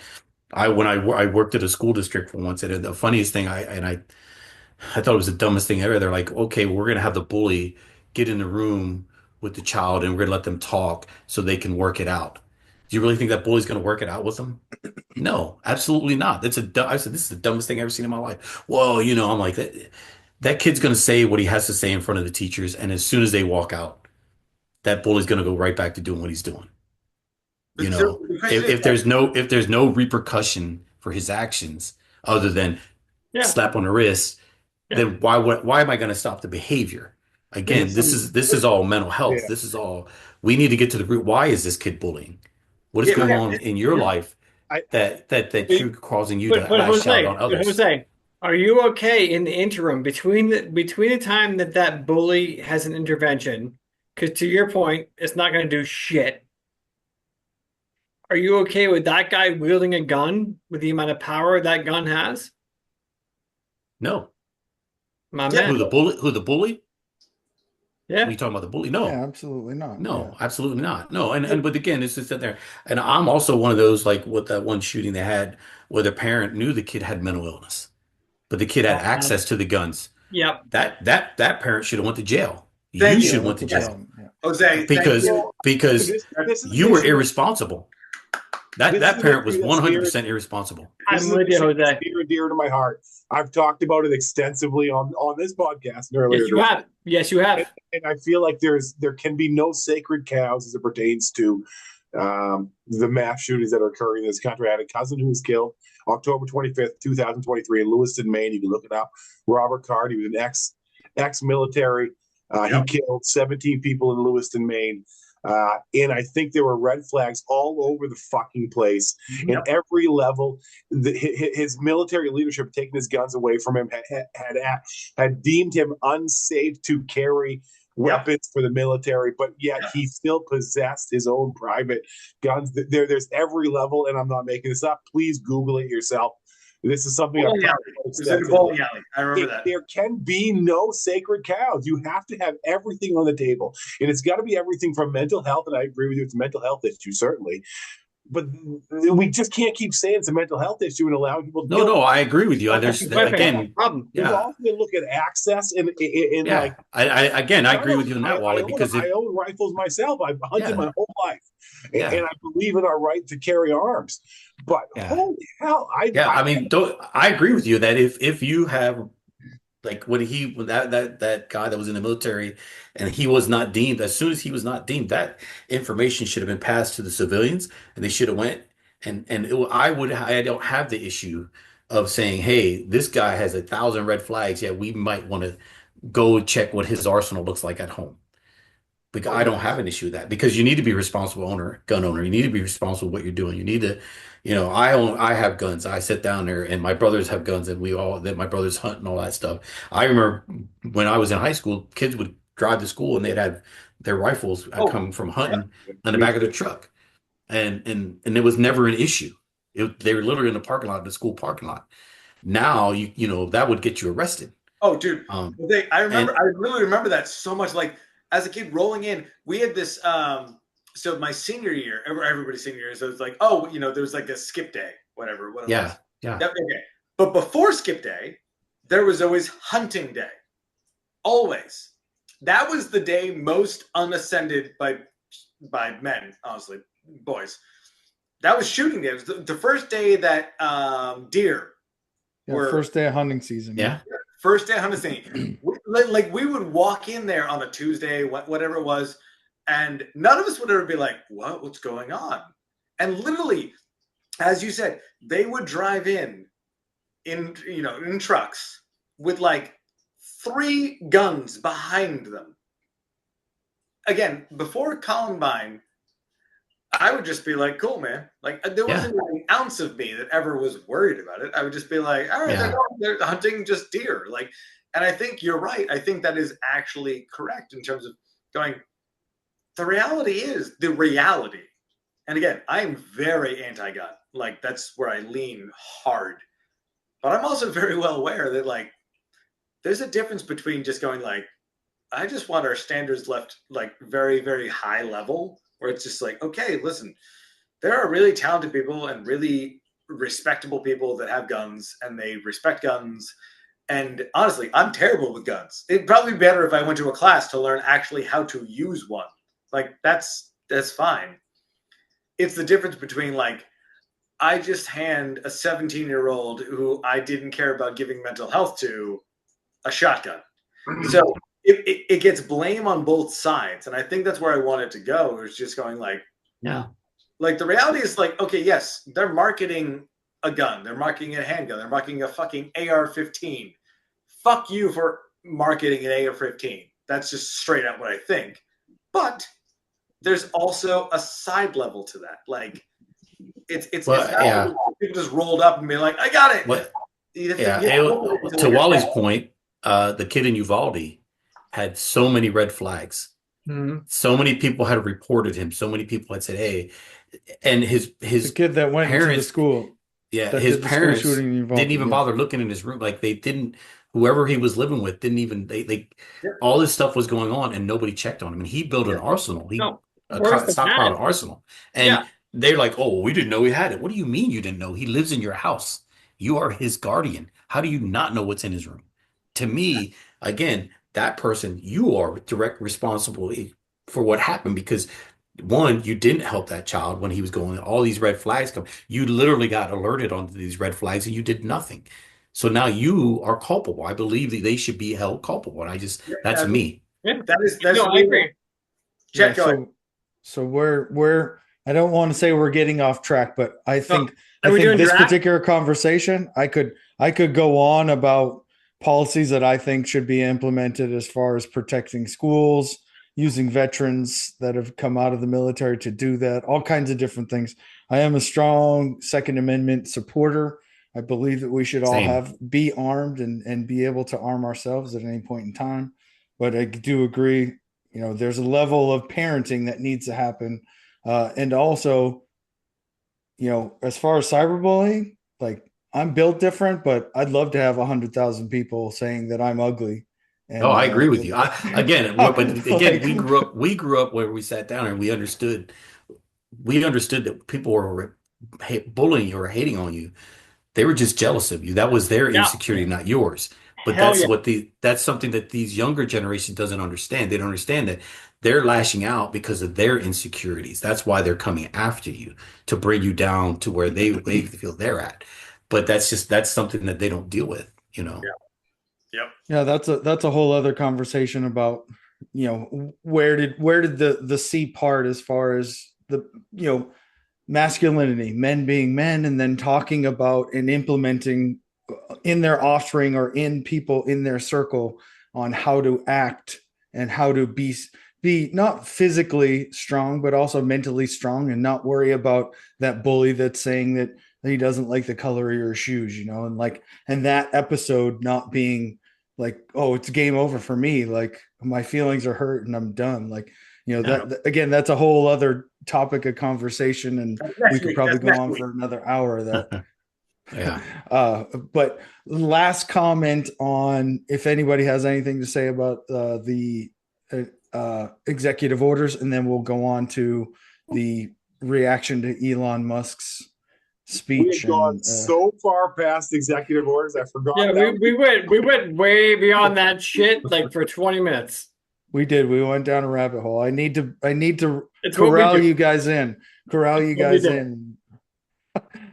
when I worked at a school district for once, and the funniest thing, I thought it was the dumbest thing ever. They're like, okay, we're going to have the bully get in the room with the child, and we're going to let them talk so they can work it out. Do you really think that bully's going to work it out with them? No, absolutely not. I said, this is the dumbest thing I've ever seen in my life. Well, I'm like, that kid's going to say what he has to say in front of the teachers. And as soon as they walk out, that bully's going to go right back to doing what he's doing. If there's no repercussion for his actions other than slap on the wrist, then why am I going to stop the behavior? Again, this is all mental health. Yeah. This is all, we need to get to the root. Why is this kid bullying? What is going on in your life that you're causing you to lash out on others? Jose, are you okay in the interim between the time that bully has an intervention? Because to your point, it's not going to do shit. Are you okay with that guy wielding a gun with the amount of power that gun has? No. My man. Who the bully? Yeah. Are you talking about the bully? No. Yeah, absolutely not. No, Yeah. absolutely not. No, but again, it's just that there. And I'm also one of those, like with that one shooting they had, where the parent knew the kid had mental illness, but the kid had access to the guns. Yep. That parent should have went to jail. Thank You you. should have went to jail Jose, because This is you were irresponsible. That parent was that's 100% irresponsible. I'm with you, Jose. Near and dear to my heart. I've talked about it extensively on this podcast earlier. Yes, you have. Yes, you have. And I feel like there can be no sacred cows as it pertains to the mass shootings that are occurring in this country. I had a cousin who was killed October 25th, 2023 in Lewiston, Maine. You can look it up. Robert Card, he was an ex-military. He killed 17 people in Lewiston, Maine. And I think there were red flags all over the fucking place. In every level, his military leadership taking his guns away from him had deemed him unsafe to carry weapons for the military, but yet he still possessed his own private guns. There's every level, and I'm not making this up. Please Google it yourself. This is something I've talked about extensively. I remember that. There can be no sacred cows. You have to have everything on the table. And it's got to be everything from mental health, and I agree with you, it's a mental health issue, certainly. But we just can't keep saying it's a mental health issue and allowing people to No, I agree with you. There's again, problem. We've also got to look at access and like. I agree with you on that, Wally, because I own rifles myself. I've hunted my whole life, Yeah. and I believe in our right to carry arms. But holy hell, I agree with you that if you have, like, when that guy that was in the military and he was not deemed, as soon as he was not deemed, that information should have been passed to the civilians, and they should have went I don't have the issue of saying, hey, this guy has 1,000 red flags. Yeah, we might want to go check what his arsenal looks like at home. because I don't have an issue with that, because you need to be a responsible gun owner. You need to be responsible with what you're doing. You need to, I have guns. I sit down there and my brothers have guns and my brothers hunt and all that stuff. I remember when I was in high school, kids would drive to school and they'd have their rifles come from hunting on the back of their truck. And it was never an issue. They were literally in the parking lot, the school parking lot. Now, that would get you arrested. Oh, dude. I really remember that so much. Like, as a kid rolling in, we had this, so my senior year, everybody's senior year, so it was like, there was like a skip day, whatever. Yeah. Okay. But before skip day, there was always hunting day. Always. That was the day most unattended by men, honestly, boys. That was shooting day. It was the first day that deer were. First day of hunting season. Yeah. First day of hunting season. We would walk in there on a Tuesday, whatever it was, and none of us would ever be like, what's going on? And literally, as you said, they would drive in trucks with like 3 guns behind them. Again, before Columbine, I would just be like, cool, man. Like, there wasn't an ounce of me that ever was worried about it. I would just be like, all right, they're hunting just deer. Like, and I think you're right. I think that is actually correct in terms of going, the reality is the reality. And again, I am very anti-gun. Like, that's where I lean hard. But I'm also very well aware that, like, there's a difference between just going like, I just want our standards left like very, very high level, where it's just like, okay, listen, there are really talented people and really respectable people that have guns and they respect guns. And honestly, I'm terrible with guns. It'd probably be better if I went to a class to learn actually how to use one. Like, that's fine. It's the difference between like, I just hand a 17-year-old who I didn't care about giving mental health to a shotgun. So it gets blame on both sides. And I think that's where I want it to go. It's just going like, like the reality is like, okay, yes, they're marketing a gun. They're marketing a handgun. They're marketing a fucking AR-15. Fuck you for marketing an AR-15. That's just straight up what I think. But there's also a side level to that. Like, it's not people just rolled up and be like, I got it. To Wally's point, the kid in Uvalde had so many red flags. Mm-hmm. So many people had reported him. So many people had said, "Hey," and his the kid that went into the school. Yeah, his parents didn't even bother looking in his room. Like, they didn't. Whoever he was living with didn't even. They all this stuff was going on, and nobody checked on him. And he built an arsenal. He stockpiled an arsenal, and they're like, "Oh, we didn't know he had it." What do you mean you didn't know? He lives in your house. You are his guardian. How do you not know what's in his room? To me, again, that person, you are direct responsible for what happened, because one, you didn't help that child when he was going, all these red flags come. You literally got alerted onto these red flags and you did nothing. So now you are culpable. I believe that they should be held culpable. And that's me. Yeah, that's I agree. Check so we're I don't want to say we're getting off track, but I think this particular conversation, I could go on about policies that I think should be implemented as far as protecting schools, using veterans that have come out of the military to do that, all kinds of different things. I am a strong Second Amendment supporter. I believe that we should all be armed and be able to arm ourselves at any point in time. But I do agree, there's a level of parenting that needs to happen. And also, as far as cyberbullying, like, I'm built different, but I'd love to have 100,000 people saying that I'm ugly. And, I agree with you. We grew up where we sat down and we understood that people were bullying you or hating on you. They were just jealous of you. That was their insecurity, not yours. But that's something that these younger generation doesn't understand. They don't understand that they're lashing out because of their insecurities. That's why they're coming after you, to bring you down to where they feel they're at. But that's something that they don't deal with, Yeah, that's a whole other conversation about, where did the C part as far as the, masculinity, men being men, and then talking about and implementing in their offspring or in people in their circle on how to act and how to be be not physically strong, but also mentally strong, and not worry about that bully that's saying that he doesn't like the color of your shoes, and that episode not being like, oh, it's game over for me. Like my feelings are hurt and I'm done. Like, that again, that's a whole other topic of conversation, and we could probably go on for another hour. That Yeah. But last comment on if anybody has anything to say about the executive orders, and then we'll go on to the reaction to Elon Musk's We speech. had gone so far past executive orders, I forgot. Yeah, we went way beyond that shit like for 20 minutes. We did. We went down a rabbit hole. I need to It's what we corral do. you guys in. Corral you It's what we guys do. in.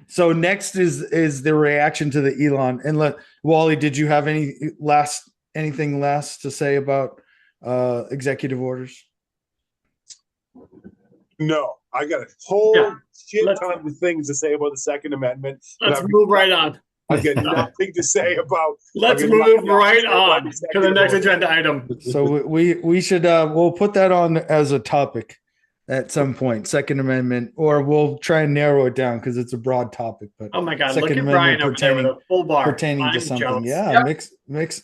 So next is the reaction to the Elon. And Wally, did you have anything last to say about executive orders? No, I got a whole Yeah. shit ton of things to say about the Second Amendment. but Let's I've move right on. I've got nothing to say about. Let's I've got move nothing right to say about on to the executive next orders. agenda item. So we should we'll put that on as a topic at some point, Second Amendment, or we'll try and narrow it down because it's a broad topic. But Oh my God! Second Look at Amendment Brian over there with a full bar. pertaining to I'm something. jealous. Yeah, Yep.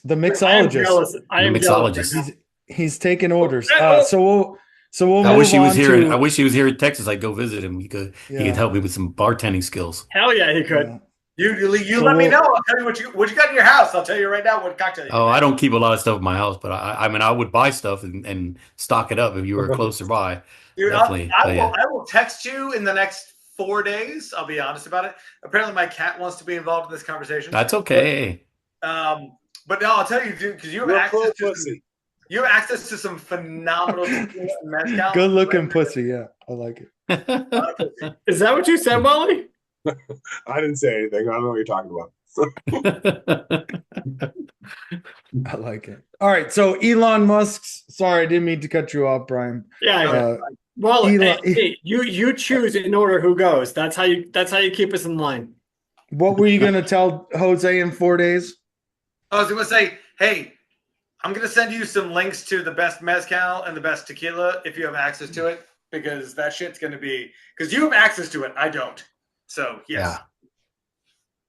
the I am mixologist. jealous. I am The jealous. mixologist. He's taking orders. Oh. So we'll I move wish he was on here. to, I wish he was here in Texas. I'd go visit him. He could Yeah. help me with some bartending skills. Hell yeah, he could. yeah. You So let me we'll- know. I'll tell you what you got in your house. I'll tell you right now what cocktail. Oh, I don't keep a lot of stuff in my house, but I mean, I would buy stuff and stock it up if you were closer by. Dude, Definitely. I will text you in the next 4 days. I'll be honest about it. Apparently, my cat wants to be involved in this conversation. That's okay. But no, I'll tell you, dude, because you have access to some phenomenal tequila and mezcal. Good looking pussy. Yeah, I like it. Is that what you said, Wally? I didn't say anything. I don't know what you're talking about. I like it. All right. So Elon Musk's. Sorry, I didn't mean to cut you off, Brian. Yeah. Well, Elon- hey, you choose in order who goes. That's how you keep us in line. What were you going to tell Jose in 4 days? I was going to say, hey, I'm going to send you some links to the best mezcal and the best tequila if you have access to it, because that shit's going to be – because you have access to it. I don't. So, yes.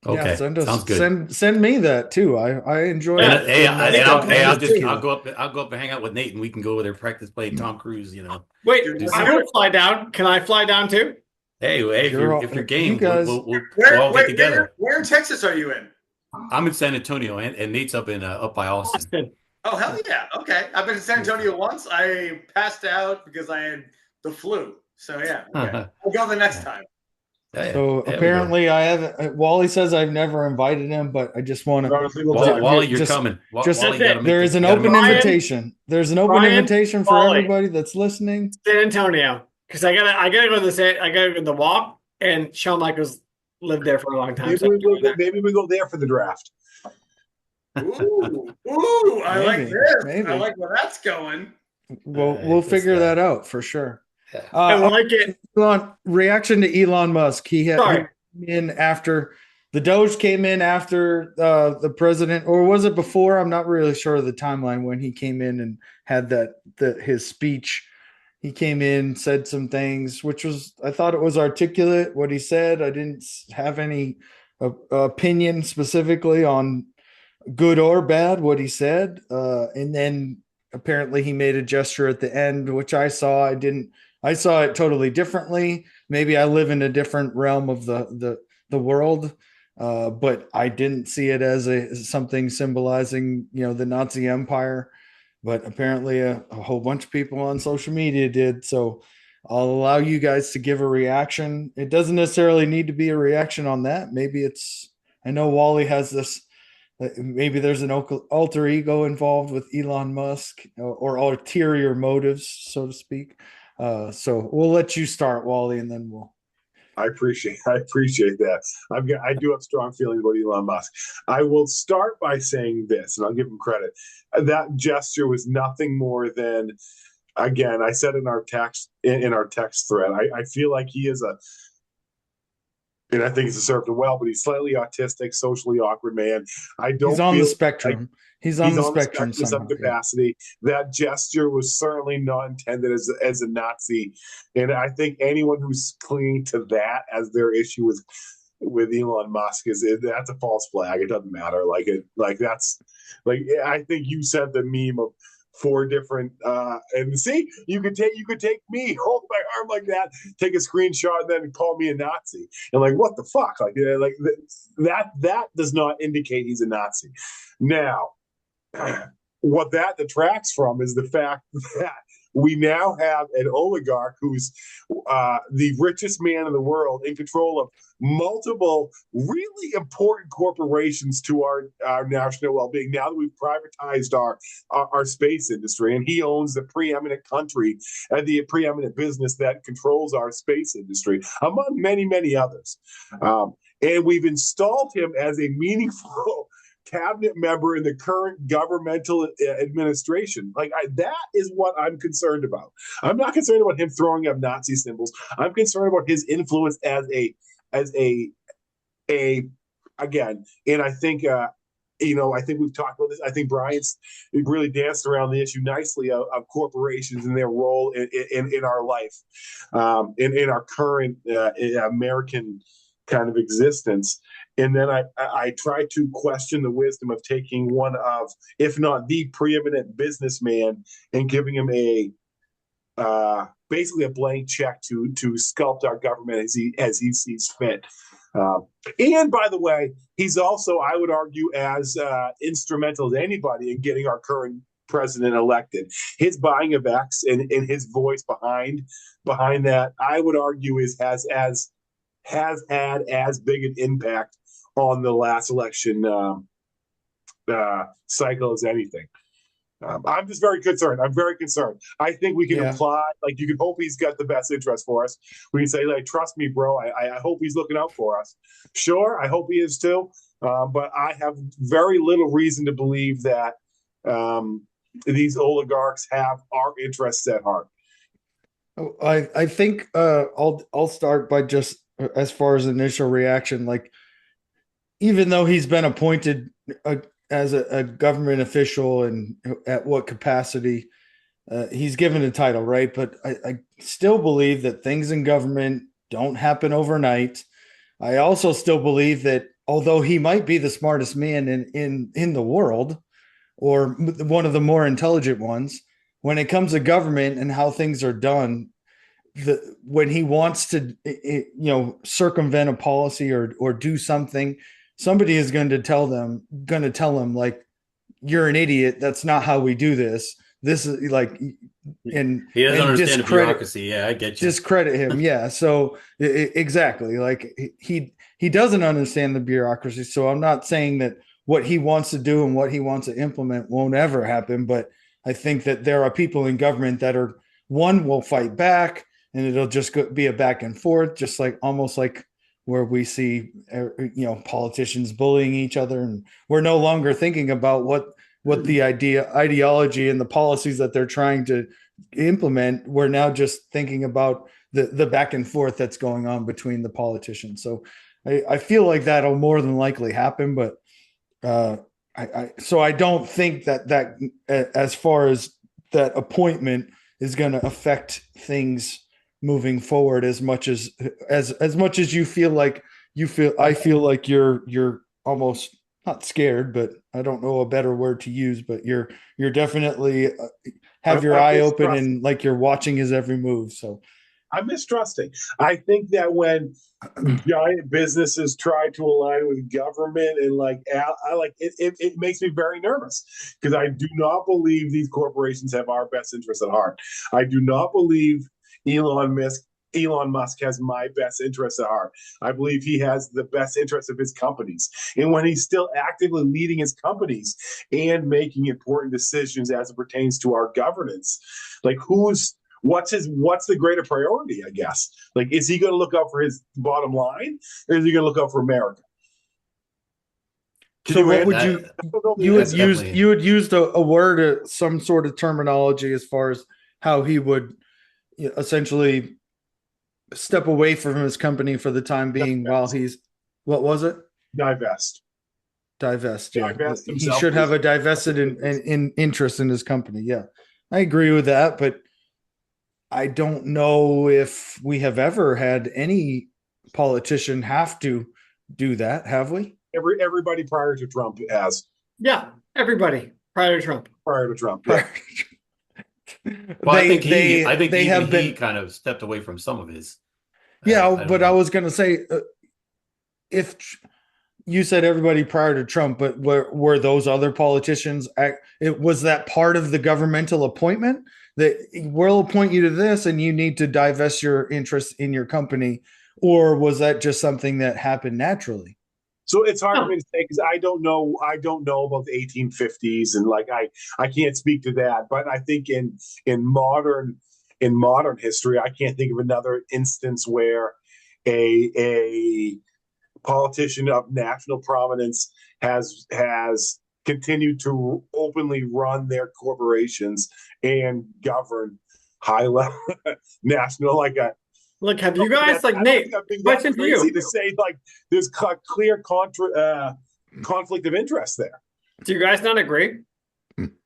Yeah. Okay. Yeah, Sounds good. Send me that too. I enjoy And, it. I'll go up and hang out with Nate, and we can go over there practice playing Tom Cruise. Wait, Dude, I'm going to fly down. Can I fly down too? Hey, if you're game, you guys- we'll all get together. Where in Texas are you in? I'm in San Antonio, and Nate's up by Austin. Austin. Oh, hell yeah. Okay. I've been to San Antonio once. I passed out because I had the flu. So, yeah. Okay. We'll go the next time. So apparently I haven't. Wally says I've never invited him, but I just want to. Wally, you're coming. Wally, there is an open invitation. There's an open invitation for everybody that's listening. San Antonio, because I gotta go to the walk, and Shawn Michaels lived there for a long time. Maybe we go there for the draft. Ooh, I like this. Maybe. I like where that's going. We'll figure that out for sure. I like it. Reaction to Elon Musk. He came in after the Doge came in after the president, or was it before? I'm not really sure of the timeline when he came in and had his speech. He came in, said some things, which I thought it was articulate what he said. I didn't have any opinion specifically on good or bad what he said. And then apparently he made a gesture at the end, which I saw. I saw it totally differently. Maybe I live in a different realm of the world, but I didn't see it as something symbolizing, the Nazi Empire. But apparently a whole bunch of people on social media did. So I'll allow you guys to give a reaction. It doesn't necessarily need to be a reaction on that. Maybe I know Wally has this. Maybe there's an alter ego involved with Elon Musk or ulterior motives, so to speak. So we'll let you start, Wally, and then we'll. I appreciate that. I do have strong feelings about Elon Musk. I will start by saying this, and I'll give him credit. That gesture was nothing more than, again, I said in our text thread, I feel like he is and I think he's served him well. But he's slightly autistic, socially awkward man. I don't He's on feel the like spectrum. He's on he's the on the spectrum spectrum in some somehow. Yeah. capacity. That gesture was certainly not intended as a Nazi, and I think anyone who's clinging to that as their issue with Elon Musk that's a false flag. It doesn't matter. That's like I think you said the meme of four different and see you could take me, hold my arm like that, take a screenshot, and then call me a Nazi. And like what the fuck? That does not indicate he's a Nazi. Now, what that detracts from is the fact that we now have an oligarch who's the richest man in the world, in control of multiple really important corporations to our national well-being. Now that we've privatized our space industry, and he owns the preeminent country and the preeminent business that controls our space industry, among many, many others. And we've installed him as a meaningful cabinet member in the current governmental administration. That is what I'm concerned about. I'm not concerned about him throwing up Nazi symbols. I'm concerned about his influence as a again. And I think I think we've talked about this. I think Brian's really danced around the issue nicely of corporations and their role in our life, in our current American kind of existence. And then I try to question the wisdom of taking one of, if not the preeminent businessman, and giving him basically a blank check to sculpt our government as he sees fit. And by the way, he's also, I would argue, as instrumental as anybody in getting our current president elected. His buying of X and his voice behind that, I would argue, has had as big an impact on the last election cycle as anything. I'm just very concerned. I'm very concerned. I think we can imply, you can hope he's got the best interest for us. We can say, trust me, bro. I hope he's looking out for us. Sure, I hope he is too. But I have very little reason to believe that these oligarchs have our interests at heart. I think I'll start by just, as far as initial reaction, even though he's been appointed as a government official and at what capacity, he's given a title, right? But I still believe that things in government don't happen overnight. I also still believe that although he might be the smartest man in the world, or one of the more intelligent ones, when it comes to government and how things are done, when he wants to circumvent a policy or do something, somebody is going to tell him you're an idiot. That's not how we do this. This is and he doesn't understand the discredit, bureaucracy. Yeah, I get you. Discredit him. Yeah. So exactly. He doesn't understand the bureaucracy. So I'm not saying that what he wants to do and what he wants to implement won't ever happen. But I think that there are people in government that will fight back, and it'll just be a back and forth, just almost like where we see, politicians bullying each other, and we're no longer thinking about what the ideology and the policies that they're trying to implement. We're now just thinking about the back and forth that's going on between the politicians. So I feel like that'll more than likely happen, but I don't think that as far as that appointment is going to affect things moving forward as much as you feel I feel like you're almost not scared, but I don't know a better word to use, but you're definitely have your eye open and you're watching his every move. So I'm mistrusting. I think that when giant businesses try to align with government and it makes me very nervous, because I do not believe these corporations have our best interests at heart. I do not believe Elon Musk has my best interests at heart. I believe he has the best interests of his companies. And when he's still actively leading his companies and making important decisions as it pertains to our governance, what's the greater priority, I guess? Is he going to look out for his bottom line, or is he going to look out for America? So what would you had used a word, some sort of terminology as far as how he would essentially step away from his company for the time being while he's what was it? Divest. Divest. Yeah, Divest he himself. should have a divested in interest in his company. Yeah, I agree with that, but I don't know if we have ever had any politician have to do that, have we? Everybody prior to Trump has. Yeah, everybody prior to Trump. Prior to Trump. Yeah. Well, I think they even have he been kind of stepped away from some of his. yeah, I don't but I know. was going to say if you said everybody prior to Trump, but were those other politicians? Was that part of the governmental appointment that we'll appoint you to this, and you need to divest your interest in your company, or was that just something that happened naturally? So it's hard for me to say because I don't know. I don't know about the 1850s, and like I can't speak to that. But I think in modern history, I can't think of another instance where a politician of national prominence has continued to openly run their corporations and govern high level national like a. Look, have you guys like Nate? Question to you. To say like there's clear conflict of interest there. Do you guys not agree?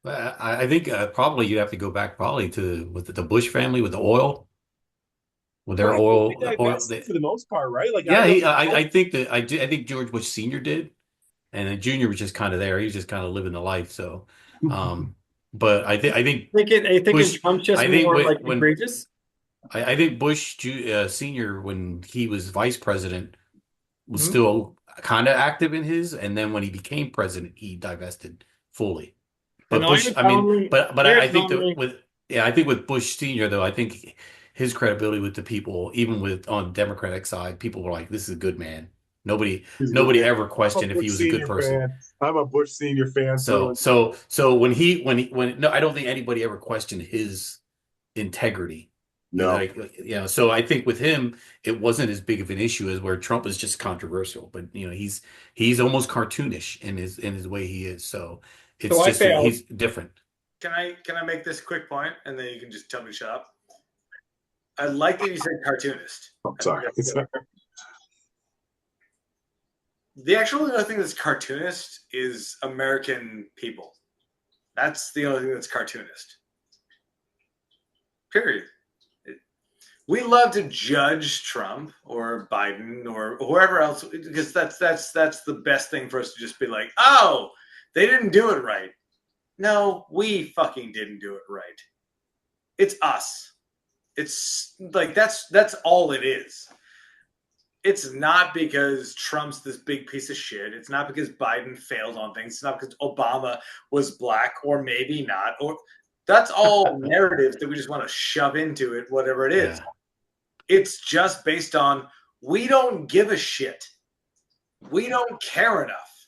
I think probably you have to go back probably to with the Bush family with the oil, with their oil. For the most part, right? Like yeah, I think that I think George Bush Sr. did, and then Jr. was just kind of there. He was just kind of living the life. So, but I think Bush, Trump's just I think more when, like egregious. I think Bush Sr. when he was vice president was still kind of active in his, and then when he became president, he divested fully. But Bush, I mean, but I think that I think with Bush Sr. though, I think his credibility with the people, even with on the Democratic side, people were like, "This is a good man." Nobody ever questioned if he was a good person. Fan. I'm a Bush Sr. fan. So when no, I don't think anybody ever questioned his integrity. No. Like, so I think with him, it wasn't as big of an issue as where Trump is just controversial, but he's almost cartoonish in his way he is. So it's he's different. Can I make this quick point and then you can just tell me to shut up? I like that you said cartoonist. Oh, sorry. The actual only thing that's cartoonist is American people. That's the only thing that's cartoonist. Period. We love to judge Trump or Biden or whoever else because that's the best thing for us to just be like, oh, they didn't do it right. No, we fucking didn't do it right. It's us. It's like that's all it is. It's not because Trump's this big piece of shit. It's not because Biden failed on things. It's not because Obama was black or maybe not. Or that's all narratives that we just want to shove into it, whatever it is. Yeah. It's just based on we don't give a shit. We don't care enough.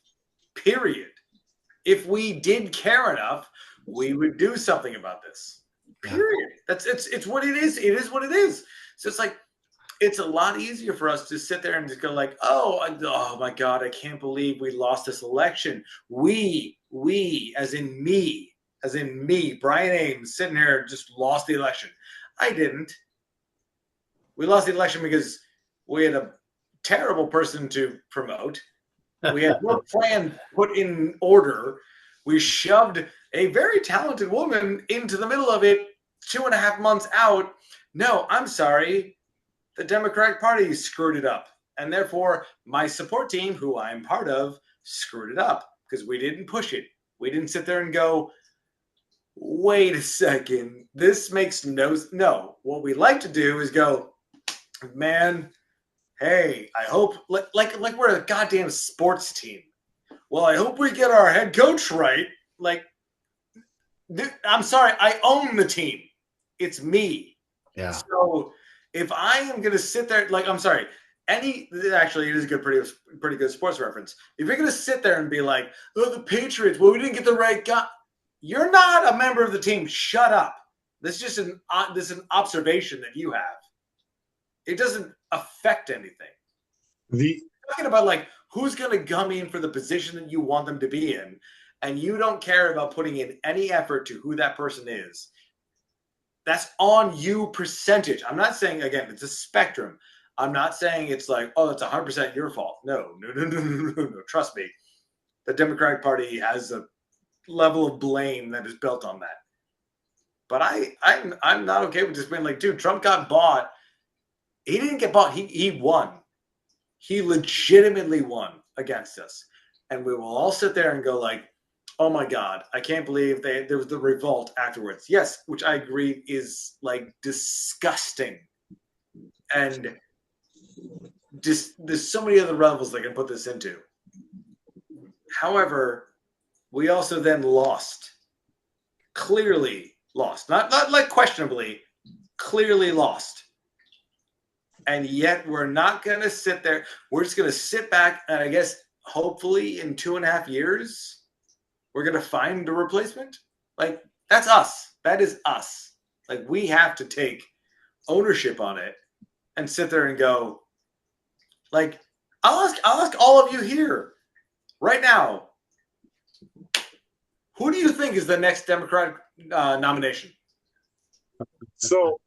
Period. If we did care enough, we would do something about this. Period. It's what it is. It is what it is. So it's like it's a lot easier for us to sit there and just go like, oh my God, I can't believe we lost this election. We as in me, Brian Ames, sitting here just lost the election. I didn't. We lost the election because we had a terrible person to promote. We had no plan put in order. We shoved a very talented woman into the middle of it 2.5 months out. No, I'm sorry. The Democratic Party screwed it up. And therefore, my support team, who I'm part of, screwed it up because we didn't push it. We didn't sit there and go, wait a second. This makes no. What we like to do is go, man, hey, I hope like we're a goddamn sports team. Well, I hope we get our head coach right. Like, I'm sorry, I own the team. It's me. Yeah. So if I am going to sit there, like, I'm sorry, actually, it is a pretty good sports reference. If you're going to sit there and be like, oh, the Patriots, well, we didn't get the right guy. You're not a member of the team. Shut up. This is just an observation that you have. It doesn't affect anything. Talking about like who's going to come in for the position that you want them to be in, and you don't care about putting in any effort to who that person is. That's on you percentage. I'm not saying, again, it's a spectrum. I'm not saying it's like, oh, it's 100% your fault. No. Trust me. The Democratic Party has a level of blame that is built on that. But I'm not okay with just being like, dude, Trump got bought. He didn't get bought. He won. He legitimately won against us. And we will all sit there and go like, oh my God, I can't believe there was the revolt afterwards. Yes, which I agree is like disgusting. And just there's so many other levels they can put this into. However, we also then lost. Clearly lost. Not like questionably, clearly lost. And yet we're not going to sit there. We're just going to sit back and I guess hopefully in 2.5 years, we're going to find a replacement. Like that's us. That is us. Like we have to take ownership on it and sit there and go like, I'll ask all of you here right now. Who do you think is the next Democratic nomination? So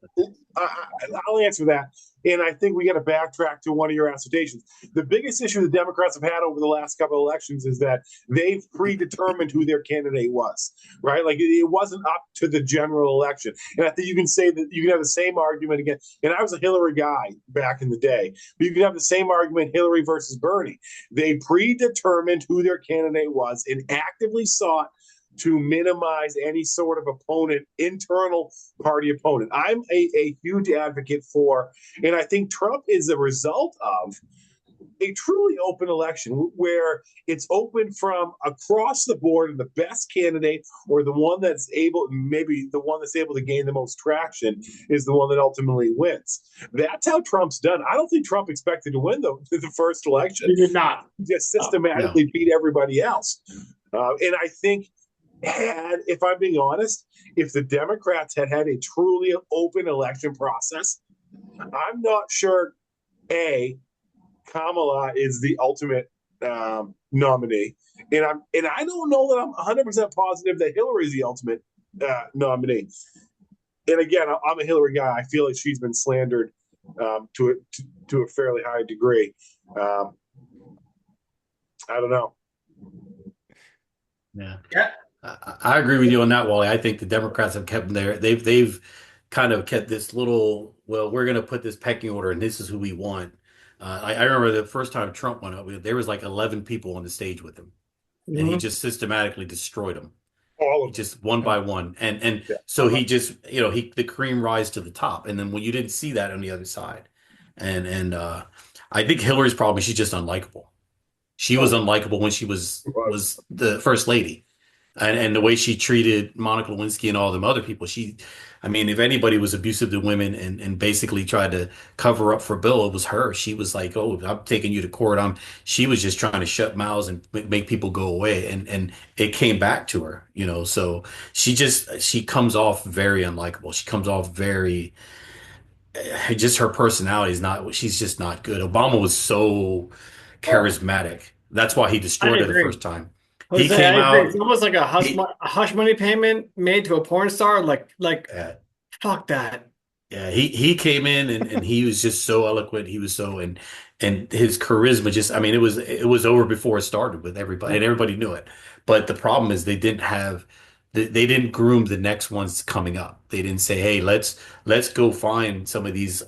I'll answer that. And I think we got to backtrack to one of your assertions. The biggest issue the Democrats have had over the last couple of elections is that they've predetermined who their candidate was, right? Like it wasn't up to the general election. And I think you can say that you can have the same argument again. And I was a Hillary guy back in the day, but you can have the same argument Hillary versus Bernie. They predetermined who their candidate was and actively sought to minimize any sort of opponent, internal party opponent. I'm a huge advocate for, and I think Trump is a result of a truly open election where it's open from across the board and the best candidate or the one that's able, maybe the one that's able to gain the most traction is the one that ultimately wins. That's how Trump's done. I don't think Trump expected to win the first election. He did not. He just systematically beat everybody else. And I think if I'm being honest, if the Democrats had a truly open election process, I'm not sure, Kamala is the ultimate nominee. And I don't know that I'm 100% positive that Hillary is the ultimate nominee. And again, I'm a Hillary guy. I feel like she's been slandered to a fairly high degree. I don't know. Yeah. I agree with you on that, Wally. I think the Democrats have kept them there. They've kind of kept this little, well, we're going to put this pecking order and this is who we want. I remember the first time Trump went up, there was like 11 people on the stage with him. Mm-hmm. And he just systematically destroyed them. All of them. Just one by one. And so he just, the cream rise to the top. And then when you didn't see that on the other side. And I think Hillary's problem, she's just unlikable. She was unlikable when she was the first lady. And the way she treated Monica Lewinsky and all them other people, if anybody was abusive to women and basically tried to cover up for Bill, it was her. She was like, oh, I'm taking you to court. She was just trying to shut mouths and make people go away. And it came back to her, so she comes off very unlikable. She comes off very, just her personality she's just not good. Obama was so charismatic. That's why he destroyed her the first time. He came out. It's almost like a hush money payment made to a porn star. Like, fuck that. Yeah, he came in and he was just so eloquent. He was so and his charisma just. It was over before it started with everybody, and everybody knew it. But the problem is they didn't groom the next ones coming up. They didn't say, hey, let's go find some of these,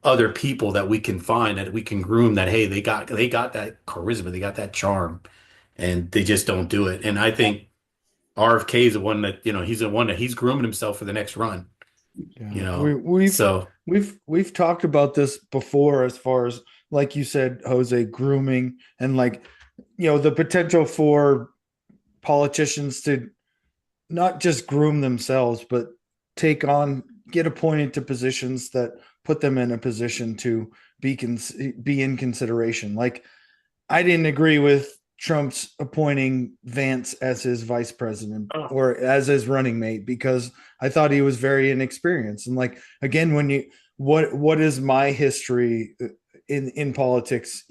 other people that we can find that we can groom. That hey, they got that charisma, they got that charm. And they just don't do it. And I think RFK is the one that, he's the one that he's grooming himself for the next run. Yeah. We've talked about this before, as far as, like you said, Jose, grooming and the potential for politicians to not just groom themselves, but get appointed to positions that put them in a position to be in consideration. Like, I didn't agree with Trump's appointing Vance as his vice president or as his running mate, because I thought he was very inexperienced. And again, what is my history in politics?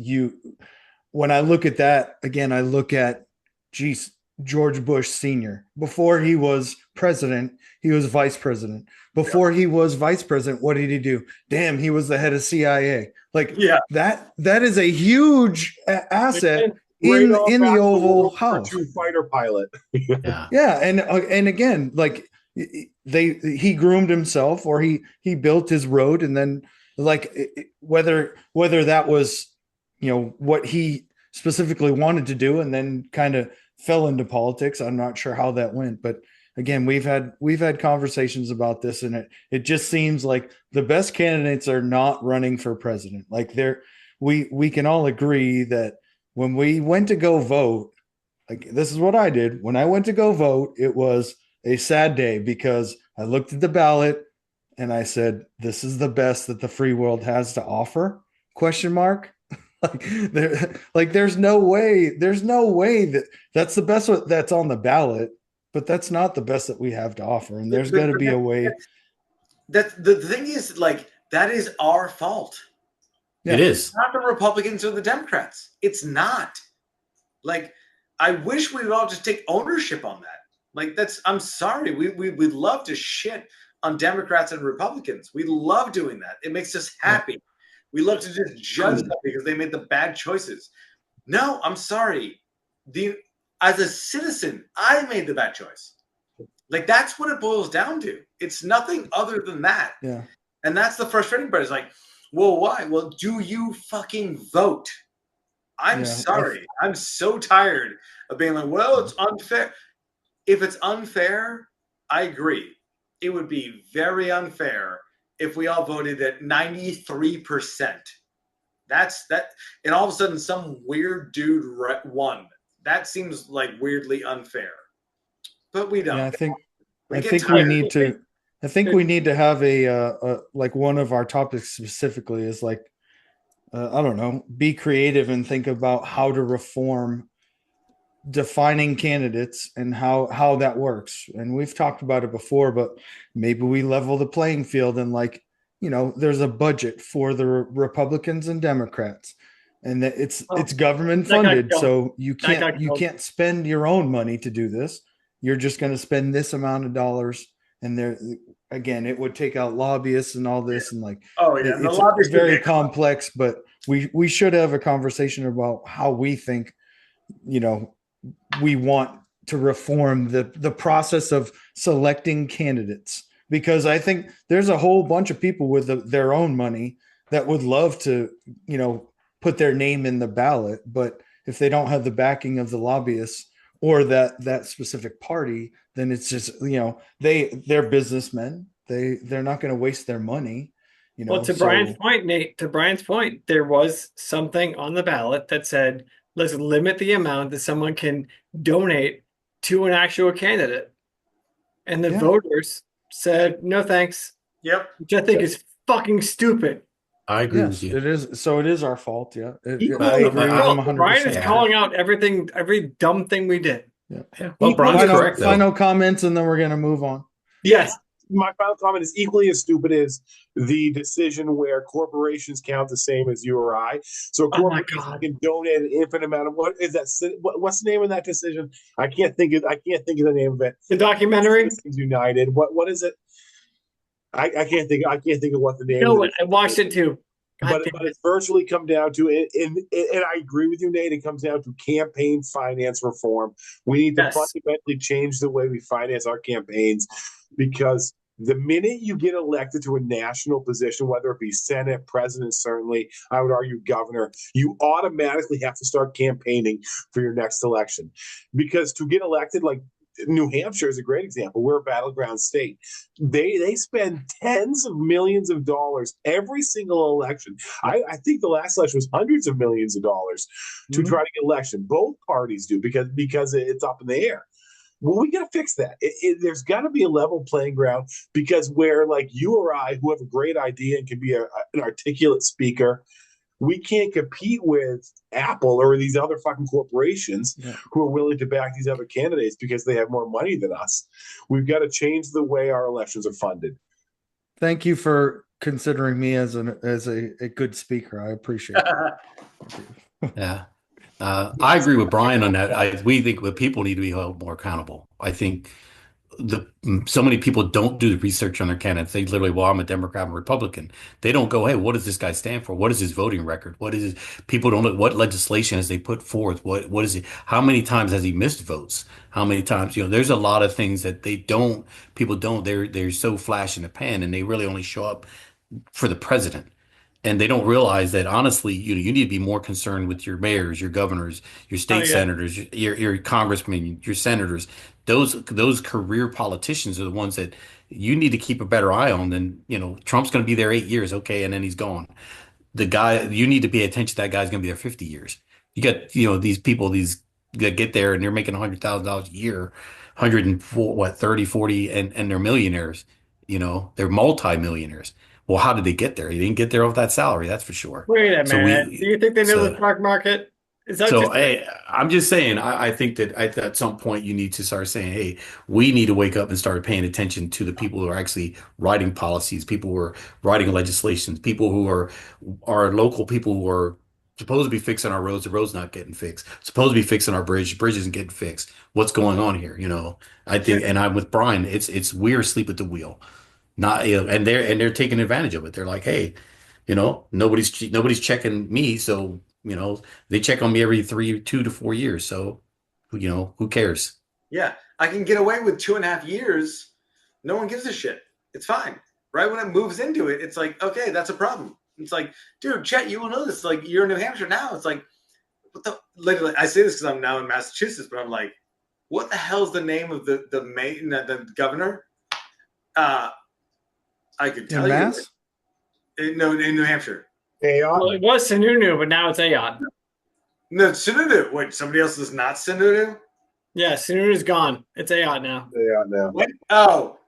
When I look at that again, I look at, geez, George Bush Sr. Before he was president, he was vice president. Before he was vice president, what did he do? Damn, he was the head of CIA. Like that is a huge asset in the Oval House. Fighter pilot. Yeah, and again, like he groomed himself, or he built his road, and then like whether that was what he specifically wanted to do, and then kind of fell into politics. I'm not sure how that went, but again, we've had conversations about this, and it just seems like the best candidates are not running for president. Like we can all agree that when we went to go vote, like this is what I did when I went to go vote. It was a sad day because I looked at the ballot and I said, "This is the best that the free world has to offer?" Question mark. There's no way that that's the best that's on the ballot, but that's not the best that we have to offer. And there's got to be a way. That the thing is, like, that is our fault. Yeah. It is. It's not the Republicans or the Democrats. It's not. Like, I wish we would all just take ownership on that. Like, I'm sorry. We'd love to shit on Democrats and Republicans. We love doing that. It makes us happy. Yeah. We love to just judge them because they made the bad choices. No, I'm sorry. As a citizen, I made the bad choice. Like, that's what it boils down to. It's nothing other than that. Yeah. And that's the frustrating part. It's like, well, why? Well, do you fucking vote? I'm sorry. I'm so tired of being like, well, it's unfair. If it's unfair, I agree. It would be very unfair if we all voted at 93%. That's that. And all of a sudden, some weird dude won. That seems like weirdly unfair. But we don't. Yeah, I think we need to have a like one of our topics specifically is like, I don't know, be creative and think about how to reform defining candidates and how that works. And we've talked about it before, but maybe we level the playing field and like, there's a budget for the Republicans and Democrats, and that it's government funded. So you can't spend your own money to do this. You're just going to spend this amount of dollars. And there, again, it would take out lobbyists and all this. And like, it's very complex, but we should have a conversation about how we think, we want to reform the process of selecting candidates, because I think there's a whole bunch of people with their own money that would love to, put their name in the ballot. But if they don't have the backing of the lobbyists or that specific party, then it's just, they're businessmen. They're not going to waste their money. Well, to Brian's point, Nate, there was something on the ballot that said, let's limit the amount that someone can donate to an actual candidate. And the voters said, no, thanks. Yep. Which I think is fucking stupid. I agree with you. It is. So it is our fault. Yeah. I agree. Brian is calling out every dumb thing we did. Yeah. Well, Brian's correct, though. Final comments, and then we're going to move on. Yes. My final comment is equally as stupid as the decision where corporations count the same as you or I. So corporations can donate an infinite amount of what's the name of that decision? I can't think of the name of it. The documentary United. What is it? I can't think of what the name. No, I watched it too. But it's virtually come down to it, and I agree with you, Nate. It comes down to campaign finance reform. We need to fundamentally change the way we finance our campaigns, because the minute you get elected to a national position, whether it be Senate, president, certainly, I would argue governor, you automatically have to start campaigning for your next election. Because to get elected, like New Hampshire is a great example. We're a battleground state. They spend tens of millions of dollars every single election. I think the last election was hundreds of millions of dollars to try to get election. Both parties do because it's up in the air. Well, we got to fix that. There's got to be a level playing ground, because where like you or I, who have a great idea and can be an articulate speaker, we can't compete with Apple or these other fucking corporations who are willing to back these other candidates because they have more money than us. We've got to change the way our elections are funded. Thank you for considering me as a good speaker. I appreciate it. Yeah. I agree with Brian on that. We think that people need to be held more accountable. I think the so many people don't do the research on their candidates. They literally, well, I'm a Democrat, I'm a Republican. They don't go, hey, what does this guy stand for? What is his voting record? What is his, people don't know what legislation has they put forth? What is it? How many times has he missed votes? How many times? There's a lot of things that people don't. They're so flash in the pan, and they really only show up for the president. And they don't realize that honestly, you need to be more concerned with your mayors, your governors, your Oh state yeah. senators, your congressmen, your senators. Those career politicians are the ones that you need to keep a better eye on than, Trump's going to be there 8 years, okay, and then he's gone. The guy, you need to pay attention to that guy's going to be there 50 years. You got, these people, these that get there and they're making $100,000 a year, 104, what, 30, 40, and they're millionaires. They're multi-millionaires. Well, how did they get there? He didn't get there off that salary, that's for sure. Wait a So minute. Do you think they know the so stock market? Is that so just I'm just saying, I think that at some point you need to start saying, hey, we need to wake up and start paying attention to the people who are actually writing policies, people who are writing legislations, people who are local people who are supposed to be fixing our roads, the roads not getting fixed, supposed to be fixing our bridge isn't getting fixed. What's going on here? I think, and I'm with Brian, it's we're asleep at the wheel. Not, and they're taking advantage of it. They're like, hey, nobody's checking me, so they check on me every 2 to 4 years. So, who cares? Yeah, I can get away with 2.5 years. No one gives a shit. It's fine. Right when it moves into it, it's like, okay, that's a problem. It's like, dude, Chet, you will know this. Like, you're in New Hampshire now. It's like, what the? Literally, I say this because I'm now in Massachusetts, but I'm like, what the hell's the name of the governor? I could tell In you. Mass? No, in New Hampshire. Hey, well, it was Sununu, but now it's Ayod. No, Sununu. Wait, somebody else is not Sununu? Yeah, Sununu's gone. It's Ayod now. yeah, no. What? Oh.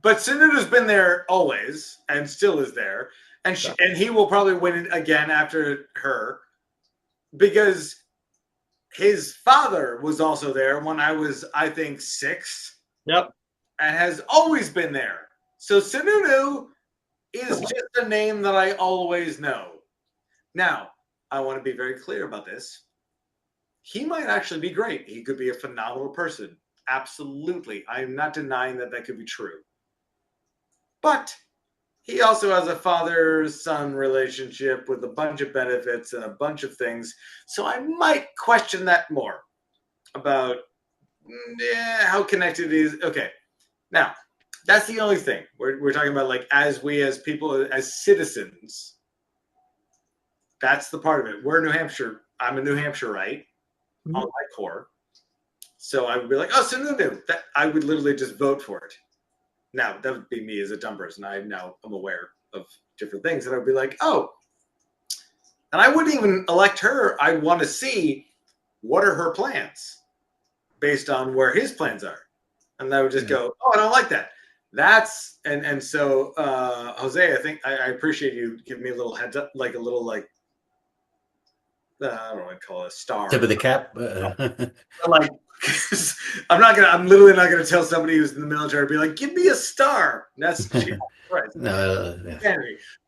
But Sununu's been there always and still is there. And he will probably win it again after her because his father was also there when I was, I think, 6. Yep. And has always been there. So Sununu is just a name that I always know. Now, I want to be very clear about this. He might actually be great. He could be a phenomenal person. Absolutely. I am not denying that could be true. But he also has a father-son relationship with a bunch of benefits and a bunch of things. So I might question that more about how connected he is. Okay. Now, that's the only thing. We're talking about, like, as people, as citizens, that's the part of it. We're New Hampshire. I'm a New Hampshireite on my core. So I would be like, oh, Sununu. That I would literally just vote for it. Now, that would be me as a dumb person. I'm aware of different things. And I would be like, oh. And I wouldn't even elect her. I want to see what are her plans based on where his plans are. And I would just go, oh, I don't like that. That's and so Jose, I think I appreciate you giving me a little heads up, like a little I don't know what to call it, a star. Tip of the cap. Like I'm literally not gonna tell somebody who's in the military, be like, give me a star. That's right. Yeah.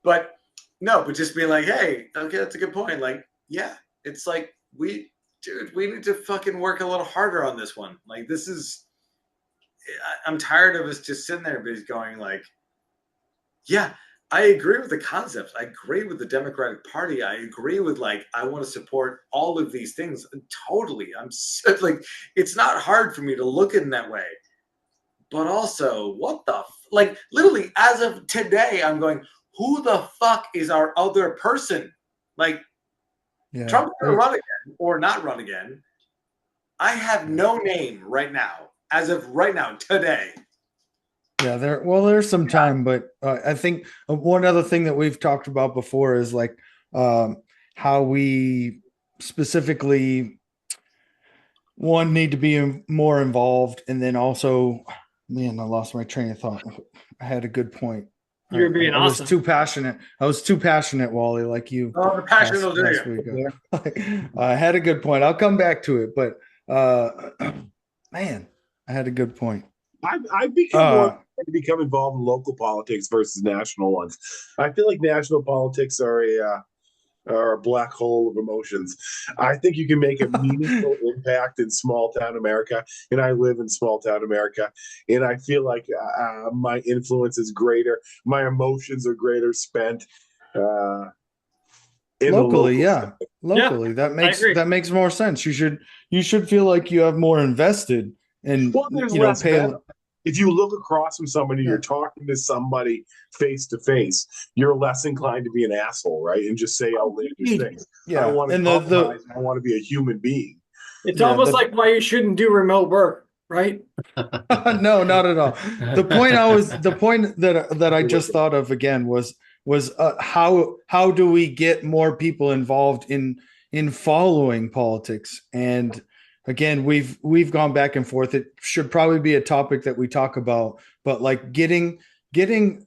But no, but just be like, hey, okay, that's a good point. Like, yeah, it's like we need to fucking work a little harder on this one. Like, this is. I'm tired of us just sitting there going like, yeah, I agree with the concepts. I agree with the Democratic Party. I agree with, like, I want to support all of these things. Totally. I'm so, like, it's not hard for me to look in that way. But also, what the like, literally, as of today, I'm going, who the fuck is our other person? Like, Trump's going to run again or not run again. I have no name right now. As of right now, today. Yeah, there's some time, but I think one other thing that we've talked about before is like how we specifically need to be more involved, and then also, man, I lost my train of thought. I had a good point. You were being awesome. I was too passionate, Wally, like you. Oh, the passion will do you. I had a good point. I'll come back to it, but man, I had a good point. I've become involved in local politics versus national ones. I feel like national politics are or a black hole of emotions. I think you can make a meaningful impact in small town America, and I live in small town America, and I feel like my influence is greater, my emotions are greater spent uh, in the Locally, local. yeah. Yeah, Locally. I agree. That makes more sense. You should feel like you have more invested and Well, there's less venom. If you look across from somebody, Yeah. you're talking to somebody face to face, you're less inclined to be an asshole, right? And just say outlandish things. I Yeah. want to And compromise. I want to be a human being. It's yeah, almost like why you shouldn't do remote work, right? no, not at all. The point that I just thought of again was how do we get more people involved in following politics? And again, we've gone back and forth. It should probably be a topic that we talk about, but like getting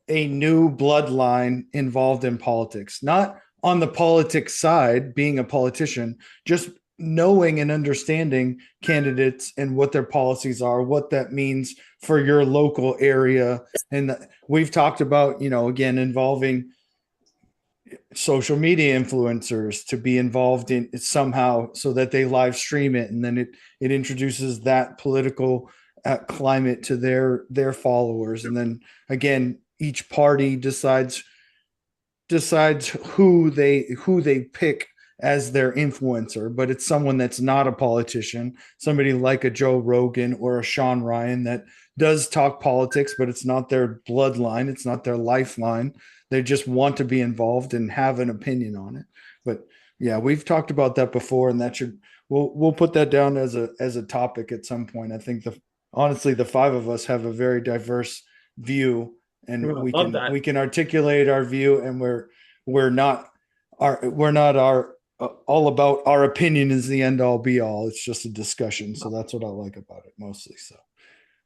a new bloodline involved in politics, not on the politics side, being a politician, just knowing and understanding candidates and what their policies are, what that means for your local area. And we've talked about, again, involving social media influencers to be involved in it somehow so that they live stream it. And then it introduces that political climate to their followers. And then again, each party decides who they pick as their influencer, but it's someone that's not a politician, somebody like a Joe Rogan or a Sean Ryan that does talk politics, but it's not their bloodline, it's not their lifeline. They just want to be involved and have an opinion on it. But yeah, we've talked about that before, and that should we'll put that down as a topic at some point. I think honestly the five of us have a very diverse view, and I love that. we can articulate our view, and we're not our all about our opinion is the end all be all. It's just a discussion. So that's what I like about it mostly. So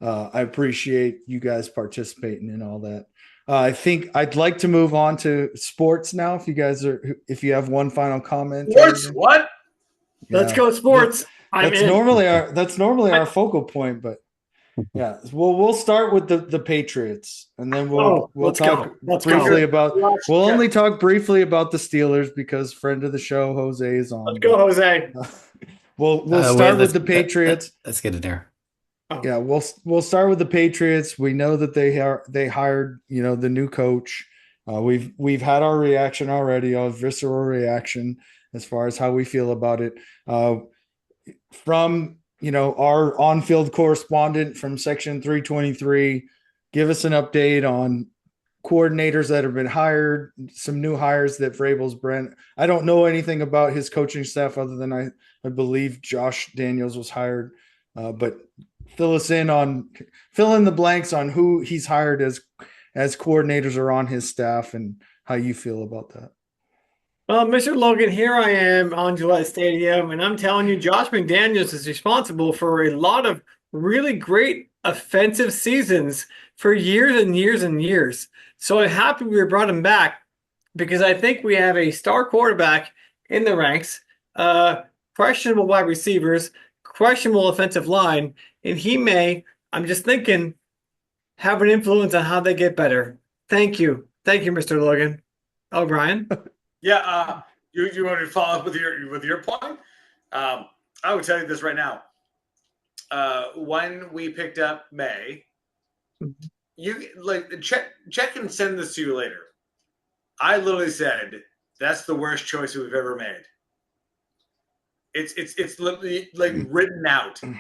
I appreciate you guys participating in all that. I think I'd like to move on to sports now. If you have one final comment. Sports? What? Let's Yeah. go sports. That's normally our focal point, but yeah. Well, we'll start with the Patriots, and then we'll let's talk go. Let's briefly go. about. We'll only talk briefly about the Steelers because friend of the show Jose is on. Let's go, Jose. We'll start with the Patriots. Let's get in there. Yeah, we'll start with the Patriots. We know that they hired the new coach. We've had our reaction already, our visceral reaction as far as how we feel about it. From our on-field correspondent from Section 323, give us an update on coordinators that have been hired, some new hires that Vrabel's Brent. I don't know anything about his coaching staff other than I believe Josh Daniels was hired, but fill in the blanks on who he's hired as coordinators are on his staff and how you feel about that. Well, Mr. Logan, here I am on Gillette Stadium, and I'm telling you, Josh McDaniels is responsible for a lot of really great offensive seasons for years and years and years. So I'm happy we brought him back because I think we have a star quarterback in the ranks, questionable wide receivers, questionable offensive line, and he may, I'm just thinking, have an influence on how they get better. Thank you. Thank you, Mr. Logan. Oh, Brian? Yeah, you want to follow up with your point? I would tell you this right now. When we picked up May, you check and send this to you later. I literally said that's the worst choice we've ever made. It's literally like written out, and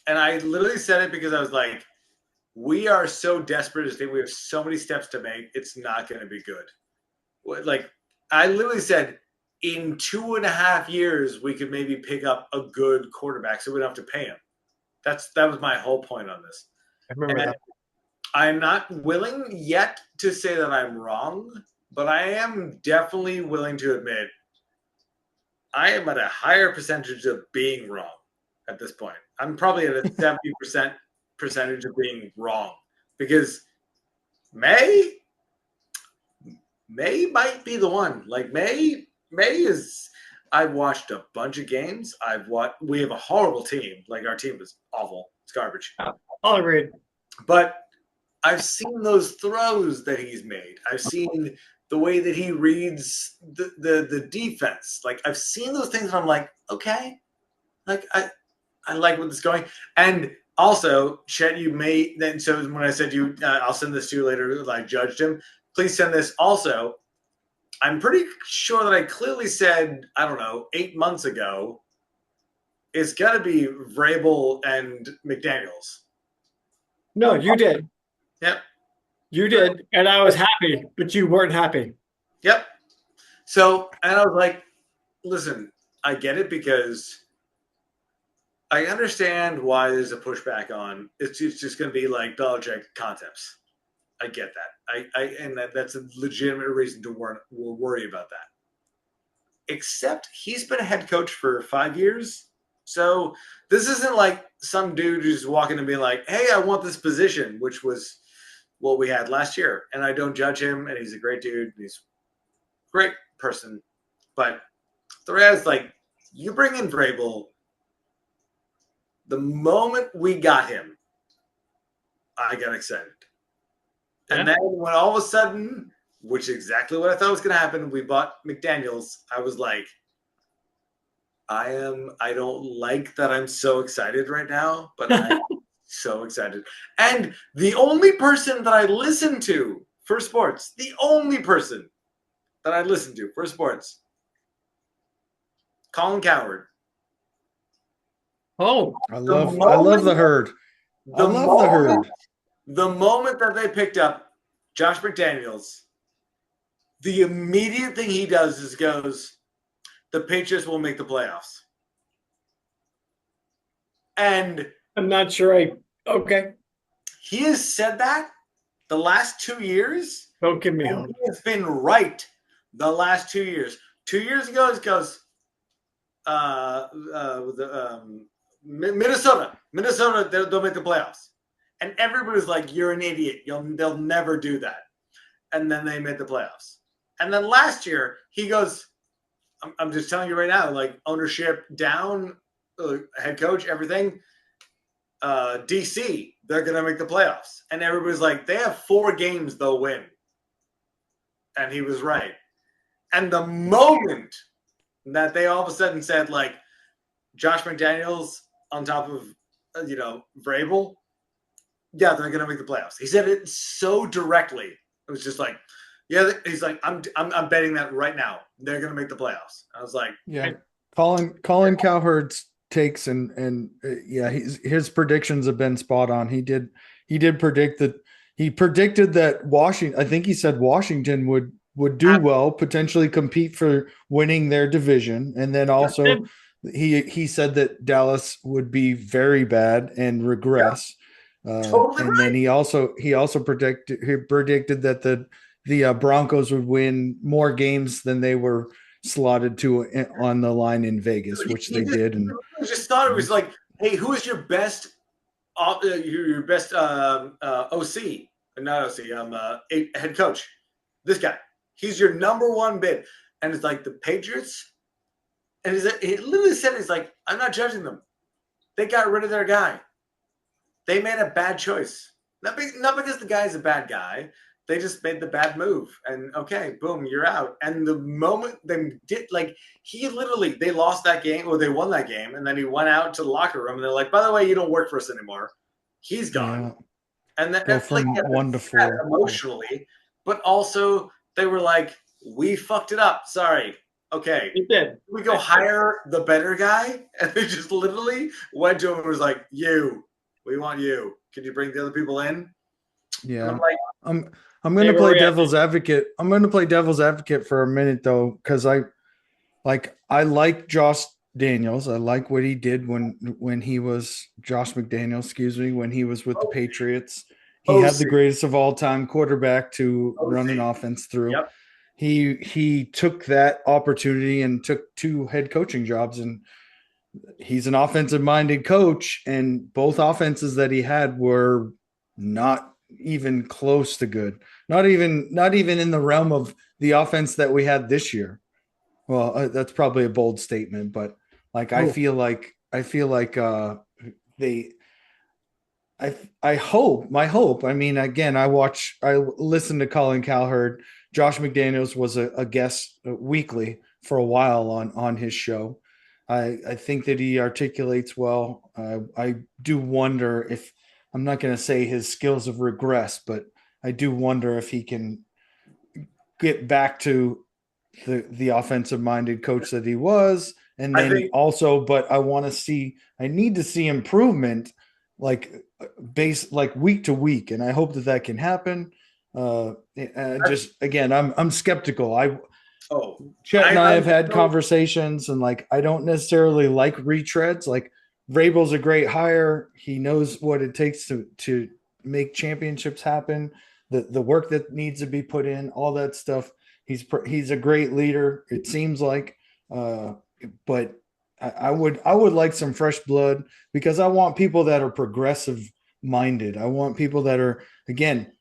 I literally said it because I was like, we are so desperate as we have so many steps to make. It's not going to be good. Like I literally said, in 2.5 years, we could maybe pick up a good quarterback so we don't have to pay him. That was my whole point on this. I remember that. I'm not willing yet to say that I'm wrong, but I am definitely willing to admit I am at a higher percentage of being wrong at this point. I'm probably at a 70% percentage of being wrong because May might be the one. Like May is. I've watched a bunch of games. We have a horrible team. Like our team is awful. It's garbage. I'll agree. But I've seen those throws that he's made. I've seen the way that he reads the defense. Like I've seen those things and I'm like, okay, like I like where this is going. And also, Chet, you may then. So when I said you, I'll send this to you later. I judged him. Please send this. Also, I'm pretty sure that I clearly said, I don't know, 8 months ago, it's got to be Vrabel and McDaniels. No, you did. Yep. You did. And I was happy, but you weren't happy. Yep. So, and I was like, listen, I get it because I understand why there's a pushback on it's just going to be like Belichick concepts. I get that. And that's a legitimate reason to worry about that. Except he's been a head coach for 5 years. So this isn't like some dude who's walking and being like, hey, I want this position, which was what we had last year. And I don't judge him. And he's a great dude. He's a great person. But the reality is, like, you bring in Vrabel, the moment we got him, I got excited. Yeah. And then when all of a sudden, which is exactly what I thought was going to happen, we bought McDaniels, I was like, I don't like that I'm so excited right now, but I'm so excited. And the only person that I listen to for sports, Colin Cowherd. Oh, I love the herd. I love the herd. The moment that they picked up Josh McDaniels, the immediate thing he does is goes, the Patriots will make the playoffs. And I'm not sure okay. He has said that the last 2 yeyears. Don't give me hope. He has been right the last 2 years. 2 years ago, it goes, Minnesota, they'll make the playoffs. And everybody's like, you're an idiot. They'll never do that. And then they made the playoffs. And then last year, he goes, I'm just telling you right now, like ownership down, head coach, everything. DC, they're going to make the playoffs. And everybody's like, they have 4 games they'll win. And he was right. And the moment that they all of a sudden said, like, Josh McDaniels on top of, Vrabel, yeah, they're going to make the playoffs. He said it so directly. It was just like, yeah, he's like, I'm betting that right now. They're going to make the playoffs. I was like, yeah, Colin Cowherd's takes and his predictions have been spot on. He did predict that. He predicted that Washington, I think he said Washington would do well, potentially compete for winning their division. And then also he said that Dallas would be very bad and regress. Totally and right. then he also predicted that the Broncos would win more games than they were slotted to on the line in Vegas, which they did. And I just thought it was like, hey, who is your best OC, not OC, head coach? This guy. He's your number one bid. And it's like the Patriots. And he literally said, he's like, I'm not judging them. They got rid of their guy. They made a bad choice. Not because the guy's a bad guy. They just made the bad move. And okay, boom, you're out. And the moment they did, like, they lost that game, or they won that game. And then he went out to the locker room and they're like, by the way, you don't work for us anymore. He's gone. Yeah. And that's from 1 to 4 emotionally, but also they were like, we fucked it up. Sorry. Okay. You did. We go hire the better guy. And they just literally went to him and was like, we want you. Can you bring the other people in? Yeah. And I'm like, I'm going to play devil's advocate. I'm going to play devil's advocate for a minute though, because I like Josh Daniels. I like what he did when he was Josh McDaniels, when he was with the Patriots. He had the greatest of all time quarterback to run an offense through. Yep. He took that opportunity and took 2 head coaching jobs, and he's an offensive minded coach, and both offenses that he had were not even close to good. Not even in the realm of the offense that we had this year. Well, that's probably a bold statement, but like, I feel like I hope, my hope. I mean, again, I listen to Colin Cowherd. Josh McDaniels was a guest weekly for a while on his show. I think that he articulates well. I do wonder if, I'm not going to say his skills have regressed, but I do wonder if he can get back to the offensive minded coach that he was. And then also, but I need to see improvement like like week to week. And I hope that that can happen. Just again, I'm skeptical. Chet and I have had conversations, and like I don't necessarily like retreads. Like Vrabel's a great hire. He knows what it takes to make championships happen. The work that needs to be put in, all that stuff. He's a great leader. It seems like, but I would like some fresh blood, because I want people that are progressive minded. I want people that are, again,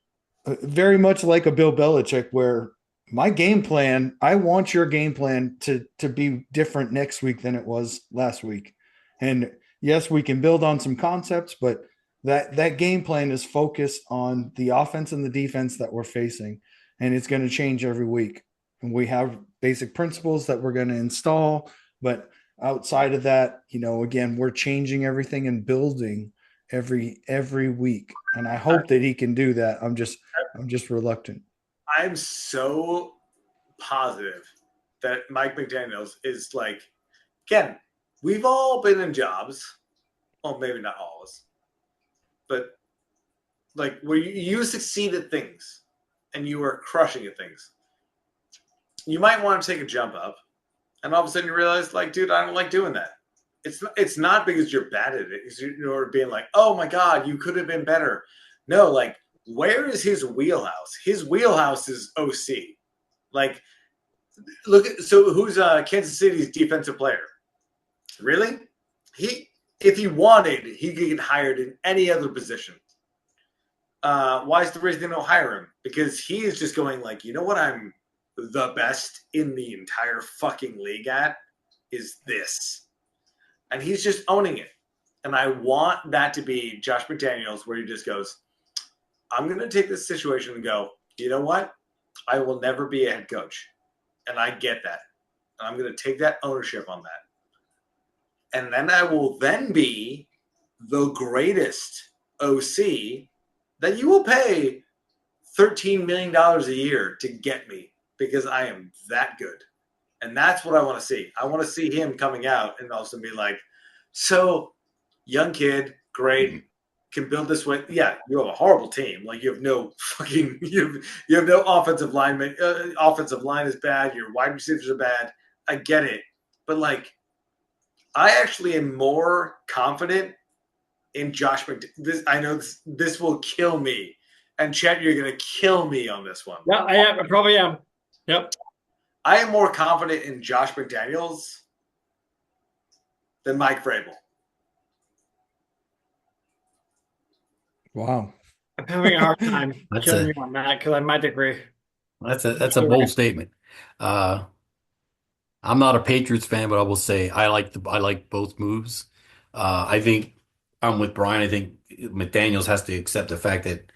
very much like a Bill Belichick, where my game plan, I want your game plan to be different next week than it was last week. And yes, we can build on some concepts, but that game plan is focused on the offense and the defense that we're facing, and it's going to change every week. And we have basic principles that we're going to install, but outside of that, again, we're changing everything and building every week. And I hope that he can do that. I'm just reluctant. I'm so positive that Mike McDaniels is like, again, we've all been in jobs. Well, maybe not all of us, but like where you succeed at things and you are crushing at things. You might want to take a jump up, and all of a sudden you realize, like, dude, I don't like doing that. It's not because you're bad at it. You're being like, oh my God, you could have been better. No, like, where is his wheelhouse? His wheelhouse is OC. Like, so who's Kansas City's defensive player? Really? If he wanted, he could get hired in any other position. Why is the reason they don't hire him? Because he is just going like, you know what I'm the best in the entire fucking league at is this. And he's just owning it. And I want that to be Josh McDaniels, where he just goes, I'm going to take this situation and go, you know what? I will never be a head coach. And I get that. And I'm going to take that ownership on that. And then I will then be the greatest OC that you will pay $13 million a year to get me, because I am that good. And that's what I want to see. I want to see him coming out and also be like, so young kid, great, can build this way. Yeah, you have a horrible team. Like, you have no fucking, you have no offensive lineman. Offensive line is bad. Your wide receivers are bad. I get it. But like, I actually am more confident in Josh McDaniels. I know this will kill me. And Chet, you're going to kill me on this one. Yeah, I am. I probably am. Yep. I am more confident in Josh McDaniels than Mike Vrabel. Wow. I'm having a hard time killing you on that, because I might agree. That's a bold statement. I'm not a Patriots fan, but I will say I like both moves. I think I'm with Brian. I think McDaniels has to accept the fact that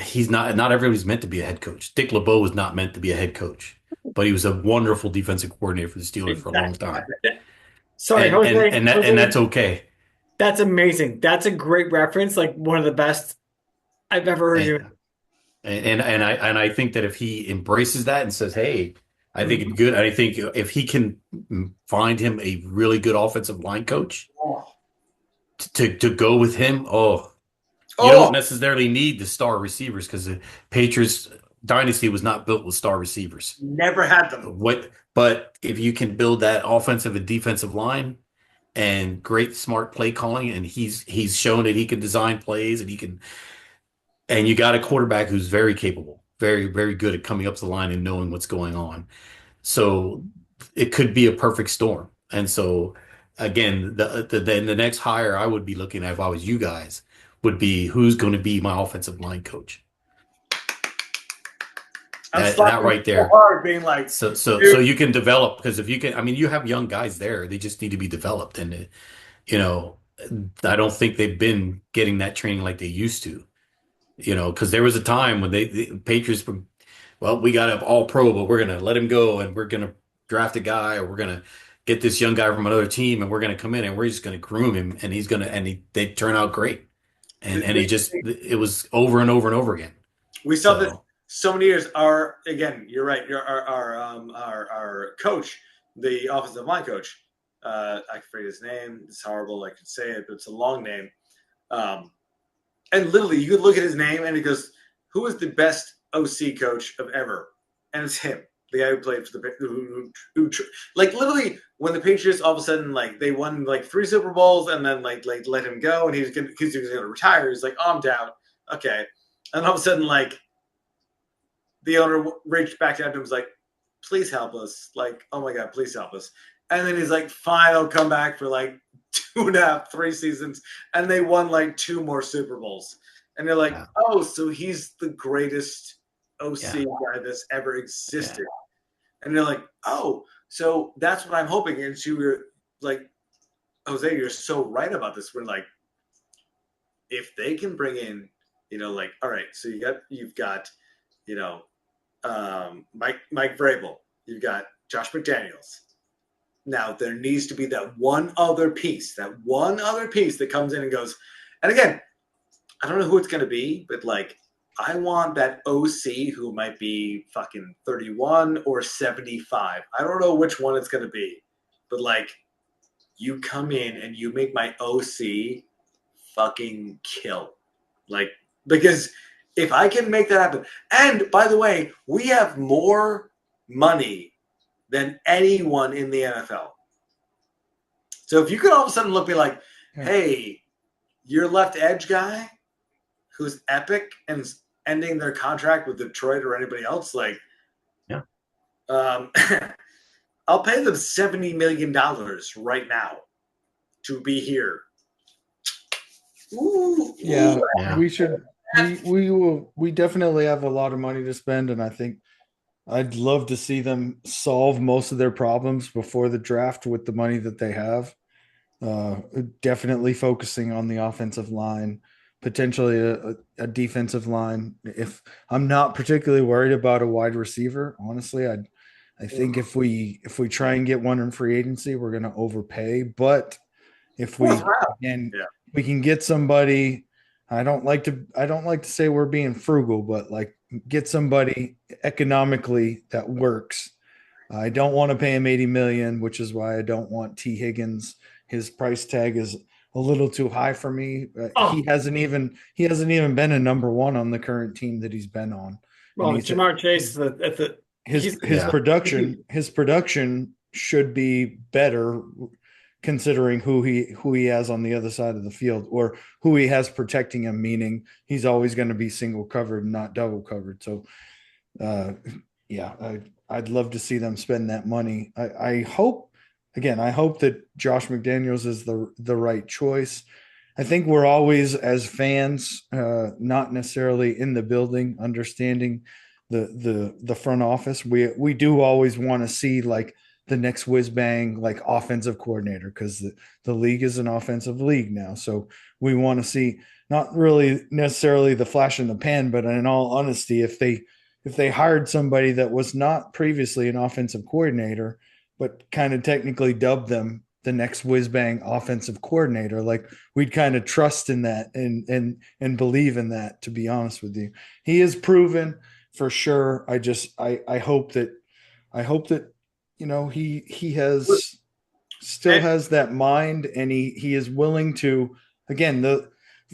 he's not everybody's meant to be a head coach. Dick LeBeau was not meant to be a head coach, but he was a wonderful defensive coordinator for the Steelers for a long time. Sorry, and that's okay. That's amazing. That's a great reference. Like, one of the best I've ever heard you. And I think that if he embraces that and says, "Hey, I think it's good," I think if he can find him a really good offensive line coach to go with him, you don't necessarily need the star receivers, because the Patriots dynasty was not built with star receivers. Never had them. But if you can build that offensive and defensive line and great smart play calling, and he's shown that he can design plays, and you got a quarterback who's very capable, very, very good at coming up to the line and knowing what's going on. So it could be a perfect storm. And so again, the next hire I would be looking at, if I was you guys, would be who's going to be my offensive line coach. That right there. Hard being like, so you can develop, because if you can, I mean, you have young guys there, they just need to be developed, and I don't think they've been getting that training like they used to. Because there was a time when the Patriots were, well, we got an all pro, but we're gonna let him go and we're gonna draft a guy, or we're gonna get this young guy from another team and we're gonna come in and we're just gonna groom him and they turn out great. And it was over and over and over again. We saw this So so many years. You're right. Our coach, the offensive line coach, I forget his name. It's horrible. I could say it, but it's a long name. And literally, you could look at his name and he goes, "Who is the best OC coach of ever?" And it's him, the guy who played for like literally when the Patriots all of a sudden like they won like 3 Super Bowls and then like let him go and he was gonna retire. He's like, "Oh, I'm down." Okay, and all of a sudden like the owner reached back out to him and was like, "Please help us!" Like, "Oh my God, please help us!" And then he's like, "Fine, I'll come back for like 2.5, 3 seasons," and they won like 2 more Super Bowls. And they're like, yeah, "Oh, so he's the greatest OC yeah, guy that's ever existed." yeah, And they're like, "Oh, so that's what I'm hoping." And she were like, "Jose, you're so right about this." We're like, if they can bring in, like, all right, so you've got, Mike Vrabel, you've got Josh McDaniels. Now there needs to be that one other piece that comes in and goes, and again, I don't know who it's going to be, but like, I want that OC who might be fucking 31 or 75. I don't know which one it's going to be, but like, you come in and you make my OC fucking kill. Like, because if I can make that happen, and by the way, we have more money than anyone in the NFL. So if you could all of a sudden look at me like, hey, your left edge guy who's epic and ending their contract with Detroit or anybody else, like, yeah. I'll pay them $70 million right now to be here. Ooh, Yeah, Yeah. we should. We definitely have a lot of money to spend, and I think I'd love to see them solve most of their problems before the draft with the money that they have. Definitely focusing on the offensive line, potentially a defensive line. If I'm not particularly worried about a wide receiver, honestly, I think if we try and get one in free agency, we're going to overpay. But if we we can get somebody, I don't like to say we're being frugal, but like get somebody economically that works. I don't want to pay him 80 million, which is why I don't want T. Higgins. His price tag is a little too high for me. He hasn't even been a number one on the current team that he's been on. Well, And Jamar Chase at the his Yeah. production should be better considering who he has on the other side of the field or who he has protecting him, meaning he's always going to be single covered, not double covered. So I'd love to see them spend that money. I hope that Josh McDaniels is the right choice. I think we're always, as fans, not necessarily in the building, understanding the front office. We do always want to see like the next whiz bang like offensive coordinator because the league is an offensive league now. So we want to see not really necessarily the flash in the pan, but in all honesty, if they hired somebody that was not previously an offensive coordinator, but kind of technically dubbed them the next whiz bang offensive coordinator, like we'd kind of trust in that and believe in that, to be honest with you. He is proven for sure. I hope that he has that mind and he is willing to, again,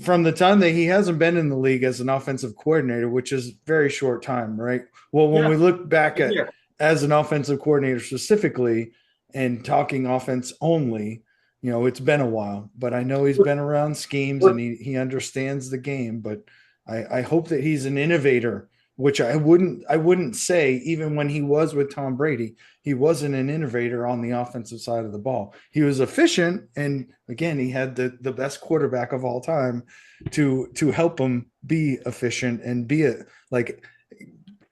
from the time that he hasn't been in the league as an offensive coordinator, which is very short time, right? Well, when we look back at as an offensive coordinator specifically and talking offense only, it's been a while, but I know he's been around schemes and he understands the game, but I hope that he's an innovator, which I wouldn't say even when he was with Tom Brady, he wasn't an innovator on the offensive side of the ball. He was efficient. And again, he had the best quarterback of all time to help him be efficient and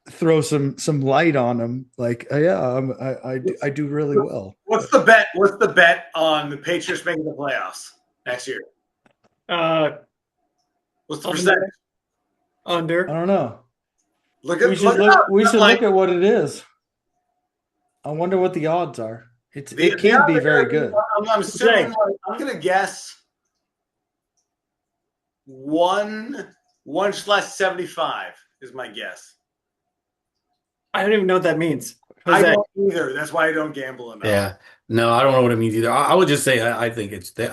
throw some light on him. Like, I do really well. What's the bet? What's the bet on the Patriots making the playoffs? next year? Uh, What's the under. percentage? I Under. don't know. Look We at should look it up. look. We should Like, look at what it is. I wonder what the odds are. It the can't be odds are very gonna be- good. I'm assuming. Like, I'm gonna guess 1/75 is my guess. I don't even know what that means. I Jose. don't either. That's why I don't gamble enough. Yeah. No, I don't know what it means either. I would just say I think it's the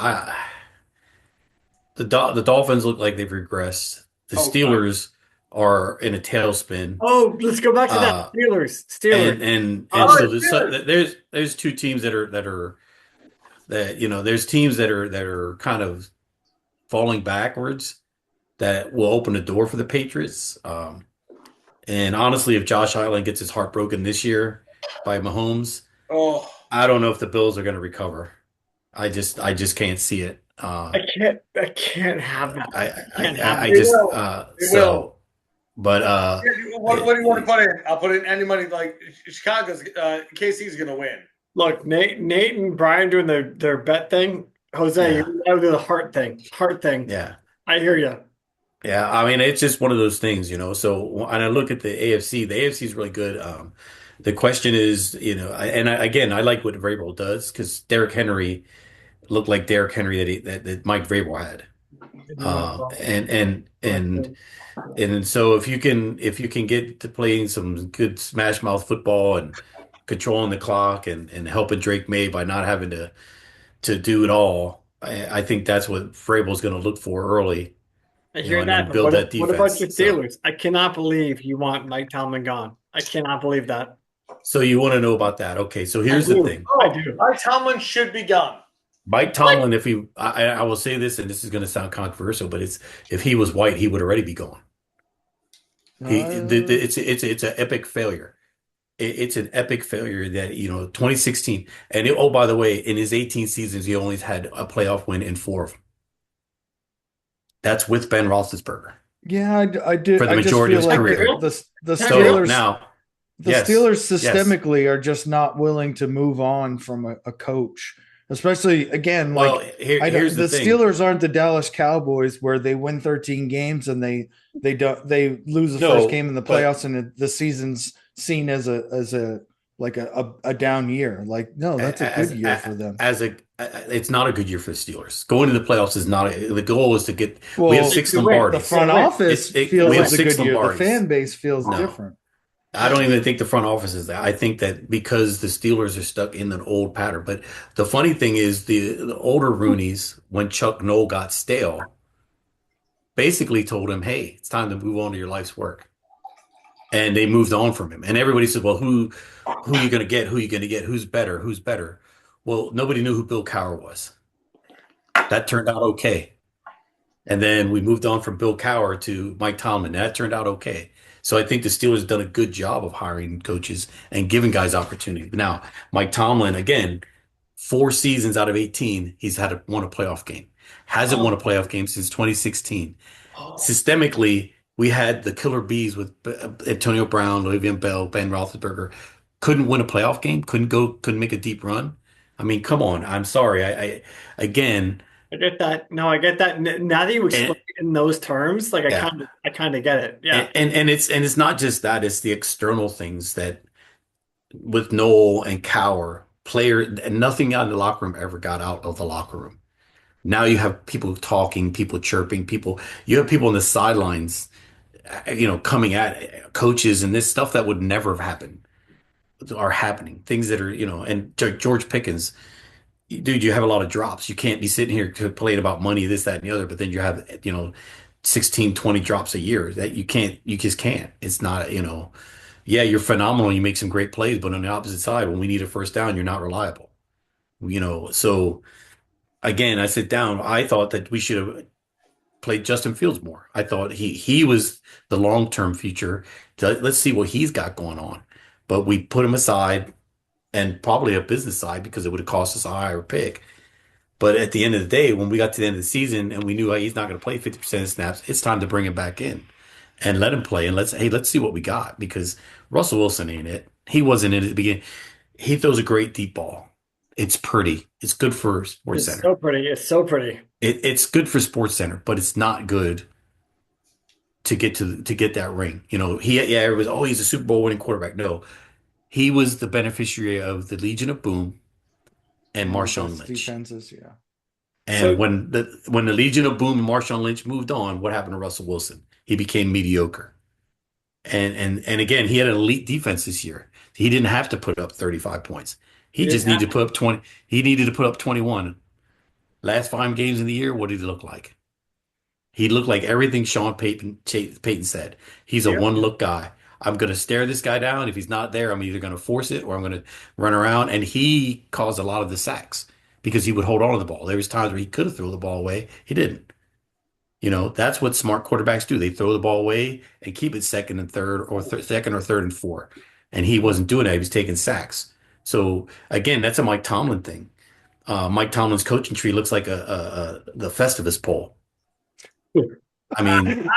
Dolphins look like they've regressed. The Oh, God. Steelers are in a tailspin. Oh, let's go back to that. Uh, Steelers. and Oh, so Steelers. there's two teams that there's teams that are kind of falling backwards that will open the door for the Patriots. And honestly, if Josh Allen gets his heart broken this year by Mahomes, Oh, I don't know if the Bills are going to recover. I just can't see it. I can't have that. Can't have I They just will. They so, but what do you want to put in? I'll put in any money. Like Chicago's, KC's gonna win. Look, Nate and Brian doing their bet thing. Jose, Yeah. you gotta do the heart thing. Heart thing. yeah. I hear you. Yeah, I mean, it's just one of those things, So, and I look at the AFC is really good. The question is, again, I like what Vrabel does because Derrick Henry looked like Derrick Henry that Mike Vrabel had. And so if you can get to playing some good smash mouth football and controlling the clock and helping Drake May by not having to do it all, I think that's what Vrabel's going to look for early. I hear And that. then But build that what about defense. your Steelers? I cannot believe you want Mike Tomlin gone. I cannot believe that. So you want to know about that? Okay, so here's I the do. thing. I do. Mike Tomlin should be gone. Mike Tomlin, I will say this, and this is going to sound controversial, but if he was white, he would already be gone. It's an epic failure. It's an epic failure that 2016, and oh, by the way, in his 18 seasons, he only had a playoff win in 4 of them. That's with Ben Roethlisberger Yeah, I do. for the I just majority of feel his like career. the So Steelers now, the yes, Steelers yes. systemically are just not willing to move on from a coach, especially again. Well, Like here's the the thing. Steelers aren't the Dallas Cowboys where they win 13 games and they lose the No, first game in the but- playoffs and the season's seen as a down year. Like no, that's a good year for them. It's not a good year for the Steelers. Going to the playoffs is not the goal is to get. Well, We have 6 you win. The Lombardies. front office we feels have it's a 6 good year. The Lombardies. fan base feels No. different. I don't even think the front office is that. I think that because the Steelers are stuck in an old pattern. But the funny thing is, the older Roonies, when Chuck Noll got stale, basically told him, "Hey, it's time to move on to your life's work," and they moved on from him. And everybody said, "Well, who are you going to get? Who are you going to get? Who's better? Who's better?" Well, nobody knew who Bill Cowher was. That turned out okay. And then we moved on from Bill Cowher to Mike Tomlin. That turned out okay. So I think the Steelers have done a good job of hiring coaches and giving guys opportunity. Now, Mike Tomlin, again, 4 seasons out of 18, he's won a playoff game. Hasn't won a playoff game since 2016. Systemically, we had the killer bees with Antonio Brown, Le'Veon Bell, Ben Roethlisberger. Couldn't win a playoff game. Couldn't make a deep run. I mean, come on. I'm sorry. Again. I get that. No, I get that. Now that you explain it in those terms, like Yeah. I kind of get it. Yeah. And it's not just that, it's the external things that with Noel and Cower, and nothing out in the locker room ever got out of the locker room. Now you have people talking, people chirping, you have people on the sidelines, coming at coaches, and this stuff that would never have happened are happening. Things that are, and George Pickens. Dude, you have a lot of drops. You can't be sitting here complaining about money, this, that, and the other, but then you have, 16, 20 drops a year that you just can't. It's not, yeah, you're phenomenal. You make some great plays, but on the opposite side, when we need a first down, you're not reliable. So again, I sit down. I thought that we should have played Justin Fields more. I thought he was the long-term future. Let's see what he's got going on. But we put him aside. And probably a business side because it would have cost us a higher pick. But at the end of the day, when we got to the end of the season and we knew he's not going to play 50% of snaps, it's time to bring him back in and let him play. And let's see what we got because Russell Wilson ain't it. He wasn't in it at the beginning. He throws a great deep ball. It's pretty. It's good for Sports It's Center. so pretty. It's so pretty. It's good for Sports Center, but it's not good to get that ring. It was he's a Super Bowl winning quarterback. No, he was the beneficiary of the Legion of Boom and Marshawn Best Lynch. defenses, yeah. And So- when the Legion of Boom and Marshawn Lynch moved on, what happened to Russell Wilson? He became mediocre. And again, he had an elite defense this year. He didn't have to put up 35 points. He He just didn't needed to put up 20. He needed to put up 21. Last 5 games of the year, what did he look like? He looked like everything Sean Payton said. He's a Yep. one-look guy. I'm going to stare this guy down. If he's not there, I'm either going to force it or I'm going to run around. And he caused a lot of the sacks because he would hold on to the ball. There was times where he could have thrown the ball away. He didn't. That's what smart quarterbacks do. They throw the ball away and keep it second and third or second or third and four. And he wasn't doing that. He was taking sacks. So again, that's a Mike Tomlin thing. Mike Tomlin's coaching tree looks like the Festivus pole. I mean,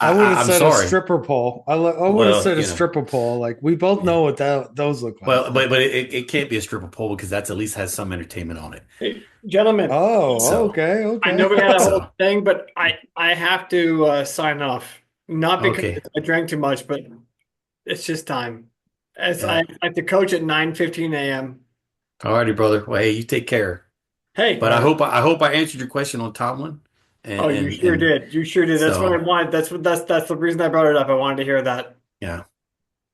I would have I'm said sorry. a stripper pole. I would have Well, said a stripper pole. Like we both know what those look like. Well, but it can't be a stripper pole because that's at least has some entertainment on it. Hey, gentlemen, Oh, So- okay. I know we had a whole So- thing, but I have to sign off. Not because Okay. I drank too much, but it's just time. As Yeah. I have to coach at 9:15 a.m. All righty, brother. Well, hey, you take care. Hey, But I hope I answered your question on Tomlin. oh, you sure did. You sure did. That's So- what I wanted. That's the reason I brought it up. I wanted to hear that. Yeah.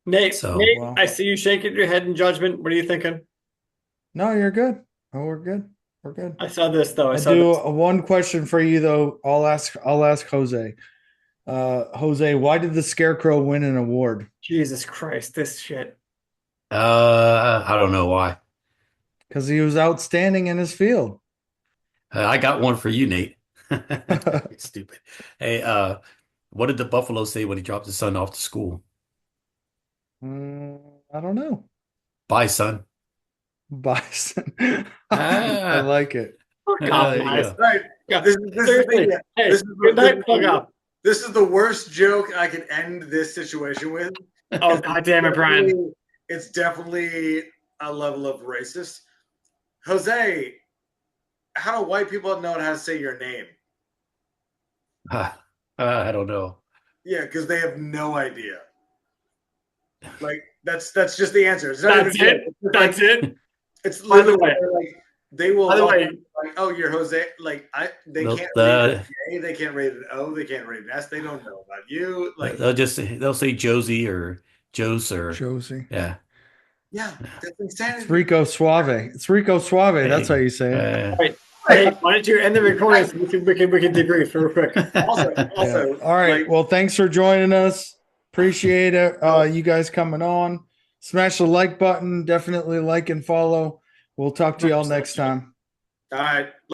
Nate, So- Wow. I see you shaking your head in judgment. What are you thinking? No, you're good. Oh, we're good. We're good. I saw this though. I I saw do this. one question for you though. I'll ask Jose. Jose, why did the Scarecrow win an award? Jesus Christ, this shit. I don't know why. Because he was outstanding in his field. I got one for you, Nate. Stupid. Hey, what did the Buffalo say when he dropped his son off to school? I don't know. Bye, son. Bison. Ah. I like it. Fuck there off, you guys. go. Right. Yeah, This is seriously. the- Hey, this is good night, the- plug up. This is the worst joke I could end this situation with. Oh, God damn it, Brian. It's definitely a level of racist. Jose, how do white people know how to say your name? I don't know. Yeah, because they have no idea. Like that's just the answer. It's That's even- it. That's it. It's By the literally way- like they will By the walk way- up like, oh, you're Jose. Like they They'll- can't the- read an A, they can't read an O, they can't read an S. They don't know about you. Like They'll say Josie or Jose or Josie. yeah. yeah, that's insanity. It's Rico Suave. It's Rico Suave. That's how you say it. Hey, why don't you end the recording so we can debrief real quick? Also, Yeah. All right. like, Well, thanks for joining us. Appreciate it. You guys coming on. Smash the like button. Definitely like and follow. We'll talk to y'all next time. all right.